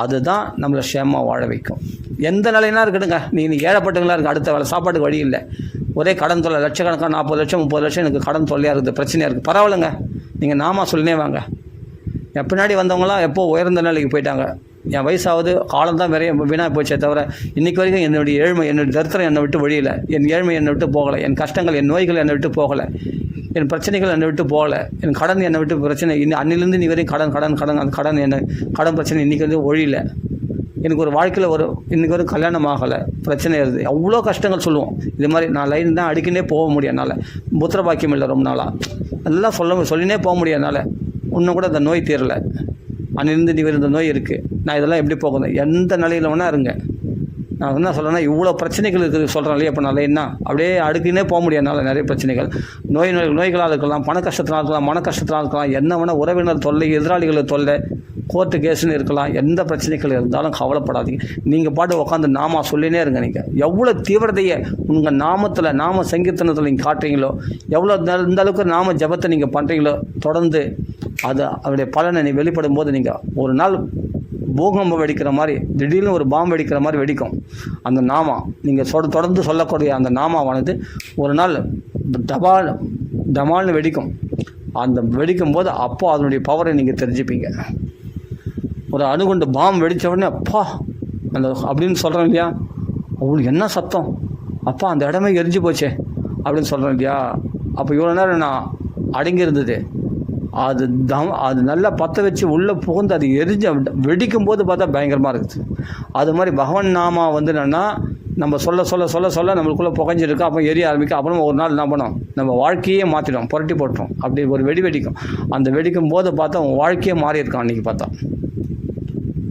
அதுதான் நம்மளை க்ஷேமமாக வாழ வைக்கும். எந்த நிலையினா இருக்கட்டுங்க. நீங்கள் ஏழைப்பட்டவங்களா இருக்குது, அடுத்த வேலை சாப்பாட்டுக்கு வழி இல்லை, ஒரே கடன் தொல்லை, லட்சக்கணக்கான 40 லட்சம் 30 லட்சம் எனக்கு கடன் தொல்லையாக இருக்குது, பிரச்சனையாக இருக்குது, பரவாயில்லைங்க. நீங்கள் நாமா சொல்லினே வாங்க. என் பின்னாடி வந்தவங்களாம் எப்போ உயர்ந்த நிலைக்கு போயிட்டாங்க. என் வயசாவது காலம் தான் நிறைய வீணாக போச்சே தவிர இன்றைக்கி வரைக்கும் என்னுடைய ஏழ்மை, என்னுடைய தரித்திரம் என்னை விட்டு வழியில், என் ஏழ்மை என்னை விட்டு போகலை, என் கஷ்டங்கள், என் நோய்கள் என்னை விட்டு போகலை, என் பிரச்சனைகள் என்னை விட்டு போகலை, என் கடன் என்னை விட்டு பிரச்சனை அன்னிலேருந்து நீ வரையும் அந்த கடன் பிரச்சனை இன்றைக்கி வந்து ஒழியல. எனக்கு ஒரு வாழ்க்கையில் இன்றைக்கி ஒரு கல்யாணம் ஆகலை, பிரச்சனை இருக்குது, அவ்வளோ கஷ்டங்கள் சொல்லுவோம். இது மாதிரி நான் லைன் தான் அடிக்கினே போக முடியும். என்னால் புத்திர பாக்கியம் இல்லை, ரொம்ப நாளாக அதெல்லாம் சொல்லினே போக முடியும். என்னால் இன்னும் கூட அந்த நோய் தீரலை, அன்னிலிருந்து நீ இந்த நோய் இருக்குது, நான் இதெல்லாம் எப்படி போகுது, எந்த நிலையில் வேணால் இருங்க. நான் என்ன சொல்கிறேன்னா, இவ்வளோ பிரச்சனைகள் இருக்குது சொல்கிறேன் இல்லையா. இப்போ நல்லா என்ன அப்படியே அடுக்கினே போக முடியாதனால நிறைய பிரச்சனைகள், நோய்களால் இருக்கலாம், பண கஷ்டத்தினால் இருக்கலாம், மன கஷ்டத்தினால் இருக்கலாம், என்ன வேணால் உறவினர் தொல்லை, எதிராளிகள் தொல்லை, கோர்ட்டு கேஸுன்னு இருக்கலாம். எந்த பிரச்சனைகள் இருந்தாலும் கவலைப்படாதீங்க. நீங்கள் பாட்டு உட்காந்து நாமா சொல்லினே இருங்க. நீங்கள் எவ்வளோ தீவிரதையை உங்கள் நாம சங்கீர்த்தனத்தில் நீங்கள் காட்டுறீங்களோ, எவ்வளோ இந்த அளவுக்கு நாம ஜபத்தை நீங்கள் பண்ணுறீங்களோ, தொடர்ந்து அதனுடைய பலனை நீ வெளிப்படும் போது நீங்கள் ஒரு நாள் பூகம்பம் வெடிக்கிற மாதிரி, திடீர்னு ஒரு பாம்பு வெடிக்கிற மாதிரி வெடிக்கும் அந்த நாமா. நீங்கள் தொடர்ந்து சொல்லக்கூடிய அந்த நாமாவானது ஒரு நாள் டமால்னு வெடிக்கும். அந்த வெடிக்கும் போது அப்போ அதனுடைய பவரை நீங்கள் தெரிஞ்சுப்பீங்க. ஒரு அணுகுண்டு பாம்பு வெடித்த உடனே அப்பா அப்படின்னு சொல்கிறேன் இல்லையா, அவங்களுக்கு என்ன சத்தம், அப்பா அந்த இடமே எரிஞ்சு போச்சே அப்படின்னு சொல்கிறேன் இல்லையா. அப்போ இவ்வளோ நேரம் நான் அடங்கியிருந்தது, அது நல்லா பற்ற வச்சு உள்ளே புகுந்து அது எரிஞ்சு வெடிக்கும் போது பார்த்தா பயங்கரமாக இருக்குது. அது மாதிரி பகவான் நாமா வந்து என்னென்னா, நம்ம சொல்ல நம்மளுக்குள்ளே புகைஞ்சிருக்கு, அப்போ எரிய ஆரம்பிக்கும். அப்புறம் ஒரு நாள் என்ன பண்ணோம், நம்ம வாழ்க்கையே மாற்றிடும், புரட்டி போட்டுரும். அப்படி ஒரு வெடிக்கும். அந்த வெடிக்கும் போது பார்த்தா உங்கள் வாழ்க்கையே மாறி இருக்கான். அன்றைக்கி பார்த்தா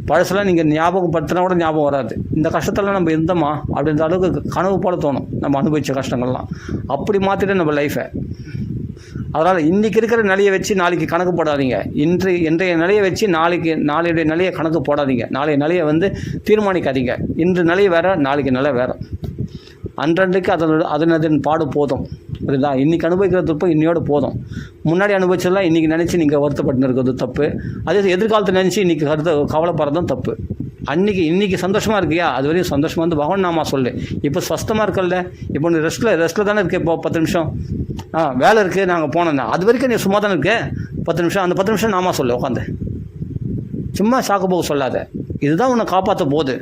பழசெல்லாம் நீங்கள் ஞாபகப்படுத்தினா கூட ஞாபகம் வராது. இந்த கஷ்டத்தெல்லாம் நம்ம இருந்தோமா அப்படின்ற அளவுக்கு கனவு போல தோணும், நம்ம அனுபவித்த கஷ்டங்கள்லாம். அப்படி மாற்றிட்டு நம்ம லைஃபை. அதனால் இன்றைக்கி இருக்கிற நிலையை வச்சு நாளைக்கு கணக்கு போடாதீங்க. இன்றைய நிலையை வச்சு நாளையுடைய நிலையை கணக்கு போடாதீங்க. நாளைய நிலையை வந்து தீர்மானிக்காதீங்க. இன்று நிலை வேறு, நாளைக்கு நிலை வேறு. அன்றன்றைக்கு அதன் பாடு போதும். புரியுதா? இன்றைக்கி அனுபவிக்கிற துப்பு இன்னையோடு போதும். முன்னாடி அனுபவிச்சதெல்லாம் இன்றைக்கி நினச்சி நீங்கள் வருத்தப்பட்டு இருக்கிறது தப்பு. அதே எதிர்காலத்தை நினச்சி இன்றைக்கி கவலைப்படுறதும் தப்பு. இன்றைக்கி சந்தோஷமாக இருக்கியா, அது வரையும் சந்தோஷமாக வந்து பகவான் நாமா சொல்லு. இப்போ ஸ்வஸ்தமாக இருக்கல்ல, இப்போ நீ ரெஸ்ட்டில் தானே இருக்கே. இப்போ 10 நிமிஷம் வேலை இருக்குது, நாங்கள் போனோம்னா அது வரைக்கும் நீ சும்மா தானே இருக்கே. 10 நிமிஷம், அந்த 10 நிமிஷம் நாமா சொல்லு உட்காந்து. சும்மா சாக்கு போக சொல்லாத. இதுதான் உன்னை காப்பாற்ற போகுது.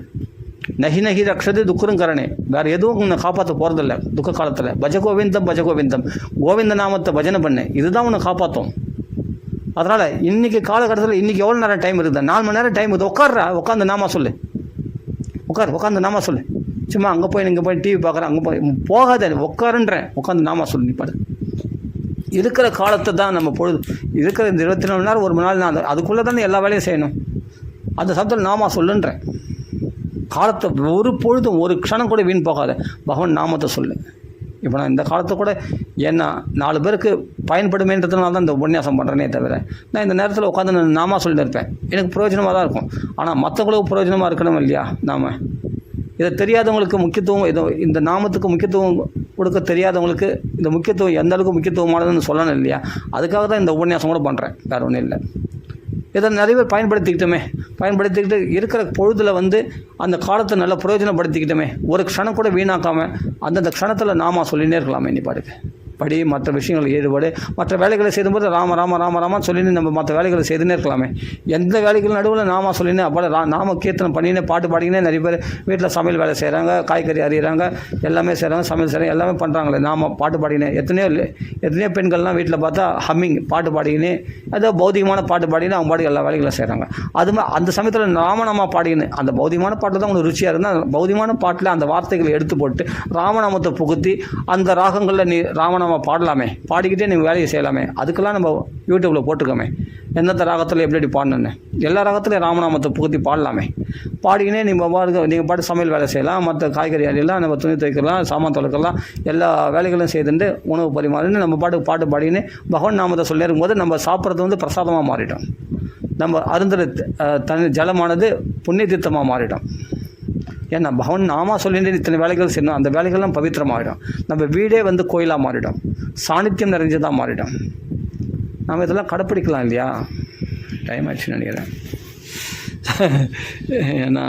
நகி ரக்ஷது துக்குருங்கரணே. வேறு எதுவும் உன்னை காப்பாற்ற போகிறதில்ல துக்க காலத்தில். பஜ கோவிந்தம் கோவிந்த நாமத்தை பஜனை பண்ணு. இதுதான் உன்னை காப்பாற்றும். அதனால் இன்றைக்கி காலகட்டத்தில் இன்றைக்கி எவ்வளோ நேரம் டைம் இருக்குது? 4 மணி நேரம் டைம் இருக்குது. உட்காந்து நாமா சொல்லு. உட்காந்து நாமா சொல்லு. சும்மா அங்கே போய் இங்கே போய் டிவி பார்க்குறேன், அங்கே போகாத, உட்காருன்றேன். உட்காந்து நாமா சொல்லு. நிப்பாடு. இருக்கிற காலத்தை தான் நம்ம இருக்கிற இந்த 24 மணி நேரம், 1 மணி நேரம் தான், அதுக்குள்ளே தானே எல்லா வேலையும் செய்யணும். அந்த சமயத்தில் நாமா சொல்லுன்றேன். காலத்தை ஒரு பொழுதும் ஒரு க்ஷணம் கூட வீண் போகாத. பகவான் நாமத்தை சொல்லு. இப்போ நான் இந்த காலத்தை கூட ஏன்னா 4 பேருக்கு பயன்படுமேன்றதுனால தான் இந்த உபன்யாசம் பண்ணுறேனே தவிர, நான் இந்த நேரத்தில் உட்காந்து நான் நாமா சொல்லிட்டு இருப்பேன். எனக்கு பிரயோஜனமாக தான் இருக்கும். ஆனால் மற்றவங்களுக்கு பிரயோஜனமாக இருக்கணும் இல்லையா? இதை தெரியாதவங்களுக்கு முக்கியத்துவம், இந்த நாமத்துக்கு முக்கியத்துவம் கொடுக்க தெரியாதவங்களுக்கு இந்த முக்கியத்துவம் எந்த அளவுக்கு முக்கியத்துவமானதுன்னு சொல்லணும் இல்லையா? அதுக்காக தான் இந்த உபன்யாசம் கூட பண்ணுறேன், வேறு ஒன்றும் இல்லை. இதை நிறைய பேர் பயன்படுத்திக்கிட்டு இருக்கிற பொழுதில் வந்து அந்த காலத்தை நல்லா பிரயோஜனப்படுத்திக்கிட்டோமே. ஒரு க்ஷணம் கூட வீணாக்காமல் அந்தந்த க்ஷணத்தில் நாமா சொல்லினே இருக்கலாமே. நீ பாடுக்கு படி, மற்ற விஷயங்கள் ஈடுபாடு, மற்ற வேலைகளை செய்யும்போது ராம ராம ராம ராமான்னு சொல்லின்னு நம்ம மற்ற வேலைகளை செய்துன்னே இருக்கலாமே. எந்த வேலைகள் நடுவில் நாமா சொல்லினே அப்போ நாம கீர்த்தனை பண்ணினே பாட்டு பாடிக்கினே நிறைய பேர் வீட்டில் சமையல் வேலை செய்கிறாங்க, காய்கறி அறிகிறாங்க, எல்லாமே செய்கிறாங்க, சமையல் செய்கிறாங்க, எல்லாமே பண்ணுறாங்களே. நாம பாட்டு பாடினே எத்தனையோ பெண்கள்லாம் வீட்டில் பார்த்தா ஹம்மிங் பாட்டு பாடிக்கினே, ஏதோ பௌதிகமான பாட்டு பாடினே அவங்க பாடி எல்லா வேலைகளும் செய்கிறாங்க. அதுமாதிரி அந்த சமயத்தில் ராமநாமா பாடிக்கின்னு அந்த பௌதிகமான பாட்டு தான் உங்களுக்கு ருச்சியாக இருந்தால் அந்த பௌதிகமான பாட்டில் அந்த வார்த்தைகளை எடுத்து போட்டு ராமநாமத்தை புகுத்தி அந்த ராகங்களில் நீ ராமநாமா பாடலாமே, பாடிக்கிட்டே நீங்கள் வேலையை செய்யலாமே. அதுக்கெல்லாம் நம்ம யூடியூப்பில் போட்டிருக்கோமே எந்தெந்த ராகத்தில் எப்படி பாடணுன்னு. எல்லா ராகத்துலையும் ராமநாமத்தை புகுத்தி பாடலாமே. பாடிக்கினே நீங்கள் பாட்டு சமையல் வேலை செய்யலாம், மற்ற காய்கறி அரியலாம், நம்ம துணி துவைக்கலாம், சாமான் துவைக்கலாம், எல்லா வேலைகளும் செய்துட்டு உணவு பரிமாறின்னு நம்ம பாட்டு பாடிக்கினே பகவான் நாமத்தை சொல்லி இருக்கும்போது நம்ம சாப்பிட்றது பிரசாதமாக மாறிட்டோம். நம்ம அருந்துற ஜலமானது புண்ணிய தீர்த்தமாக மாறிட்டோம். ஏன்னா பகவான் நாமா சொல்லிட்டு இத்தனை வேலைகள் செய்யணும், அந்த வேலைகள்லாம் பவித்திரமாகிடும். நம்ம வீடே கோயிலாக மாறிடும், சாநித்தியம் நிறைஞ்சதாக மாறிடும். நம்ம இதெல்லாம் கடைப்பிடிக்கலாம் இல்லையா? டைம் ஆயிடுச்சுன்னு நினைக்கிறேன். ஏன்னா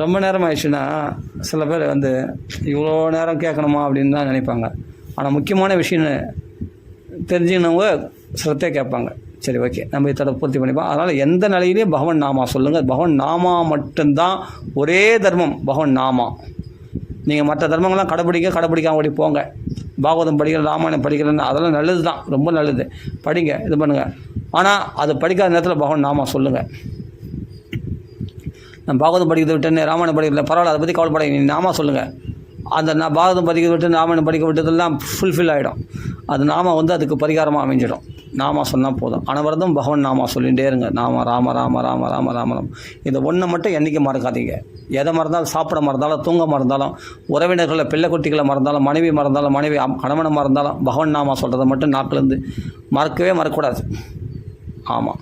ரொம்ப நேரம் ஆயிடுச்சுன்னா சில பேர் இவ்வளோ நேரம் கேட்கணுமா அப்படின்னு தான் நினைப்பாங்க. ஆனால் முக்கியமான விஷயம்னு தெரிஞ்சுக்கினவங்க சிரத்தையாக கேட்பாங்க. சரி, ஓகே, நம்ம இத்தோட பூர்த்தி பண்ணிப்போம். அதனால் எந்த நிலையிலையும் பகவான் நாமா சொல்லுங்கள். பகவான் நாமா மட்டும்தான் ஒரே தர்மம். பகவான் நாமா. நீங்கள் மற்ற தர்மங்கள்லாம் கடைப்பிடிக்காம ஓடி போங்க. பாகவதம் படிக்கிற, ராமாயணம் படிக்கிறேன்னு அதெல்லாம் நல்லது தான், ரொம்ப நல்லது, படிங்க, இது பண்ணுங்கள். ஆனால் அது படிக்காத நேரத்தில் பகவான் நாமா சொல்லுங்கள். நான் பாகவதம் படிக்கிறத விட்டேன்னு ராமாயணம் படிக்கிறேன், பரவாயில்ல, அதை பற்றி கவலைப்படாதீங்க, நீ நாமா சொல்லுங்கள். அந்த நான் பாகவதம் படிக்க விட்டு ராமாயணம் படிக்க விட்டதெல்லாம் ஃபுல்ஃபில் ஆகிடும். அது நாம அதுக்கு பரிகாரமாக அமைஞ்சிடும். நாமா சொன்னால் போதும். அனவரதும் பகவான் நாமா சொல்லிகிட்டே இருங்க. நாம ராம ராம ராம ராம ராம ராம. இதை ஒன்றை மட்டும் என்றைக்கும் மறக்காதீங்க. எதை மறந்தாலும், சாப்பிட மறந்தாலும், தூங்க மறந்தாலும், உறவினர்களை, பிள்ளை குட்டிகளை மறந்தாலும், மனைவி மறந்தாலும், கணவனை மறந்தாலும், பகவான் நாமா சொல்கிறத மட்டும் நாக்கிலேருந்து மறக்கக்கூடாது. ஆமாம்,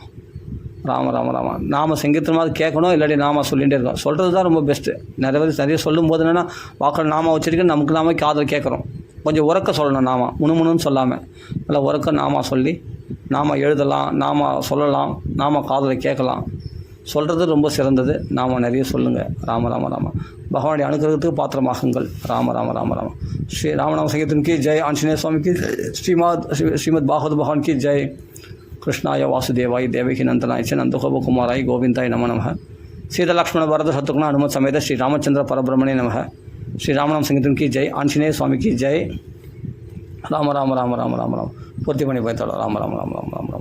ராம ராம ராம. நாம சங்கீதமாவது கேட்கணும், இல்லாட்டி நாம சொல்லிகிட்டே இருக்கோம். சொல்கிறது தான் ரொம்ப பெஸ்ட்டு. நிறைய சொல்லும்போது என்னென்னா வாக்கள் நாம வச்சுருக்கேன், நமக்கு நாம காதில் கேட்குறோம். கொஞ்சம் உறக்க சொல்லணும். நாம முணுமுணுன்னு சொல்லாமல் நல்லா உறக்க நாம சொல்லி நாம எழுதலாம், நாம சொல்லலாம், நாம காதில் கேட்கலாம். சொல்கிறது ரொம்ப சிறந்தது. நாம நிறைய சொல்லுங்கள். ராம ராம ராம. பகவானுடைய அனுகிரகத்துக்கு பாத்திரமாகுங்கள். ராம ராம ராம ராம. ஸ்ரீ ராமநாம சங்கீதம் கி ஜெய். ஆஞ்சநேய சுவாமி கி ஸ்ரீமத் பாகவத் பகவான் கி ஜெய். கிருஷ்ணாய வாசுதேவாய் தேவகி நந்தனாய் நந்தகோபகுமாராய் கோவிந்தாய் நம நம. சீதலக்ஷ்மண பரத சத்ருக்ன அனுமத் சமேத ஸ்ரீ ராமச்சந்திர பரபிரமணே நம. ஸ்ரீ ராமநாம சங்கீதம் கி ஜெய். ஆஞ்சநேய சுவாமி கி ஜெய். ராம ராம ராம ராம ராம ராம. பூர்த்தி பண்ணி போய்த்தோம். ராம ராம ராம ராம ராம.